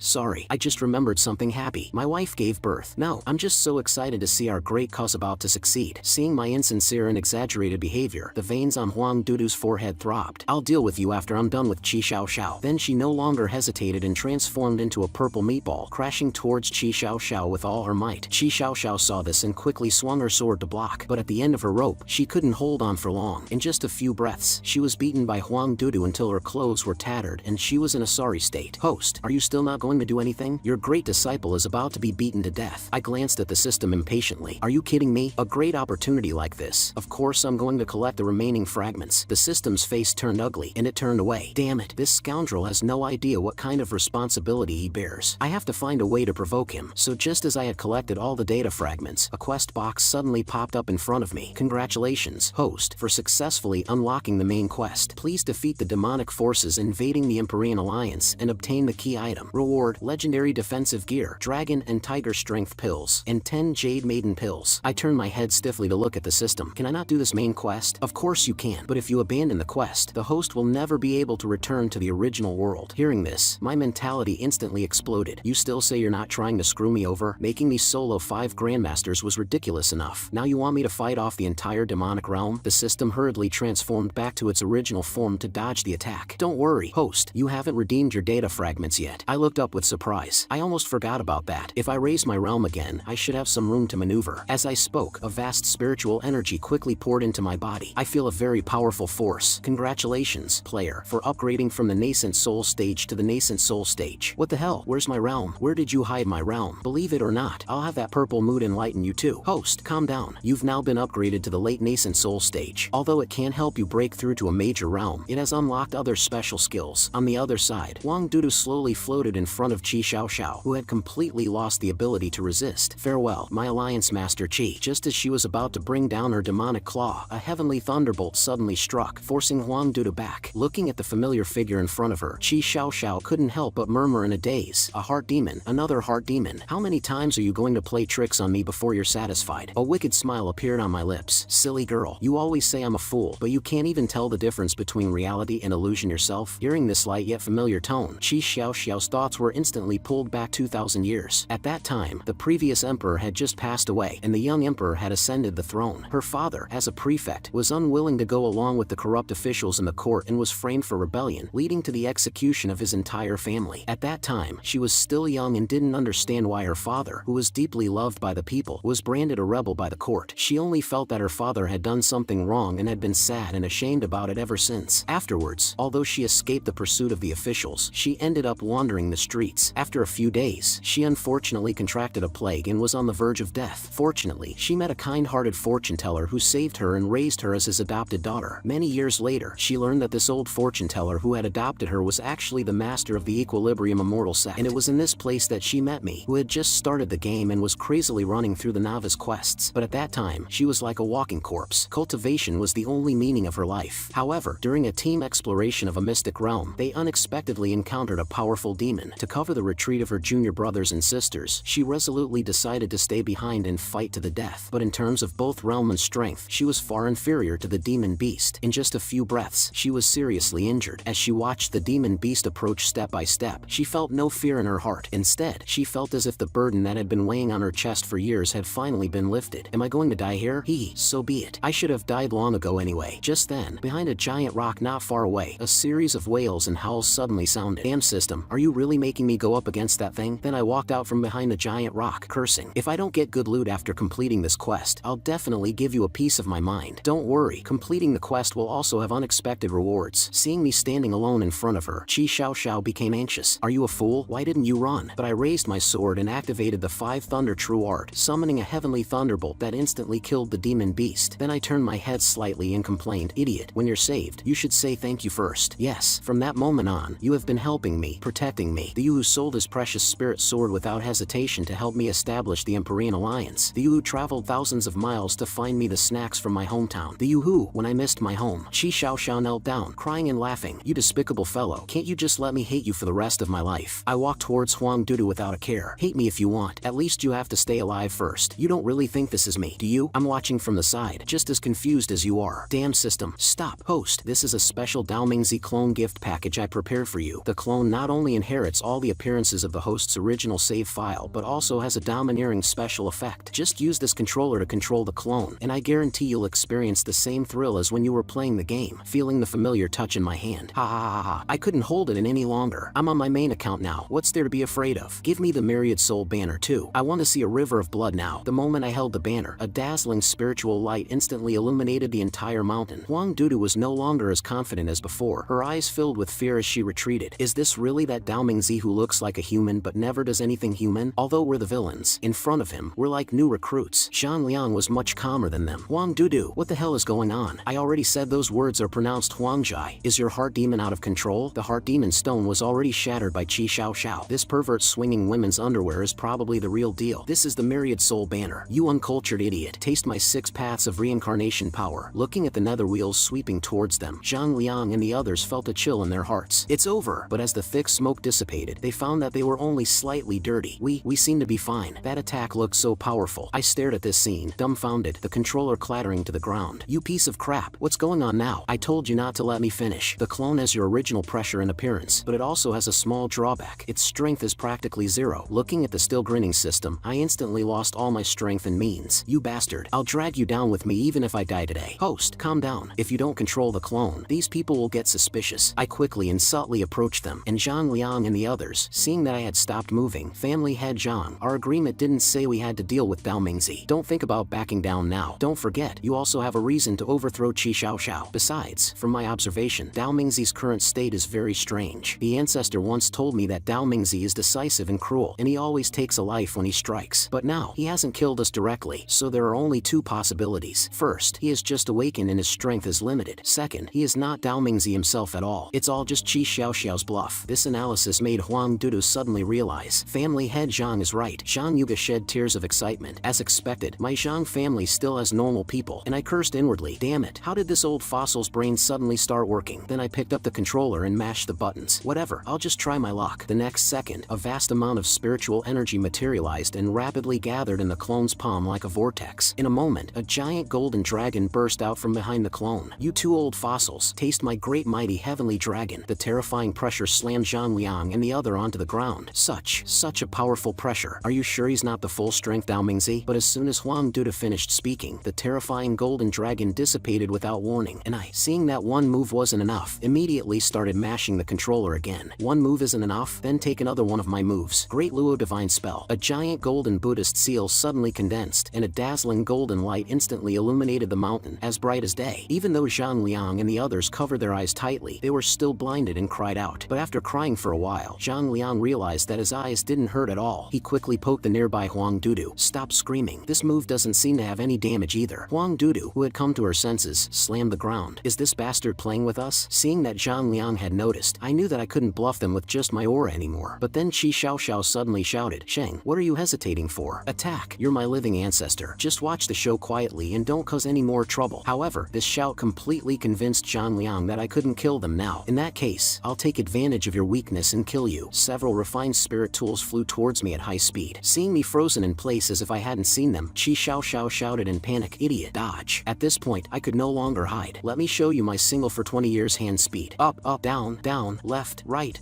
I just remembered something happy. My wife gave birth. No, I'm just so excited to see our great cause about to succeed. Seeing my insincere and exaggerated behavior, the veins on Huang Dudu's forehead throbbed. I'll deal with you after I'm done with Qi Xiao. Then she no longer hesitated and transformed into a purple meatball, crashing towards Qi Xiao with all her might. Qi Xiao saw this and quickly swung her sword to block, but at the end of her rope, she couldn't hold on for long. In just a few breaths, she was beaten by Huang Dudu until her clothes were tattered and she was in a sorry state. Host, are you still not going to do anything? Your great disciple is about to be beaten to death. I glanced at the system impatiently. Are you kidding me? A great opportunity like this. Of course I'm going to collect the remaining fragments. The system's face turned ugly and it turned away. Damn it, this scoundrel has no idea what kind of responsibility he bears. I have to find a way to provoke him. So just as I had collected all the data fragments, a quest box suddenly popped up in front of me. Congratulations, host, for successfully unlocking the main quest. Please defeat the demonic forces invading the Empyrean Alliance and obtain the key item. Reward, legendary defensive gear, dragon and tiger strength pills, and 10 jade maiden pills. I turned my head stiffly to look at the system. Can I not do this main quest? Of course you can, but if you abandon the quest, the host will never be able to return to the original world. Hearing this, my mentality instantly exploded. You still say you're not trying to screw me over? Making me solo 5 grandmasters was ridiculous enough. Now you want me to fight off the entire demonic realm? The system hurriedly transformed back to its original form to dodge the attack. Don't worry, host, you haven't redeemed your data fragments yet. I looked up with surprise. I almost forgot about that. If I raise my realm again, I should have some room to maneuver. As I spoke, a vast spiritual energy quickly poured into my body. I feel a very powerful force. Congratulations, player, for upgrading from the nascent soul stage to the nascent soul stage. What the hell? Where's my realm? Where did you hide my realm? Believe it or not, I'll have that purple mood enlighten you too. Host, calm down. You've now been upgraded to the late nascent soul stage. Although it can't help you break through to a major realm, it has unlocked other special skills. On the other side, Huang Dudu slowly floated in front of Qi Xiao, who had completely lost the ability to resist. Farewell, my alliance master Qi. Just as she was about to bring down her demonic claw, a heavenly thunderbolt suddenly struck, forcing Huang Dudu back. Looking at the familiar figure in front of her, Qi Xiao couldn't help but murmur in a daze. A heart demon, another heart demon. How many times are you going to play tricks on me before you're satisfied? A wicked smile appeared on my lips. Silly girl, you always say I'm a fool, but you can't even tell the difference between reality and illusion yourself. Hearing this light yet familiar tone, Qi Xiao's thoughts were instantly pulled back 2,000 years. At that time, the previous emperor had just passed away, and the young emperor had ascended the throne. Her father, as a prefect, was unwilling to go along with the corrupt officials in the court and was framed for rebellion, leading to the execution of his entire family. At that time, she was still young and didn't understand why her father, who was deeply loved by the people, was branded a rebel by the court. She only felt that her father had done something wrong and had been sad and ashamed about it ever since. Afterwards, although she escaped the pursuit of the officials, she ended up wandering the streets. After a few days, she unfortunately contracted a plague and was on the verge of death. Fortunately, she met a kind-hearted fortune teller who saved her and raised her as his adopted daughter. Many years later, she learned that this old fortune teller who had adopted her was actually the master of the Equilibrium Immortal sect, and it was in this place that she met me, who had just started the game and was crazily running through the novice quests. But at that time, she was like a walking corpse. Cultivation was the only meaning of her life. However, during a team exploration of a mystic realm, they unexpectedly encountered a powerful demon. To cover the retreat of her junior brothers and sisters, she resolutely decided to stay behind and fight to the death. But in terms of both realm and strength, she was far inferior to the demon beast. In just a few breaths, she was seriously injured. As she watched the demon beast approach step by step, she felt no fear in her heart. Instead, she felt as if the burden that had been weighing on her chest for years had finally been lifted. Am I going to die here? So be it. I should have died long ago anyway. Just then, behind a giant rock not far away, a series of wails and howls suddenly sounded. Damn system, are you really making me go up against that thing? Then I walked out from behind the giant rock, cursing. If I don't get good loot after completing this quest, I'll definitely give you a piece of my mind. Don't worry, completing the quest will also have unexpected rewards. Seeing me standing alone in front of her, Qi Xiao became anxious. Are you a fool? Why didn't you run? But I raised my sword and activated the 5 Thunder True Art, summoning a heavenly thunderbolt that instantly killed the demon beast. Then I turned my head slightly and complained, idiot, when you're saved. You should say thank you first. Yes, from that moment on, you have been helping me, protecting me. The you who sold his precious spirit sword without hesitation to help me establish the Empyrean Alliance. The you who traveled thousands of miles to find me the snacks from my hometown. The you who, when I missed my home, Qi Xiaoxiao knelt down, crying and laughing. You despicable fellow, can't you just let me hate you for the rest of my life? I walked towards Huang Dudu without a care. Hate me if you want, at least you have to stay alive first. You don't really think this is me, do you? I'm watching from the side, just as confused as you are. Damn system. Stop. Host, this is a special Dao Mingzi clone gift package I prepared for you. The clone not only inherits all the appearances of the host's original save file but also has a domineering special effect. Just use this controller to control the clone, and I guarantee you'll experience the same thrill as when you were playing the game, feeling the familiar touch in my hand. Ha ha ha ha. I couldn't hold it in any longer. I'm on my main account now. What's there to be afraid of? Give me the Myriad Soul banner too. I want to see a river of blood now. The moment I held the banner, a dazzling spiritual light instantly illuminated the entire mountain. Huang Dudu was no longer as confident as before, her eyes filled with fear as she retreated. Is this really that Dao Mingzi who looks like a human but never does anything human? Although we're the villains, in front of him, we're like new recruits. Zhang Liang was much calmer than them. Huang Dudu, what the hell is going on? I already said those words are pronounced Huangjai. Is your heart demon out of control? The heart demon stone was already shattered by Qi Xiaoxiao. This pervert swinging women's underwear is probably the real deal. This is the Myriad Soul banner. You uncultured idiot. Taste my 6 paths of reincarnation power. Looking at the nether wheels sweeping towards them, Zhang Liang and the others felt a chill in their hearts. It's over. But as the thick smoke dissipated, they found that they were only slightly dirty. We seem to be fine. That attack looked so powerful. I stared at this scene, dumbfounded, the controller clattering to the ground. You piece of crap. What's going on now? I told you not to let me finish. The clone has your original pressure and appearance, but it also has a small drawback. Its strength is practically zero. Looking at the still grinning system, I instantly lost all my strength and means. You bastard. I'll drag you down with me even if I die today. Host, calm down. If you don't control the clone, these people will get suspicious. I quickly and subtly approached them, and Zhang Liang and the others, seeing that I had stopped moving, family head Zhang, our agreement didn't say we had to deal with Dao Mingzi. Don't think about backing down now. Don't forget, you also have a reason to overthrow Qi Xiaoxiao. Besides, from my observation, Dao Mingzi's current state is very strange. The ancestor once told me that Dao Mingzi is decisive and cruel, and he always takes a life when he strikes. But now, he hasn't killed us directly, so there are only 2 possibilities. First, he has just awakened and his strength is limited. Second, he is not Dao Mingzi himself at all. It's all just Qi Xiaoxiao's bluff. This analysis made Huang Dudu suddenly realize, family head Zhang is right. Zhang Yuga shed tears of excitement. As expected, my Zhang family still has normal people, and I cursed inwardly. Damn it, how did this old fossil's brain suddenly start working? Then I picked up the controller and mashed the buttons. Whatever, I'll just try my luck. The next second, a vast amount of spiritual energy materialized and rapidly gathered in the clone's palm like a vortex. In a moment, a giant golden dragon burst out from behind the clone. You 2 old fossils, taste my great mighty heavenly dragon. The terrifying pressure slammed Zhang Liang and the other onto the ground. Such a powerful pressure. Are you sure he's not the full-strength Dao Mingzi? But as soon as Huang Duda finished speaking, the terrifying golden dragon dissipated without warning, and I, seeing that one move wasn't enough, immediately started mashing the controller again. One move isn't enough? Then take another one of my moves. Great Luo Divine Spell. A giant golden Buddhist seal suddenly condensed, and a dazzling golden light instantly illuminated the mountain, as bright as day. Even though Zhang Liang and the others covered their eyes tightly, they were still blinded and cried out. But after crying for a while, Zhang Liang realized that his eyes didn't hurt at all. He quickly poked the nearby Huang Dudu. Stop screaming. This move doesn't seem to have any damage either. Huang Dudu, who had come to her senses, slammed the ground. Is this bastard playing with us? Seeing that Zhang Liang had noticed, I knew that I couldn't bluff them with just my aura anymore. But then Qi Xiaoxiao suddenly shouted, Sheng, what are you hesitating for? Attack. You're my living ancestor. Just watch the show quietly and don't cause any more trouble. However, this shout completely convinced Zhang Liang that I couldn't kill them now. In that case, I'll take advantage of your weakness and kill you. Several refined spirit tools flew towards me at high speed. Seeing me frozen in place as if I hadn't seen them, Qi Xiaoxiao shouted in panic, idiot, dodge. At this point, I could no longer hide. Let me show you my single for 20 years hand speed. Up, up, down, down, left, right,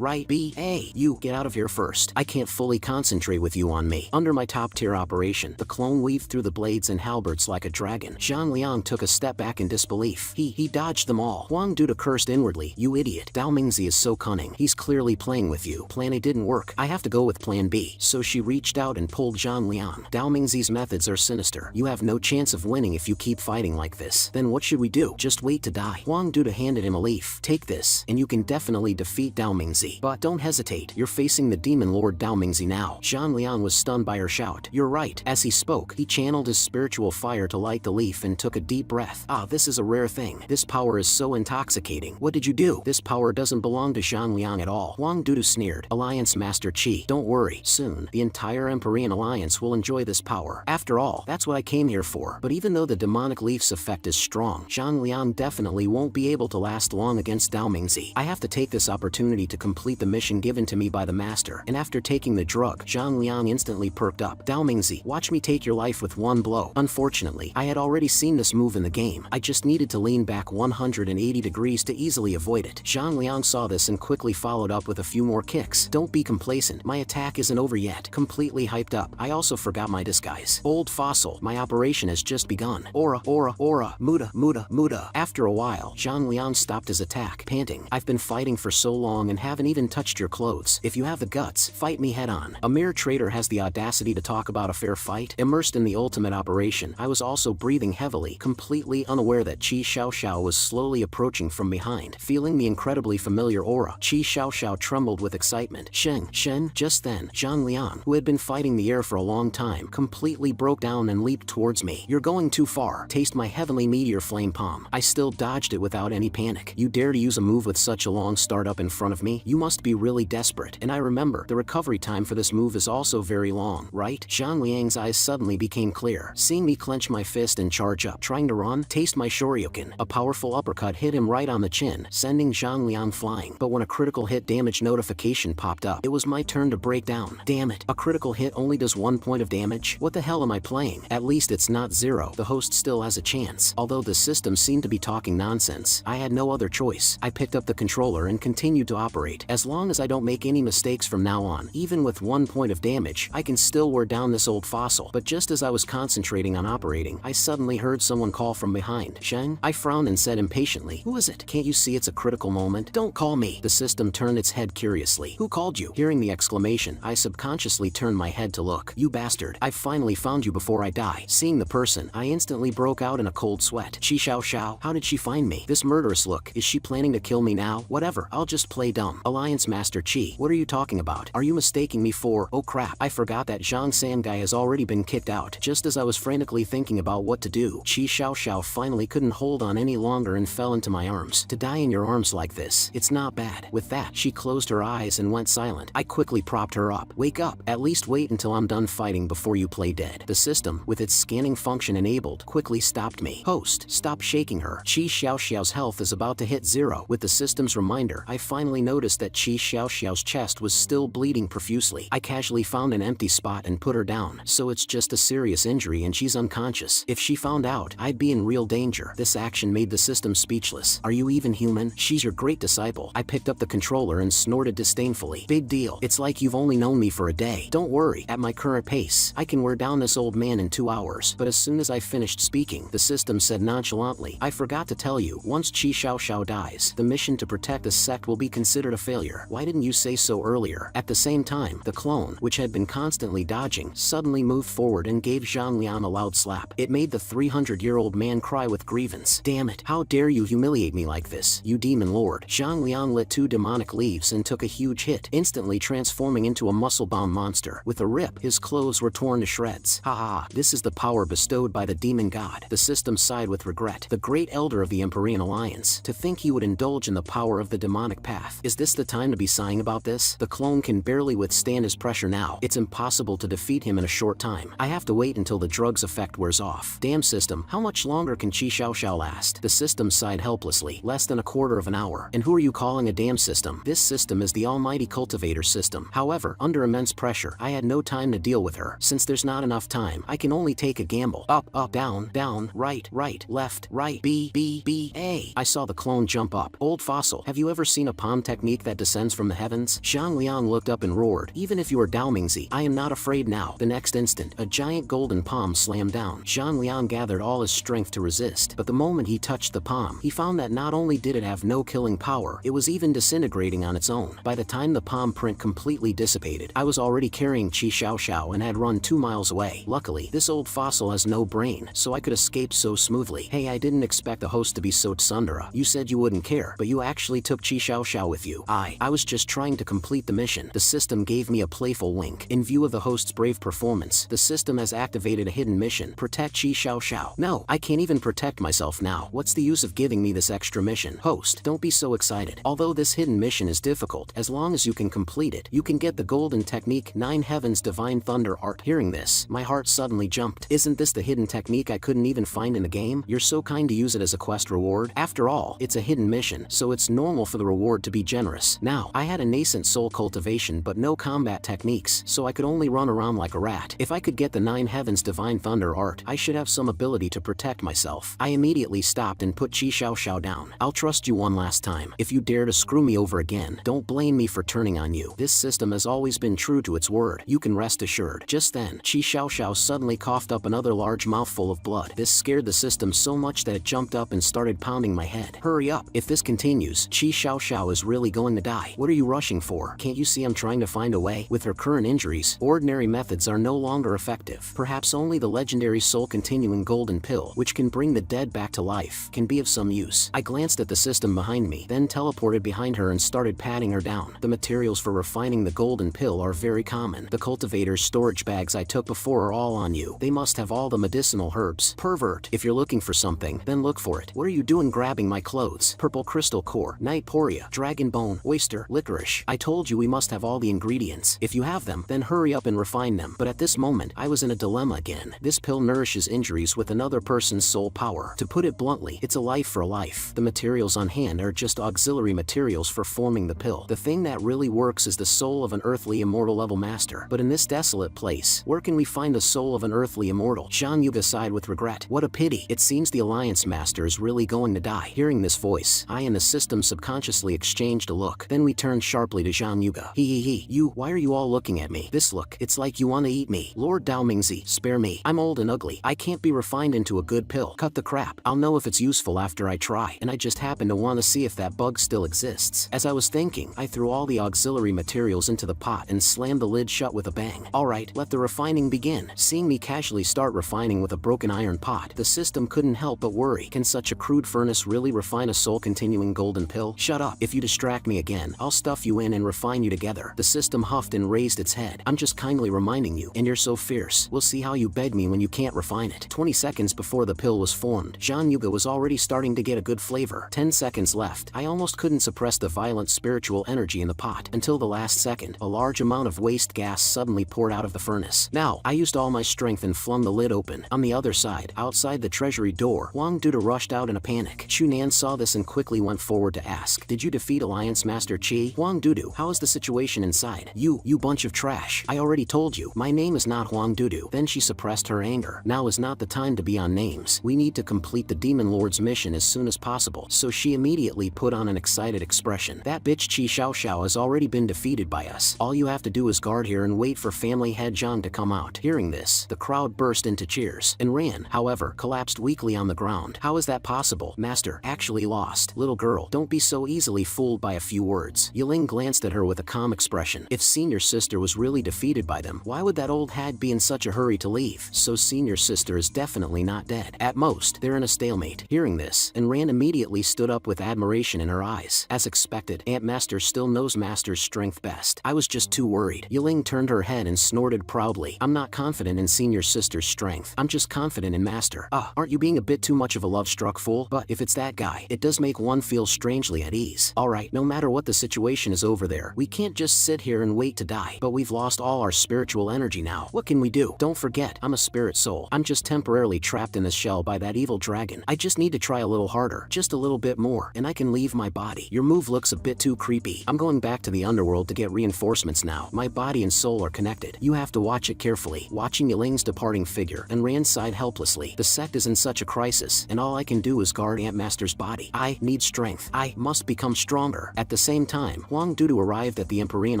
B, A. You, get out of here first. I can't fully concentrate with you on me. Under my top tier operation, the clone weaved through the blades and halberds like a dragon. Zhang Liang took a step back in disbelief. He dodged them all. Huang Duda cursed inwardly, you idiot. Dao Mingzi is so cunning. He's clearly playing with you. Plan A didn't work. I have to go with plan B. So she reached out and pulled Zhang Liang. Dao Mingzi's methods are sinister. You have no chance of winning if you keep fighting like this. Then what should we do? Just wait to die. Huang Duda handed him a leaf. Take this, and you can definitely defeat Dao Mingzi. But don't hesitate. You're facing the demon lord Dao Mingzi now. Zhang Liang was stunned by her shout. You're right. As he spoke, he channeled his spiritual fire to light the leaf and took a deep breath. Ah, this is a rare thing. This power is so intoxicating. What did you do? This power doesn't belong to Zhang Liang at all. Huang Dudu sneered. Alliance Master Qi, don't worry. Soon, the entire Empyrean Alliance will enjoy this power. After all, that's what I came here for. But even though the demonic leaf's effect is strong, Zhang Liang definitely won't be able to last long against Dao Mingzi. I have to take this opportunity to complete the mission given to me by the master. And after taking the drug, Zhang Liang instantly perked up. Dao Mingzi, watch me take your life with one blow. Unfortunately, I had already seen this move in the game. I just needed to lean back 180 degrees to easily avoid it. Zhang Liang saw this and quickly followed up with a few more kicks. Don't be complacent. My attack isn't over yet. Completely hyped up. I also forgot my disguise. Old fossil, my operation has just begun. Aura, aura, aura, muda, muda, muda. After a while, Zhang Liang stopped his attack, panting. I've been fighting for so long and haven't even touched your clothes. If you have the guts, fight me head on. A mere traitor has the audacity to talk about a fair fight. Immersed in the ultimate operation, I was also breathing heavily, completely unaware that Qi Xiaoxiao was slowly approaching from behind. Feeling the incredibly familiar aura, Qi Xiaoxiao trembled with excitement. Shen. Just then, Zhang Liang, who had been fighting the air for a long time, completely broke down and leaped towards me. You're going too far. Taste my heavenly meteor flame palm. I still dodged it without any panic. You dare to use a move with such a long start up in front of me? You must be really desperate. And I remember, the recovery time for this move is also very long, right? Zhang Liang's eyes suddenly became clear. Seeing me clench my fist and charge up, trying to run, taste my shoryuken. A powerful uppercut hit him right on the chin, sending Zhang Liang flying. But when a critical hit damage notification popped up, it was my turn to break down. Damn it, a critical hit only does 1 point of damage? What the hell am I playing? At least it's not 0. The host still has a chance. Although the system seemed to be talking nonsense, I had no other choice. I picked up the controller and continued to operate. As long as I don't make any mistakes from now on, even with 1 point of damage, I can still wear down this old fossil. But just as I was concentrating on operating, I suddenly heard someone call from behind. Sheng? I frowned and said impatiently, who is it? Can't you see it's a critical moment? Don't call me. The system turned its head curiously. Who called you? Hearing the exclamation, I subconsciously turned my head to look. You bastard. I've finally found you before I die. Seeing the person, I instantly broke out in a cold sweat. Qi Xiaoxiao, how did she find me? This murderous look. Is she planning to kill me now? Whatever, I'll just play dumb. Alliance Master Qi, what are you talking about? Are you mistaking me for— oh crap, I forgot that Zhang San guy has already been kicked out. Just as I was frantically thinking about what to do, Qi Xiaoxiao finally couldn't hold on any longer and fell into my arms. To die in your arms like this, it's not bad. With that, she closed her eyes and went silent. I quickly propped her up. Wake up. At least wait until I'm done fighting before you play dead. The system, with its scanning function enabled, quickly stopped me. Host, stop shaking her. Qi Xiaoxiao's health is about to hit 0. With the system's reminder, I finally noticed that Qi Xiaoxiao's chest was still bleeding profusely. I casually found an empty spot and put her down. So it's just a serious injury and she's unconscious. If she found out, I'd be in real danger. This action made the system speechless. Are you even human? She's your great disciple. I picked up the controller and snorted disdainfully. Big deal. It's like you've only known me for a day. Don't worry. At my current pace, I can wear down this old man in 2 hours. But as soon as I finished speaking, the system said nonchalantly, I forgot to tell you, once Qi Xiaoxiao dies, the mission to protect the sect will be considered a failure. Why didn't you say so earlier? At the same time, the clone, which had been constantly dodging, suddenly moved forward and gave Zhang Liang a loud slap. It made the 300-year-old man cry with grievance. Damn it, how dare you humiliate me like this, you demon lord. Zhang Liang lit 2 demonic leaves and took a huge hit, instantly transforming into a muscle-bound monster. With a rip, his clothes were torn to shreds. Haha, this is the power bestowed by the demon god. The system sighed with regret. The great elder of the Empyrean Alliance. To think he would indulge in the power of the demonic path. Is this the time to be sighing about this? The clone can barely withstand his pressure now. It's impossible to defeat him in a short time. I have to wait until the drug's effect wears off. Damn system, how much longer can Qi Xiaoxiao last? The system sighed helplessly. Less than a quarter of an hour. And who are you calling a damn system? This system is the almighty cultivator system. However, under immense pressure, I had no time to deal with her. Since there's not enough time, I can only take a gamble. Up, up, down, down, right, right, left, right, B, B, B, A. I saw the clone jump up. Old fossil, have you ever seen a palm technique that descends from the heavens? Zhang Liang looked up and roared. Even if you are Dao Mingzi, I am not afraid now. The next instant, a giant golden palm slammed down. Zhang Liang gathered all his strength to resist, but the moment he touched the palm, he found that not only did it have no killing power, it was even disintegrating on its own. By the time the palm print completely dissipated, I was already carrying Qi Xiaoxiao and had run 2 miles away. Luckily, this old fossil has no brain, so I could escape so smoothly. Hey, I didn't expect the host to be so tsundere. You said you wouldn't care, but you actually took Qi Xiaoxiao with you. I was just trying to complete the mission. The system gave me a playful wink. In view of the host's brave performance, the system has activated a hidden mission. Protect Qi Xiaoxiao. No, I can't even protect myself now. what's the use of giving me this extra mission? Host, don't be so excited. Although this hidden mission is difficult, as long as you can complete it, you can get the golden technique 9 Heavens Divine Thunder Art. Hearing this, my heart suddenly jumped. Isn't this the hidden technique I couldn't even find in the game? You're so kind to use it as a quest reward. After all, it's a hidden mission, so it's normal for the reward to be generous. Now, I had a nascent soul cultivation but no combat techniques, so I could only run around like a rat. If I could get the 9 Heavens Divine Thunder Art, I should have some ability to protect myself. I immediately stopped and put Chi Xiao Xiao down. I'll trust you one last time. If you dare to screw me over again, don't blame me for turning on you. This system has always been true to its word. You can rest assured. Just then, Chi Xiao Xiao suddenly coughed up another large mouthful of blood. This scared the system so much that it jumped up and started pounding my head. Hurry up. If this continues, Chi Xiao Xiao is really going to die. What are you rushing for? Can't you see I'm trying to find a way? With her current injuries, ordinary methods are no longer effective. Perhaps only the legendary soul continuing golden pill, which can bring the dead back to life, can be of some use. I glanced at the system behind me, then teleported behind her and started patting her down. The materials for refining the golden pill are very common. The cultivator's storage bags I took before are all on you. They must have all the medicinal herbs. Pervert. If you're looking for something, then look for it. What are you doing grabbing my clothes? Purple crystal core, night poria, dragon bone, oyster, licorice. I told you we must have all the ingredients. If you have them, then hurry up and refine them. But at this moment, I was in a dilemma again. This pill nourishes injuries with another person's soul power. To put it bluntly, it's a life for a life. The materials on hand are just auxiliary materials for forming the pill. The thing that really works is the soul of an earthly immortal level master. But in this desolate place, where can we find the soul of an earthly immortal? Zhang Yuga sighed with regret. What a pity. It seems the Alliance Master is really going to die. Hearing this voice, I and the system subconsciously exchanged a look. Then we turned sharply to Zhang Yuga. He, you, why are you all looking at me? This look, it's like you want to eat me. Lord Dao Mingzi, spare me. I'm old and ugly. I can't be refined into a good pill. Cut the crap. I'll know if it's useful after I try. And I just happen to want to see if that bug still exists. As I was thinking, I threw all the auxiliary materials into the pot and slammed the lid shut with a bang. Alright, let the refining begin. Seeing me casually start refining with a broken iron pot, the system couldn't help but worry. Can such a crude furnace really refine a soul-continuing golden pill? Shut up. If you distract me again, I'll stuff you in and refine you together. The system huffed and raised its head. I'm just kindly reminding you, and you're so fierce. We'll see how you beg me when you can't refine it. 20 seconds before the pill was formed, Zhang Yuga was already starting to get a good flavor. 10 seconds left. I almost couldn't suppress the violent spiritual energy in the pot. Until the last second, a large amount of waste gas suddenly poured out of the furnace. Now, I used all my strength and flung the lid open. On the other side, outside the treasury door, Wang Duda rushed out in a panic. Chunan saw this and quickly went forward to ask, did you defeat Alliance Master Qi? Wang Dudu, how is the situation inside? You bunch of trash. I already told you, my name is not Huang Dudu. Then she suppressed her anger. Now is not the time to be on names. We need to complete the Demon Lord's mission as soon as possible. So she immediately put on an excited expression. That bitch Chi Xiao Xiao has already been defeated by us. All you have to do is guard here and wait for family head Zhang to come out. Hearing this, the crowd burst into cheers, and Ran, however, collapsed weakly on the ground. How is that possible? Master, actually lost. Little girl, don't be so easily fooled by a few words. Yiling glanced at her with a calm expression. If senior sister was really defeated by them, why would that old hag be in such a hurry to leave? So senior sister is definitely not dead. At most, they're in a stalemate. Hearing this, and Ran immediately stood up with admiration in her eyes. As expected, Aunt Master still knows Master's strength best. I was just too worried. Yiling turned her head and snorted proudly. I'm not confident in senior sister's strength. I'm just confident in Master. Aren't you being a bit too much of a love-struck fool? But if it's that guy, it does make one feel strangely at ease. Alright, no matter what the situation is over there, we can't just sit here and wait to die. But we've lost all our spiritual energy now. What can we do? Don't forget, I'm a spirit soul. I'm just temporarily trapped in this shell by that evil dragon. I just need to try a little harder, just a little bit more, and I can leave my body. Your move looks a bit too creepy. I'm going back to the underworld to get reinforcements now. My body and soul are connected. You have to watch it carefully. Watching Yiling's departing figure, and Ran sighed helplessly. The sect is in such a crisis, and all I can do is guard Aunt Master's body. I need strength. I must become stronger. At the same time, Huang Dudu arrived at the Empyrean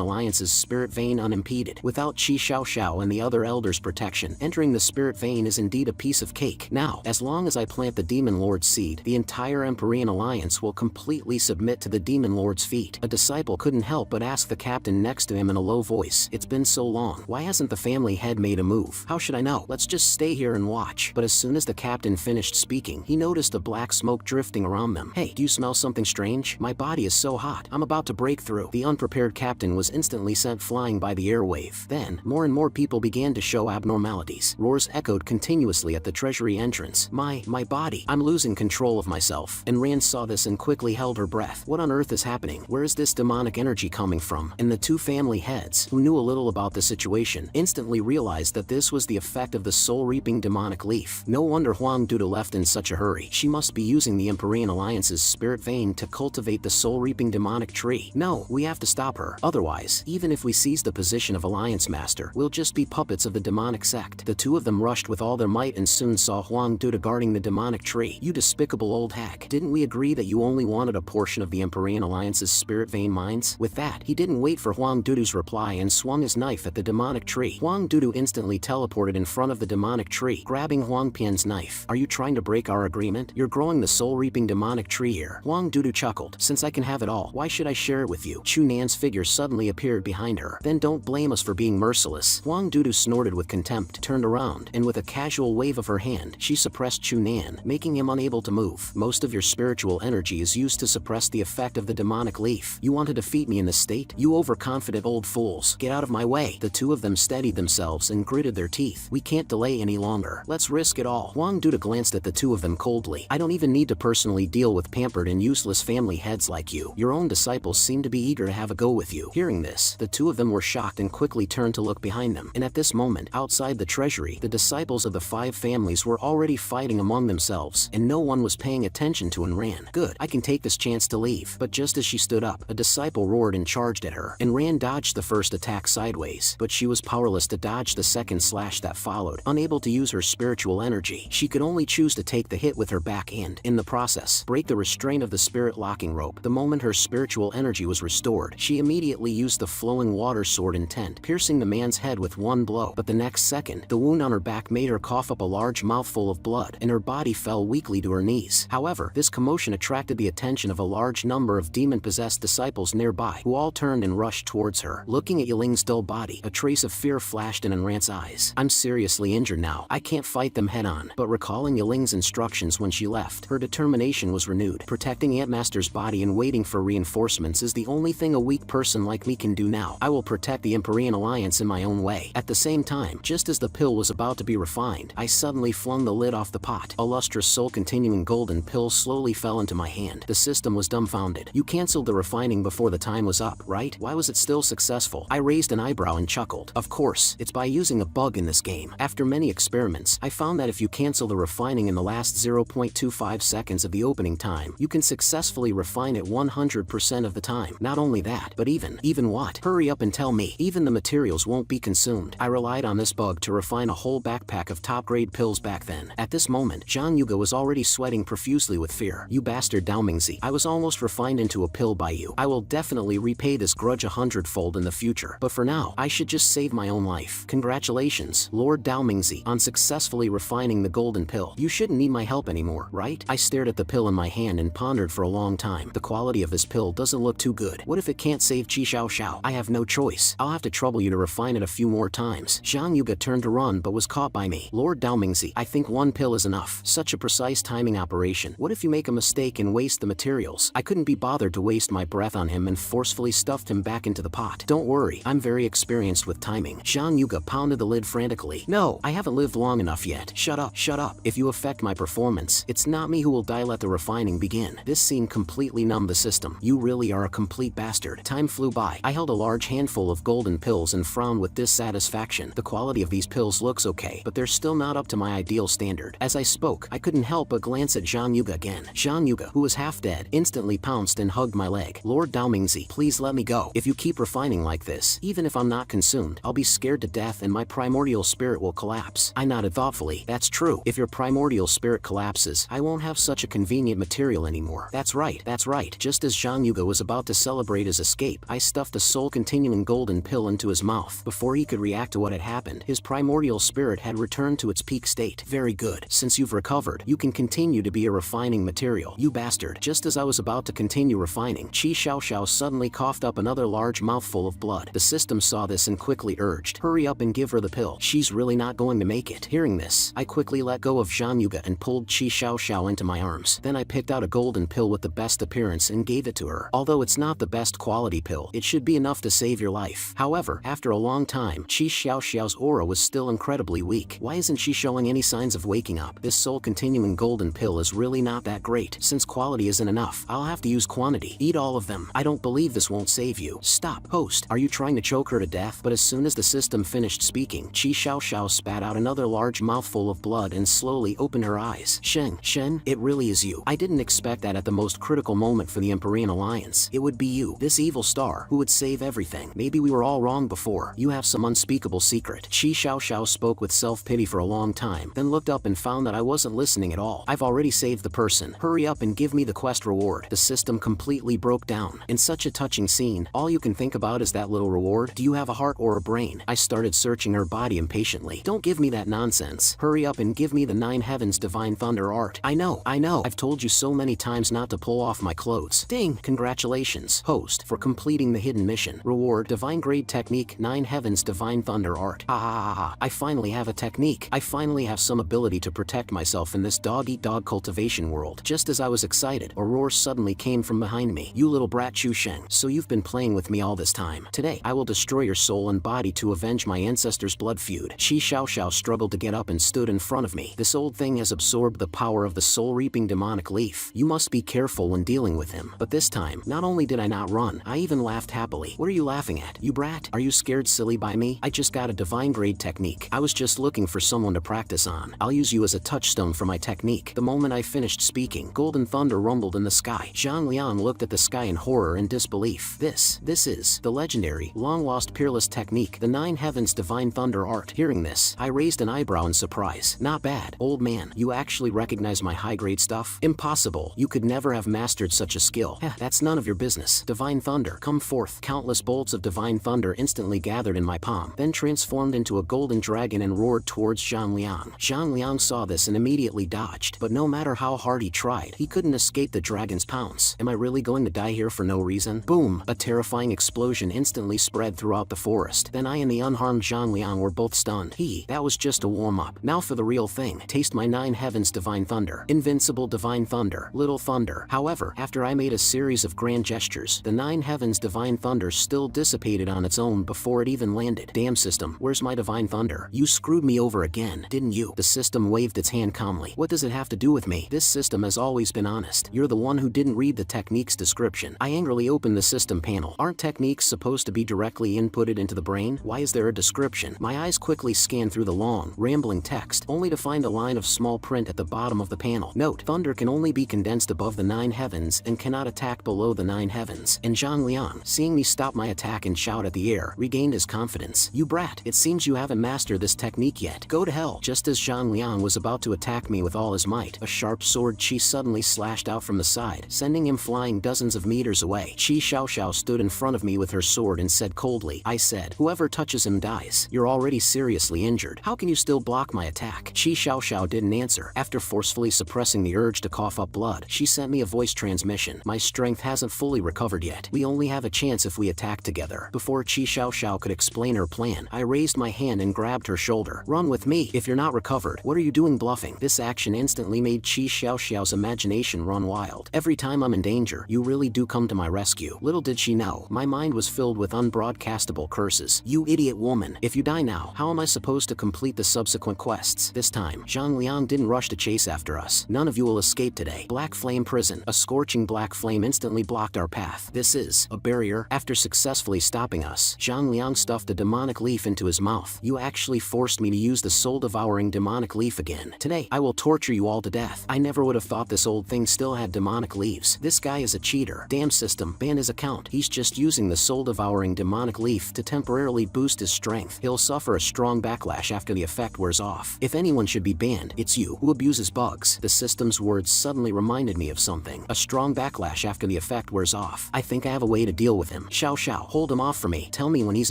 Alliance's spirit vein unimpeded. Without Qi Xiao Xiao and the other elders' protection, entering the spirit vein is indeed a piece of cake. Now, as long as I plant the Demon Lord's seed, the entire Empyrean Alliance will completely submit to the Demon Lord's feet. A disciple couldn't help but ask the captain next to him in a low voice, it's been so long. Why hasn't the family head made a move? How should I know? Let's just stay here and watch. But as soon as the captain finished speaking, he noticed a black smoke drifting around them. Hey, do you smell something strange? My body is so hot. I'm about to break through. The unprepared captain was instantly sent flying by the airwave. Then, more and more people began to show abnormalities. Roars echoed continuously at the treasury entrance. My body. I'm I'm losing control of myself. And Rand saw this and quickly held her breath. What on earth is happening? Where is this demonic energy coming from? And the two family heads, who knew a little about the situation, instantly realized that this was the effect of the soul-reaping demonic leaf. No wonder Huang Duda left in such a hurry. She must be using the Empyrean Alliance's spirit vein to cultivate the soul-reaping demonic tree. No, we have to stop her. Otherwise, even if we seize the position of Alliance Master, we'll just be puppets of the demonic sect. The two of them rushed with all their might and soon saw Huang Duda guarding the demonic tree. You despicable old hag. Didn't we agree that you only wanted a portion of the Empyrean Alliance's spirit vein mines? With that, he didn't wait for Huang Dudu's reply and swung his knife at the demonic tree. Huang Dudu instantly teleported in front of the demonic tree, grabbing Huang Pian's knife. Are you trying to break our agreement? You're growing the soul-reaping demonic tree here. Huang Dudu chuckled. Since I can have it all, why should I share it with you? Chu Nan's figure suddenly appeared behind her. Then don't blame us for being merciless. Huang Dudu snorted with contempt, turned around, and with a casual wave of her hand, she suppressed Chu Nan, making him unable to move. Most of your spiritual energy is used to suppress the effect of the demonic leaf. You want to defeat me in this state? You overconfident old fools. Get out of my way. The two of them steadied themselves and gritted their teeth. We can't delay any longer. Let's risk it all. Huang Duda glanced at the two of them coldly. I don't even need to personally deal with pampered and useless family heads like you. Your own disciples seem to be eager to have a go with you. Hearing this, the two of them were shocked and quickly turned to look behind them. And at this moment, outside the treasury, the disciples of the five families were already fighting among themselves, and no one was paying attention to Ran. Good, I can take this chance to leave. But just as she stood up, a disciple roared and charged at her, and Ran dodged the first attack sideways, but she was powerless to dodge the second slash that followed. Unable to use her spiritual energy, she could only choose to take the hit with her back and, in the process, break the restraint of the spirit locking rope. The moment her spiritual energy was restored, she immediately used the flowing water sword intent, piercing the man's head with one blow. But the next second, the wound on her back made her cough up a large mouthful of blood, and her body fell weakly to her knees. However, this commotion attracted the attention of a large number of demon-possessed disciples nearby, who all turned and rushed towards her. Looking at Yiling's dull body, a trace of fear flashed in Enrant's eyes. I'm seriously injured now. I can't fight them head-on. But recalling Yiling's instructions when she left, her determination was renewed. Protecting Ant Master's body and waiting for reinforcements is the only thing a weak person like me can do now. I will protect the Empyrean Alliance in my own way. At the same time, just as the pill was about to be refined, I suddenly flung the lid off the pot. A lustrous soul-continuing golden pill slowly fell into my hand. The system was dumbfounded. You canceled the refining before the time was up, right? Why was it still successful? I raised an eyebrow and chuckled. Of course, it's by using a bug in this game. After many experiments, I found that if you cancel the refining in the last 0.25 seconds of the opening time, you can successfully refine it 100% of the time. Not only that, but even what? Hurry up and tell me. Even the materials won't be consumed. I relied on this bug to refine a whole backpack of top-grade pills back then. At this moment, Zhang Yuga was already sweating profusely with fear. You bastard Dao Mingzi. I was almost refined into a pill by you. I will definitely repay this grudge 100-fold in the future. But for now, I should just save my own life. Congratulations, Lord Dao Mingzi, on successfully refining the golden pill. You shouldn't need my help anymore, right? I stared at the pill in my hand and pondered for a long time. The quality of this pill doesn't look too good. What if it can't save Qi Xiao Xiao? I have no choice. I'll have to trouble you to refine it a few more times. Zhang Yuga turned to run but was caught by me. Lord Dao Mingzi, I think one pill is enough. Such a precise timing operation. What if you make a mistake and waste the materials? I couldn't be bothered to waste my breath on him and forcefully stuffed him back into the pot. Don't worry, I'm very experienced with timing. Zhang Yuga pounded the lid frantically. No, I haven't lived long enough yet. Shut up, shut up. If you affect my performance, it's not me who will die. Let the refining begin. This scene completely numbed the system. You really are a complete bastard. Time flew by. I held a large handful of golden pills and frowned with dissatisfaction. The quality of these pills looks okay, but they're still not up to my ideal standard. As I spoke, I couldn't help but glance at Zhang Yuga again. Zhang Yuga, who was half dead, instantly pounced and hugged my leg. Lord Dao Mingzi, please let me go. If you keep refining like this, even if I'm not consumed, I'll be scared to death and my primordial spirit will collapse. I nodded thoughtfully. That's true. If your primordial spirit collapses, I won't have such a convenient material anymore. That's right, that's right. Just as Zhang Yuga was about to celebrate his escape, I stuffed a soul-continuing golden pill into his mouth. Before he could react to what had happened, his primordial spirit had returned to its peak state. Very good. Since you've recovered, you can continue to be a refining material. You bastard. Just as I was about to continue refining, Qi Xiao Xiao suddenly coughed up another large mouthful of blood. The system saw this and quickly urged, hurry up and give her the pill. She's really not going to make it. Hearing this, I quickly let go of Zhang Yuga and pulled Qi Xiao Xiao into my arms. Then I picked out a golden pill with the best appearance and gave it to her. Although it's not the best quality pill, it should be enough to save your life. However, after a long time, Qi Xiao Xiao's aura was still incredibly weak. Why isn't she showing any signs of waking up? This soul-continuing genuine golden pill is really not that great. Since quality isn't enough, I'll have to use quantity. Eat all of them. I don't believe this won't save you. Stop. Host, are you trying to choke her to death? But as soon as the system finished speaking, Qi Xiaoxiao spat out another large mouthful of blood and slowly opened her eyes. Shen, it really is you. I didn't expect that at the most critical moment for the Empyrean Alliance. It would be you, this evil star, who would save everything. Maybe we were all wrong before. You have some unspeakable secret. Qi Xiaoxiao spoke with self-pity for a long time, then looked up and found that I wasn't listening at all. I've already saved the person. Hurry up and give me the quest reward. The system completely broke down. In such a touching scene, all you can think about is that little reward. Do you have a heart or a brain? I started searching her body impatiently. Don't give me that nonsense. Hurry up and give me the 9 Heavens Divine Thunder art. I know. I've told you so many times not to pull off my clothes. Ding! Congratulations, host, for completing the hidden mission. Reward, Divine Grade Technique, 9 Heavens Divine Thunder art. I finally have a technique. I finally have some ability to protect myself in this dog-eat-dog cultivation world. Just as I was excited, a roar suddenly came from behind me. You little brat Chu Sheng, so you've been playing with me all this time. Today, I will destroy your soul and body to avenge my ancestors' blood feud. Qi Xiaoxiao struggled to get up and stood in front of me. This old thing has absorbed the power of the soul-reaping demonic leaf. You must be careful when dealing with him. But this time, not only did I not run, I even laughed happily. What are you laughing at, you brat? Are you scared silly by me? I just got a divine grade technique. I was just looking for someone to practice on. I'll use you as a touchstone for my technique. The moment I finished speaking, golden thunder rumbled in the sky. Zhang Liang looked at the sky in horror and disbelief. This is the legendary, long-lost peerless technique, the 9 Heavens Divine Thunder art. Hearing this, I raised an eyebrow in surprise. Not bad, old man. You actually recognize my high-grade stuff? Impossible. You could never have mastered such a skill. That's none of your business. Divine thunder, come forth. Countless bolts of divine thunder instantly gathered in my palm, then transformed into a golden dragon and roared towards Zhang Liang. Zhang Liang saw this and immediately dodged, but no matter how hard he tried, he couldn't escape the dragon's pounce. Am I really going to die here for no reason? Boom! A terrifying explosion instantly spread throughout the forest. Then I and the unharmed Zhang Liang were both stunned. That was just a warm-up. Now for the real thing. Taste my 9 Heavens Divine Thunder. Invincible Divine Thunder. Little Thunder. However, after I made a series of grand gestures, the 9 Heavens Divine Thunder still dissipated on its own before it even landed. Damn system, where's my Divine Thunder? You screwed me over again, didn't you? The system waved its hand calmly. What does it have to do with me? This system has always been honest. You're the one who didn't read the technique's description. I angrily opened the system panel. Aren't techniques supposed to be directly inputted into the brain? Why is there a description? My eyes quickly scanned through the long, rambling text, only to find a line of small print at the bottom of the panel. Note, thunder can only be condensed above the 9 heavens and cannot attack below the 9 heavens. And Zhang Liang, seeing me stop my attack and shout at the air, regained his confidence. You brat, it seems you haven't mastered this technique yet. Go to hell. Just as Zhang Liang was about to attack me with all his might, a sharp sword Qi suddenly slashed out from the side, sending him flying dozens of meters away. Qi Xiaoxiao stood in front of me with her sword and said coldly, I said, whoever touches him dies. You're already seriously injured. How can you still block my attack? Qi Xiaoxiao didn't answer. After forcefully suppressing the urge to cough up blood, she sent me a voice transmission. My strength hasn't fully recovered yet. We only have a chance if we attack together. Before Qi Xiaoxiao could explain her plan, I raised my hand and grabbed her shoulder. Run with me. If you're not recovered, what are you doing bluffing? This action instantly made Qi Xiaoxiao's imagination run wild. Every time I'm in danger, you really do come to my rescue. Little did she know, my mind was filled with unbroadcastable curses. You idiot woman. If you die now, how am I supposed to complete the subsequent quests? This time, Zhang Liang didn't rush to chase after us. None of you will escape today. Black Flame Prison. A scorching black flame instantly blocked our path. This is a barrier. After successfully stopping us, Zhang Liang stuffed a demonic leaf into his mouth. You actually forced me to use the soul-devouring demonic leaf again. Today, I will torture you all to death. I never would have thought this old thing still had demonic leaves. This guy is a cheater. Damn system, ban his account. He's just using the soul-devouring demonic leaf to temporarily boost his strength. He'll suffer a strong backlash after the effect wears off. If anyone should be banned, it's you, who abuses bugs. The system's words suddenly reminded me of something. A strong backlash after the effect wears off. I think I have a way to deal with him. Xiao, hold him off for me. Tell me when he's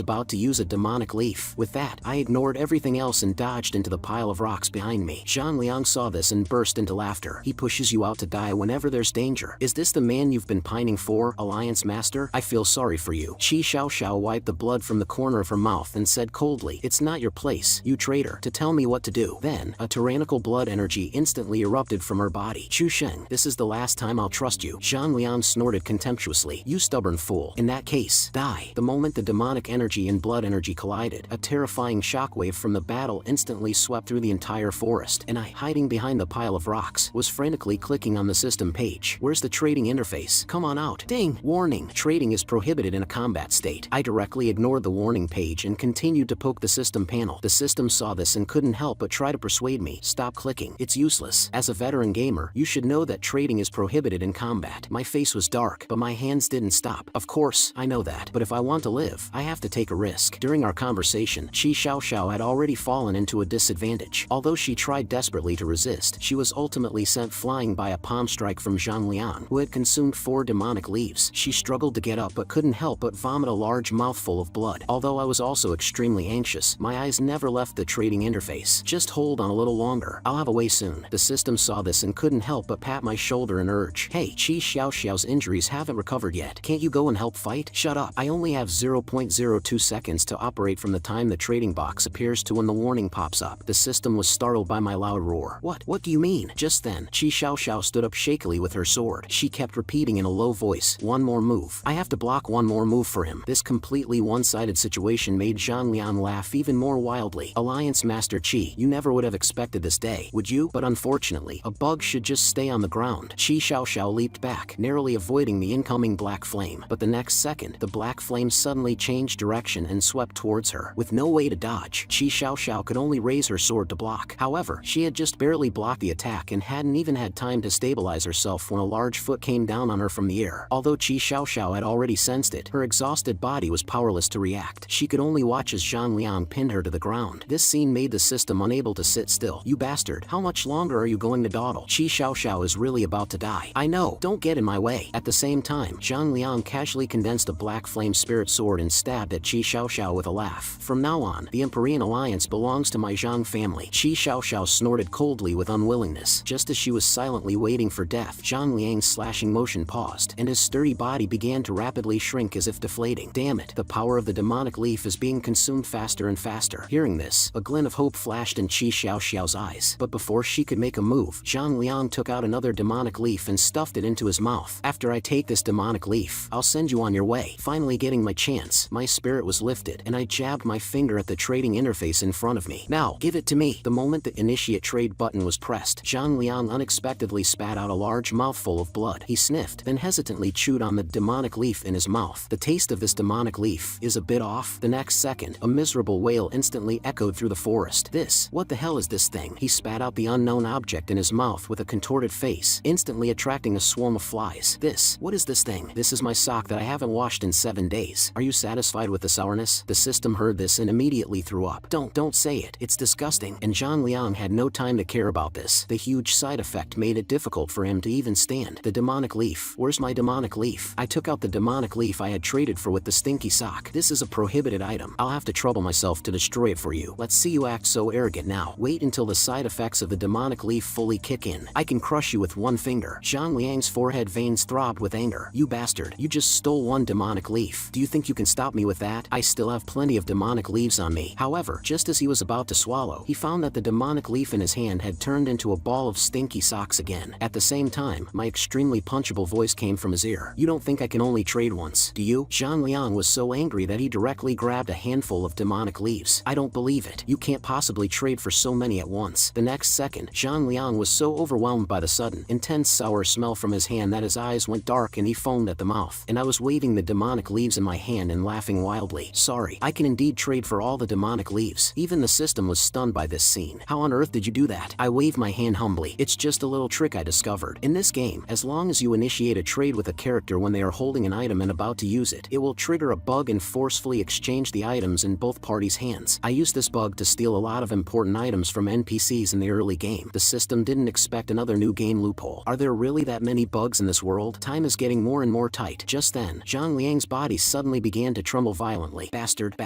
about to use a demonic leaf. With that, I ignored everything else and dodged into the pile of rocks behind me. Zhang Liang saw this and burst into laughter. He pushes you out to die whenever there's danger. Is this the man you've been pining for, Alliance Master? I feel sorry for you. Qi Xiaoxiao wiped the blood from the corner of her mouth and said coldly, it's not your place, you traitor, to tell me what to do. Then, a tyrannical blood energy instantly erupted from her body. Chu Sheng, this is the last time I'll trust you. Zhang Liang snorted contemptuously. You stubborn fool. In that case, die. The moment the demonic energy and blood energy collided, a terrifying shockwave from the battle instantly swept through the entire forest, and I, hiding behind behind the pile of rocks, was frantically clicking on the system page. Where's the trading interface? Come on out. Ding! Warning. Trading is prohibited in a combat state. I directly ignored the warning page and continued to poke the system panel. The system saw this and couldn't help but try to persuade me. Stop clicking. It's useless. As a veteran gamer, you should know that trading is prohibited in combat. My face was dark, but my hands didn't stop. Of course, I know that. But if I want to live, I have to take a risk. During our conversation, Qi Xiaoxiao had already fallen into a disadvantage. Although she tried desperately to resist, she was ultimately sent flying by a palm strike from Zhang Liang, who had consumed 4 demonic leaves. She struggled to get up but couldn't help but vomit a large mouthful of blood. Although I was also extremely anxious, my eyes never left the trading interface. Just hold on a little longer. I'll have a way soon. The system saw this and couldn't help but pat my shoulder and urge, "Hey, Qi Xiaoxiao's injuries haven't recovered yet. Can't you go and help fight?" "Shut up. I only have 0.02 seconds to operate from the time the trading box appears to when the warning pops up." The system was startled by my loud roar. What do you mean?" Just then, Qi Xiaoxiao stood up shakily with her sword. She kept repeating in a low voice, "One more move. I have to block one more move for him." This completely one-sided situation made Zhang Liang laugh even more wildly. "Alliance Master Qi, you never would have expected this day, would you? But unfortunately, a bug should just stay on the ground." Qi Xiaoxiao leaped back, narrowly avoiding the incoming black flame. But the next second, the black flame suddenly changed direction and swept towards her. With no way to dodge, Qi Xiaoxiao could only raise her sword to block. However, she had just barely blocked the attack and hadn't even had time to stabilize herself when a large foot came down on her from the air. Although Qi Xiaoxiao had already sensed it, her exhausted body was powerless to react. She could only watch as Zhang Liang pinned her to the ground. This scene made the system unable to sit still. "You bastard, how much longer are you going to dawdle? Qi Xiaoxiao is really about to die." "I know, don't get in my way." At the same time, Zhang Liang casually condensed a black flame spirit sword and stabbed at Qi Xiaoxiao with a laugh. "From now on, the Empyrean Alliance belongs to my Zhang family." Qi Xiaoxiao snorted coldly with unwillingness. Just as she was silently waiting for death, Zhang Liang's slashing motion paused, and his sturdy body began to rapidly shrink as if deflating. "Damn it, the power of the demonic leaf is being consumed faster and faster." Hearing this, a glint of hope flashed in Qi Xiaoxiao's eyes. But before she could make a move, Zhang Liang took out another demonic leaf and stuffed it into his mouth. "After I take this demonic leaf, I'll send you on your way." Finally getting my chance, my spirit was lifted, and I jabbed my finger at the trading interface in front of me. "Now, give it to me." The moment the initiate trade button was pressed, Zhang Liang unexpectedly spat out a large mouthful of blood. He sniffed, then hesitantly chewed on the demonic leaf in his mouth. "The taste of this demonic leaf is a bit off." The next second, a miserable wail instantly echoed through the forest. What the hell is this thing?" He spat out the unknown object in his mouth with a contorted face, instantly attracting a swarm of flies. What is this thing?" "This is my sock that I haven't washed in 7 days. Are you satisfied with the sourness?" The system heard this and immediately threw up. Don't say it. It's disgusting." And Zhang Liang had no time to care about this. The huge side effect made it difficult for him to even stand. "The demonic leaf. Where's my demonic leaf?" I took out the demonic leaf I had traded for with the stinky sock. "This is a prohibited item. I'll have to trouble myself to destroy it for you." "Let's see you act so arrogant now. Wait until the side effects of the demonic leaf fully kick in. I can crush you with one finger." Zhang Liang's forehead veins throbbed with anger. "You bastard. You just stole one demonic leaf. Do you think you can stop me with that? I still have plenty of demonic leaves on me." However, just as he was about to swallow, he found that the demonic leaf in his hand had turned into a ball of stinky socks again. At the same time, my extremely punchable voice came from his ear. "You don't think I can only trade once, do you?" Zhang Liang was so angry that he directly grabbed a handful of demonic leaves. "I don't believe it. You can't possibly trade for so many at once." The next second, Zhang Liang was so overwhelmed by the sudden, intense sour smell from his hand that his eyes went dark and he foamed at the mouth. And I was waving the demonic leaves in my hand and laughing wildly. "Sorry, I can indeed trade for all the demonic leaves." Even the system was stunned by this scene. "How on earth did you do that?" I waved my hand humbly. "It's just a little trick I discovered. In this game, as long as you initiate a trade with a character when they are holding an item and about to use it, it will trigger a bug and forcefully exchange the items in both parties' hands. I used this bug to steal a lot of important items from NPCs in the early game. The system didn't expect another new game loophole. Are there really that many bugs in this world? Time is getting more and more tight. Just then, Zhang Liang's body suddenly began to tremble violently. Bastard,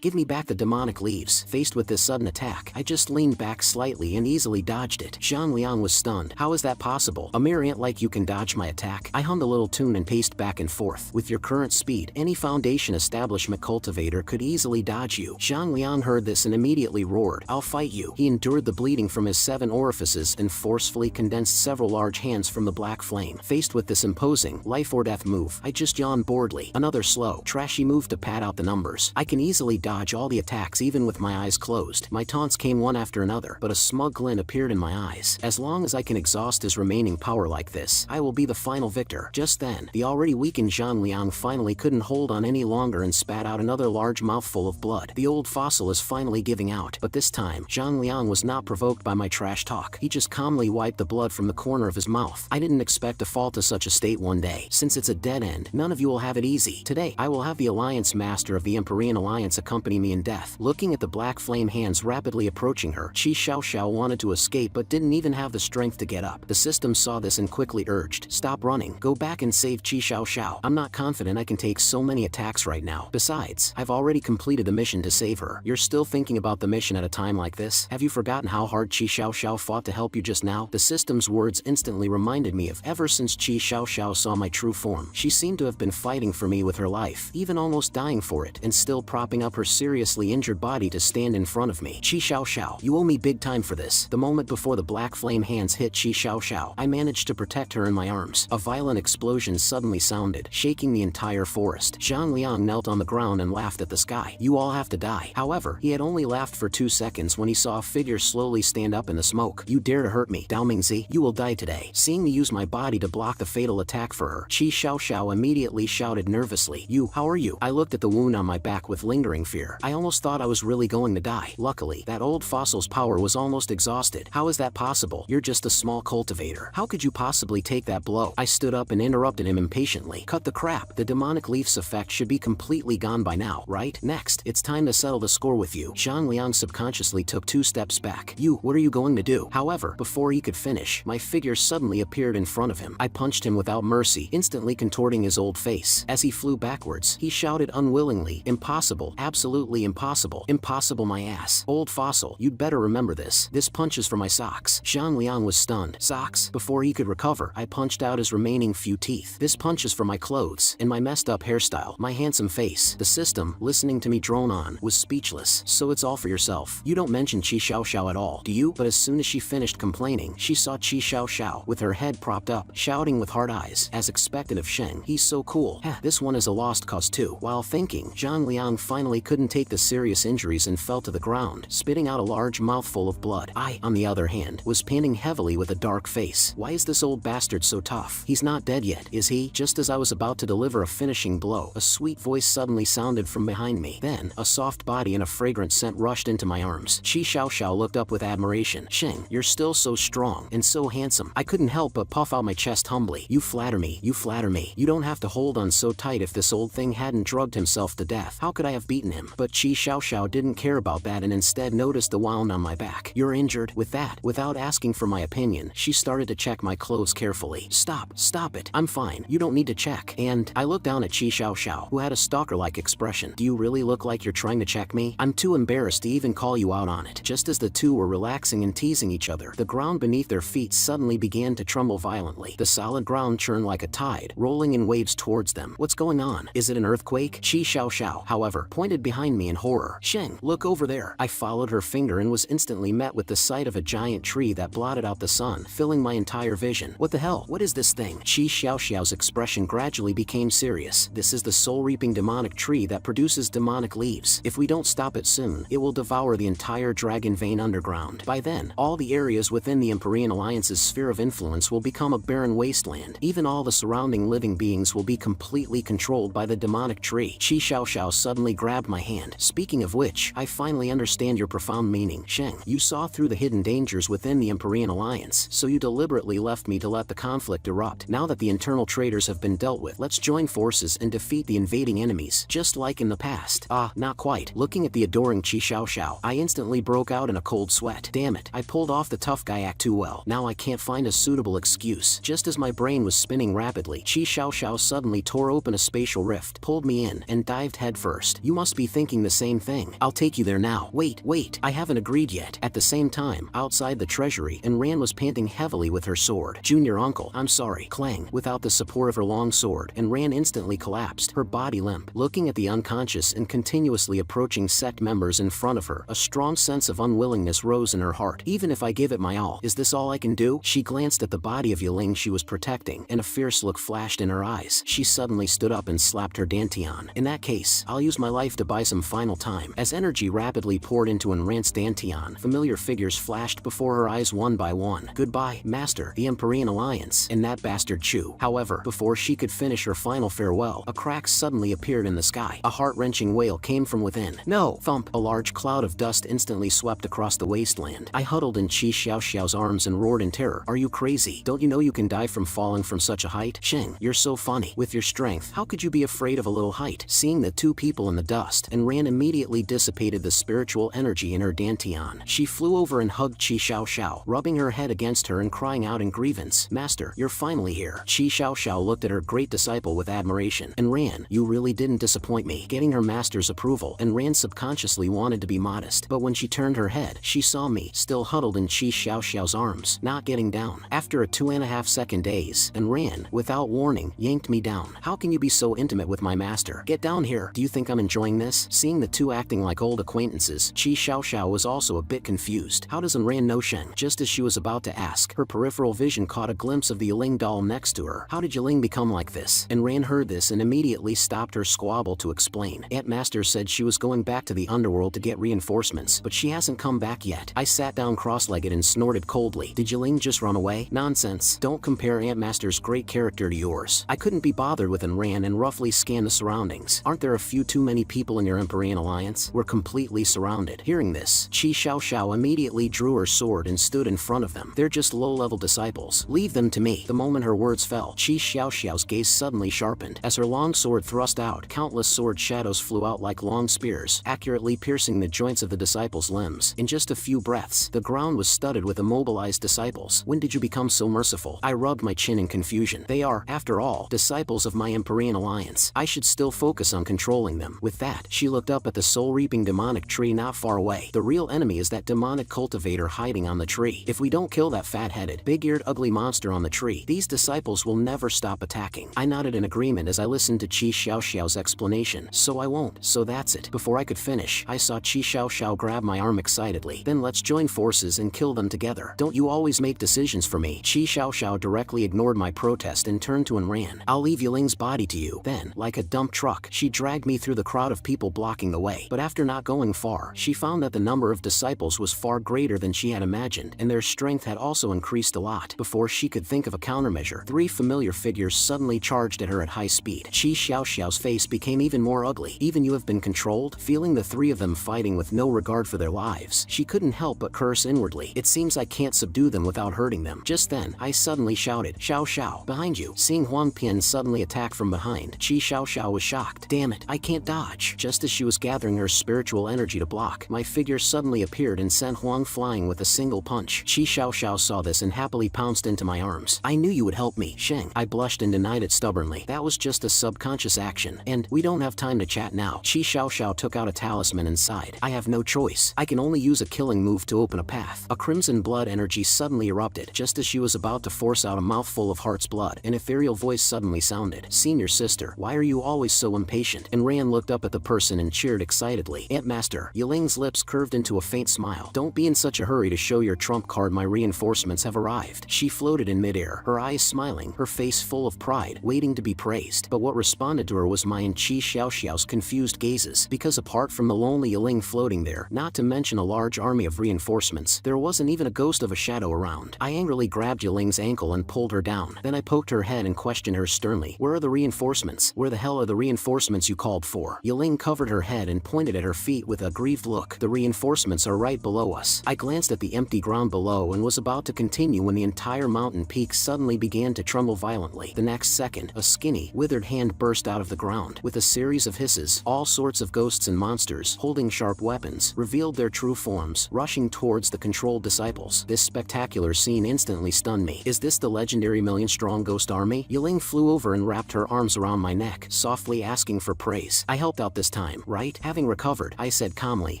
give me back the demonic leaves." Faced with this sudden attack, I just leaned back slightly and easily dodged it. Zhang Liang was stunned. "How is that possible? A mere ant like you can dodge my attack?" I hummed a little tune and paced back and forth. "With your current speed, any Foundation establishment cultivator could easily dodge you." Zhang Liang heard this and immediately roared, "I'll fight you." He endured the bleeding from his 7 orifices and forcefully condensed several large hands from the black flame. Faced with this imposing, life-or-death move, I just yawned boredly. Another slow, trashy move to pad out the numbers. I can easily dodge all the attacks even with my eyes closed. My taunts came one after another, but a smug glint appeared appeared in my eyes. As long as I can exhaust his remaining power like this, I will be the final victor. Just then, the already weakened Zhang Liang finally couldn't hold on any longer and spat out another large mouthful of blood. The old fossil is finally giving out, but this time, Zhang Liang was not provoked by my trash talk. He just calmly wiped the blood from the corner of his mouth. I didn't expect to fall to such a state one day. Since it's a dead end, none of you will have it easy. Today, I will have the Alliance Master of the Empyrean Alliance accompany me in death. Looking at the black flame hands rapidly approaching her, Qi Xiaoxiao wanted to escape but didn't even have the strength to get up. The system saw this and quickly urged, "Stop running. Go back and save Qi Xiaoxiao. I'm not confident I can take so many attacks right now. Besides, I've already completed the mission to save her. You're still thinking about the mission at a time like this? Have you forgotten how hard Qi Xiaoxiao fought to help you just now?" The system's words instantly reminded me of ever since Qi Xiaoxiao saw my true form. She seemed to have been fighting for me with her life, even almost dying for it, and still propping up her seriously injured body to stand in front of me. "Qi Xiaoxiao, you owe me big time for this." The moment before the black flame hands hit Qi Xiaoxiao, I managed to protect her in my arms. A violent explosion suddenly sounded, shaking the entire forest. Zhang Liang knelt on the ground and laughed at the sky. "You all have to die." However, he had only laughed for 2 seconds when he saw a figure slowly stand up in the smoke. "You dare to hurt me, Dao Mingzi? You will die today." Seeing me use my body to block the fatal attack for her, Qi Xiaoxiao immediately shouted nervously, how are you?" I looked at the wound on my back with lingering fear. I almost thought I was really going to die. Luckily, that old fossil's power was almost exhausted. "How is that possible? You're just a small cultivator. How could you possibly take that blow?" I stood up and interrupted him impatiently. "Cut the crap. The demonic leaf's effect should be completely gone by now, right? Next, it's time to settle the score with you." Zhang Liang subconsciously took 2 steps back. What are you going to do?" However, before he could finish, my figure suddenly appeared in front of him. I punched him without mercy, instantly contorting his old face. As he flew backwards, he shouted unwillingly, "Impossible, absolutely impossible. Impossible my ass. Old fossil, you'd better remember this. This punch is for my socks." Zhang Liang was stunned. "Socks?" Before he could recover, I punched out his remaining few teeth. "This punch is for my clothes, and my messed up hairstyle, my handsome face." The system, listening to me drone on, was speechless. "So it's all for yourself. You don't mention Qi Xiaoxiao at all, do you?" But as soon as she finished complaining, she saw Qi Xiaoxiao, with her head propped up, shouting with hard eyes, as expected of Sheng, "He's so cool. This one is a lost cause too." While thinking, Zhang Liang finally couldn't take the serious injuries and fell to the ground, spitting out a large mouthful of blood. I, on the other hand, was panting heavily with a dark face. "Why is this old bastard so tough? He's not dead yet, is he?" Just as I was about to deliver a finishing blow, a sweet voice suddenly sounded from behind me. Then, a soft body and a fragrant scent rushed into my arms. Qi Xiaoxiao looked up with admiration. "Sheng, you're still so strong and so handsome." I couldn't help but puff out my chest humbly. You flatter me. You flatter me. You don't have to hold on so tight. If this old thing hadn't drugged himself to death, how could I have beaten him?" But Qi Xiaoxiao didn't care about that and instead noticed the wound on my back. "You're injured?" With that, without asking for my opinion, she started to check my clothes carefully. Stop it. I'm fine. You don't need to check." And I looked down at Qi Xiaoxiao, who had a stalker-like expression. "Do you really look like you're trying to check me? I'm too embarrassed to even call you out on it." Just as the two were relaxing and teasing each other, the ground beneath their feet suddenly began to tremble violently. The solid ground churned like a tide, rolling in waves towards them. "What's going on? Is it an earthquake?" Qi Xiaoxiao, however, pointed behind me in horror. "Sheng, look over there." I followed her finger and was instantly met with the sight of a giant tree that blotted out the sun, filling my entire vision. "What the hell? What is this thing?" Qi Xiaoxiao's expression gradually became serious. "This is the soul-reaping demonic tree that produces demonic leaves. If we don't stop it soon, it will devour the entire dragon vein underground. By then, all the areas within the Empyrean Alliance's sphere of influence will become a barren wasteland. Even all the surrounding living beings will be completely controlled by the demonic tree." Qi Xiaoxiao suddenly grabbed my hand. "Speaking of which, I finally understand your profound meaning. Sheng, you saw through the hidden dangers within the Empyrean Alliance, so you deliberately left me to let the conflict erupt. Now that the internal traitors have been dealt with, let's join forces and defeat the invading enemies, just like in the past." "Ah, not quite." Looking at the adoring Qi Xiaoxiao, I instantly broke out in a cold sweat. Damn it, I pulled off the tough guy act too well. Now I can't find a suitable excuse. Just as my brain was spinning rapidly, Qi Xiaoxiao suddenly tore open a spatial rift, pulled me in, and dived headfirst. "You must be thinking the same thing. I'll take you there now." Wait, I haven't agreed yet." At the same time, outside the treasury, Ran was panting heavily with her sword. "Junior uncle, I'm sorry." Clang. Without the support of her long sword, Ran instantly collapsed, her body limp. Looking at the unconscious and continuously approaching sect members in front of her, a strong sense of unwillingness rose in her heart. "Even if I give it my all, is this all I can do?" She glanced at the body of Yiling she was protecting, and a fierce look flashed in her eyes. She suddenly stood up and slapped her dantian. "In that case, I'll use my life to buy some final time." As energy rapidly poured into Ran's dantian, familiar figures flashed vanished before her eyes one by one. Goodbye, Master, the Empyrean Alliance, and that bastard Chu. However, before she could finish her final farewell, a crack suddenly appeared in the sky. A heart-wrenching wail came from within. No! Thump! A large cloud of dust instantly swept across the wasteland. I huddled in Qi Xiaoxiao's arms and roared in terror. Are you crazy? Don't you know you can die from falling from such a height? Sheng, you're so funny. With your strength, how could you be afraid of a little height? Seeing the two people in the dust, and Ran immediately dissipated the spiritual energy in her dantian. She flew over and hugged Qi Xiaoxiao, rubbing her head against her and crying out in grievance. Master, you're finally here. Qi Xiaoxiao looked at her great disciple with admiration. And Ran, you really didn't disappoint me. Getting her master's approval, and Ran subconsciously wanted to be modest. But when she turned her head, she saw me, still huddled in Qi Xiaoxiao's arms, not getting down. After a 2.5-second daze, and Ran, without warning, yanked me down. How can you be so intimate with my master? Get down here. Do you think I'm enjoying this? Seeing the two acting like old acquaintances, Qi Xiaoxiao was also a bit confused. How does Ran know Sheng? Just as she was about to ask, her peripheral vision caught a glimpse of the Yiling doll next to her. How did Yiling become like this? And Ran heard this and immediately stopped her squabble to explain. Aunt Master said she was going back to the underworld to get reinforcements, but she hasn't come back yet. I sat down cross-legged and snorted coldly. Did Yiling just run away? Nonsense. Don't compare Aunt Master's great character to yours. I couldn't be bothered with and ran and roughly scanned the surroundings. Aren't there a few too many people in your Empyrean Alliance? We're completely surrounded. Hearing this, Qi Xiaoxiao immediately drew her sword and stood in front of them. They're just low-level disciples. Leave them to me. The moment her words fell, Qi Xiaoxiao's gaze suddenly sharpened. As her long sword thrust out, countless sword shadows flew out like long spears, accurately piercing the joints of the disciples' limbs. In just a few breaths, the ground was studded with immobilized disciples. When did you become so merciful? I rubbed my chin in confusion. They are, after all, disciples of my Empyrean Alliance. I should still focus on controlling them. With that, she looked up at the soul-reaping demonic tree not far away. The real enemy is that demonic cultivator hiding on the tree. If we don't kill that fat-headed, big-eared ugly monster on the tree, these disciples will never stop attacking. I nodded in agreement as I listened to Qi Xiaoxiao's explanation. So I won't. So that's it. Before I could finish, I saw Qi Xiaoxiao grab my arm excitedly. Then let's join forces and kill them together. Don't you always make decisions for me? Qi Xiaoxiao directly ignored my protest and turned to and ran. I'll leave Yiling's body to you. Then, like a dump truck, she dragged me through the crowd of people blocking the way. But after not going far, she found that the number of disciples was far greater than she had imagined, and their strength had also increased a lot. Before she could think of a countermeasure, three familiar figures suddenly charged at her at high speed. Qi Xiaoxiao's face became even more ugly. Even you have been controlled? Feeling the three of them fighting with no regard for their lives, she couldn't help but curse inwardly. It seems I can't subdue them without hurting them. Just then, I suddenly shouted, Xiao Xiao, behind you. Seeing Huang Pian suddenly attack from behind, Qi Xiaoxiao was shocked. Damn it, I can't dodge. Just as she was gathering her spiritual energy to block, my figure suddenly appeared and sent Huang flying with a single punch. Qi Xiaoxiao saw this and happily pounced into my arms. I knew you would help me, Sheng. I blushed and denied it stubbornly. That was just a subconscious action, and we don't have time to chat now. Qi Xiaoxiao took out a talisman and sighed. I have no choice. I can only use a killing move to open a path. A crimson blood energy suddenly erupted. Just as she was about to force out a mouthful of heart's blood, an ethereal voice suddenly sounded. Senior sister, why are you always so impatient? And Ran looked up at the person and cheered excitedly. Aunt Master. Yiling's lips curved into a faint smile. Don't be in such a hurry to show your trump card. My reinforcements have arrived. She floated in midair, her eyes smiling, her face full of pride, waiting to be praised. But what responded to her was my and Qi Xiaoxiao's confused gazes, because apart from the lonely Yiling floating there, not to mention a large army of reinforcements, there wasn't even a ghost of a shadow around. I angrily grabbed Yiling's ankle and pulled her down. Then I poked her head and questioned her sternly. Where are the reinforcements? Where the hell are the reinforcements you called for? Yiling covered her head and pointed at her feet with a grieved look. The reinforcements are right below us. I glanced at the empty ground below and was about to continue when the entire mountain peak suddenly began to tremble violently. The next second, a skinny, withered hand burst out of the ground. With a series of hisses, all sorts of ghosts and monsters, holding sharp weapons, revealed their true forms, rushing towards the controlled disciples. This spectacular scene instantly stunned me. Is this the legendary million-strong ghost army? Yiling flew over and wrapped her arms around my neck, softly asking for praise. I helped out this time, right? Having recovered, I said calmly,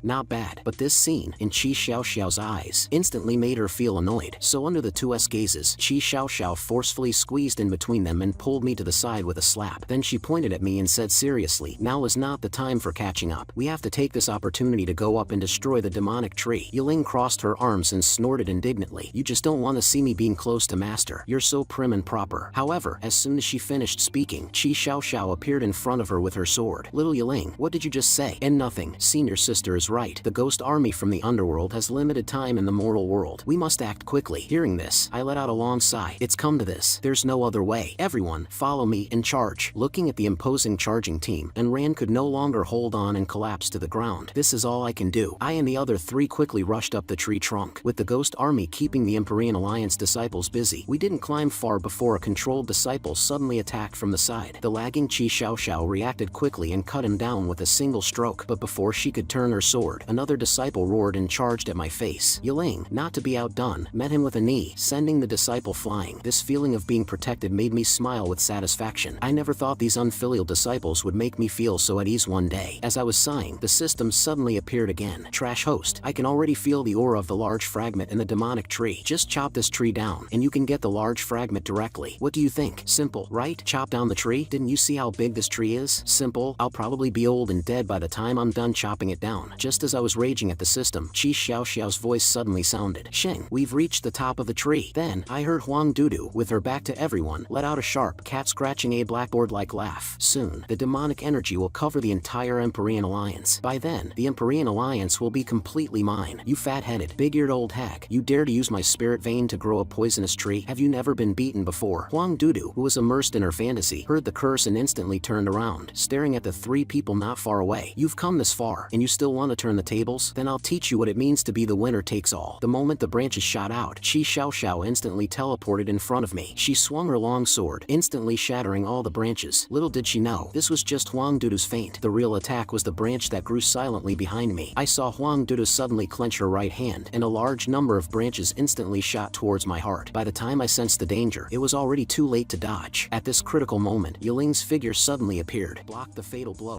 not bad. But this scene, in Qi Xiaoxiao's eyes, instantly made her feel annoyed. So under the two gazes, Qi Xiaoxiao forcefully squeezed in between them and pulled me to the side with a slap. Then she pointed at me and said seriously, now is not the time for catching up. We have to take this opportunity to go up and destroy the demonic tree. Yiling crossed her arms and snorted indignantly. You just don't want to see me being close to Master. You're so prim and proper. However, as soon as she finished speaking, Qi Xiaoxiao appeared in front of her with her sword. Little Yiling, what did you just say? And nothing. Senior sister is right. The ghost army from the underworld has limited limited time in the mortal world. We must act quickly. Hearing this, I let out a long sigh. It's come to this. There's no other way. Everyone, follow me and charge. Looking at the imposing charging team, Ran could no longer hold on and collapsed to the ground. This is all I can do. I and the other three quickly rushed up the tree trunk, with the ghost army keeping the Empyrean Alliance disciples busy. We didn't climb far before a controlled disciple suddenly attacked from the side. The lagging Qi Xiaoxiao reacted quickly and cut him down with a single stroke, but before she could turn her sword, another disciple roared and charged at my face. Yiling, not to be outdone, met him with a knee, sending the disciple flying. This feeling of being protected made me smile with satisfaction. I never thought these unfilial disciples would make me feel so at ease one day. As I was sighing, the system suddenly appeared again. Trash host, I can already feel the aura of the large fragment in the demonic tree. Just chop this tree down, and you can get the large fragment directly. What do you think? Simple, right? Chop down the tree? Didn't you see how big this tree is? Simple. I'll probably be old and dead by the time I'm done chopping it down. Just as I was raging at the system, Qi Xiaoxiao's voice suddenly sounded. Shing, we've reached the top of the tree. Then, I heard Huang Dudu, with her back to everyone, let out a sharp, cat-scratching a blackboard-like laugh. Soon, the demonic energy will cover the entire Empyrean Alliance. By then, the Empyrean Alliance will be completely mine. You fat-headed, big-eared old hag. You dare to use my spirit vein to grow a poisonous tree? Have you never been beaten before? Huang Dudu, who was immersed in her fantasy, heard the curse and instantly turned around, staring at the three people not far away. You've come this far, and you still want to turn the tables? Then I'll teach you what it means to be the winner takes all. The moment the branches shot out, Qi Xiaoxiao instantly teleported in front of me. She swung her long sword, instantly shattering all the branches. Little did she know, this was just Huang Dudu's feint. The real attack was the branch that grew silently behind me. I saw Huang Dudu suddenly clench her right hand, and a large number of branches instantly shot towards my heart. By the time I sensed the danger, it was already too late to dodge. At this critical moment, Yiling's figure suddenly appeared, blocked the fatal blow.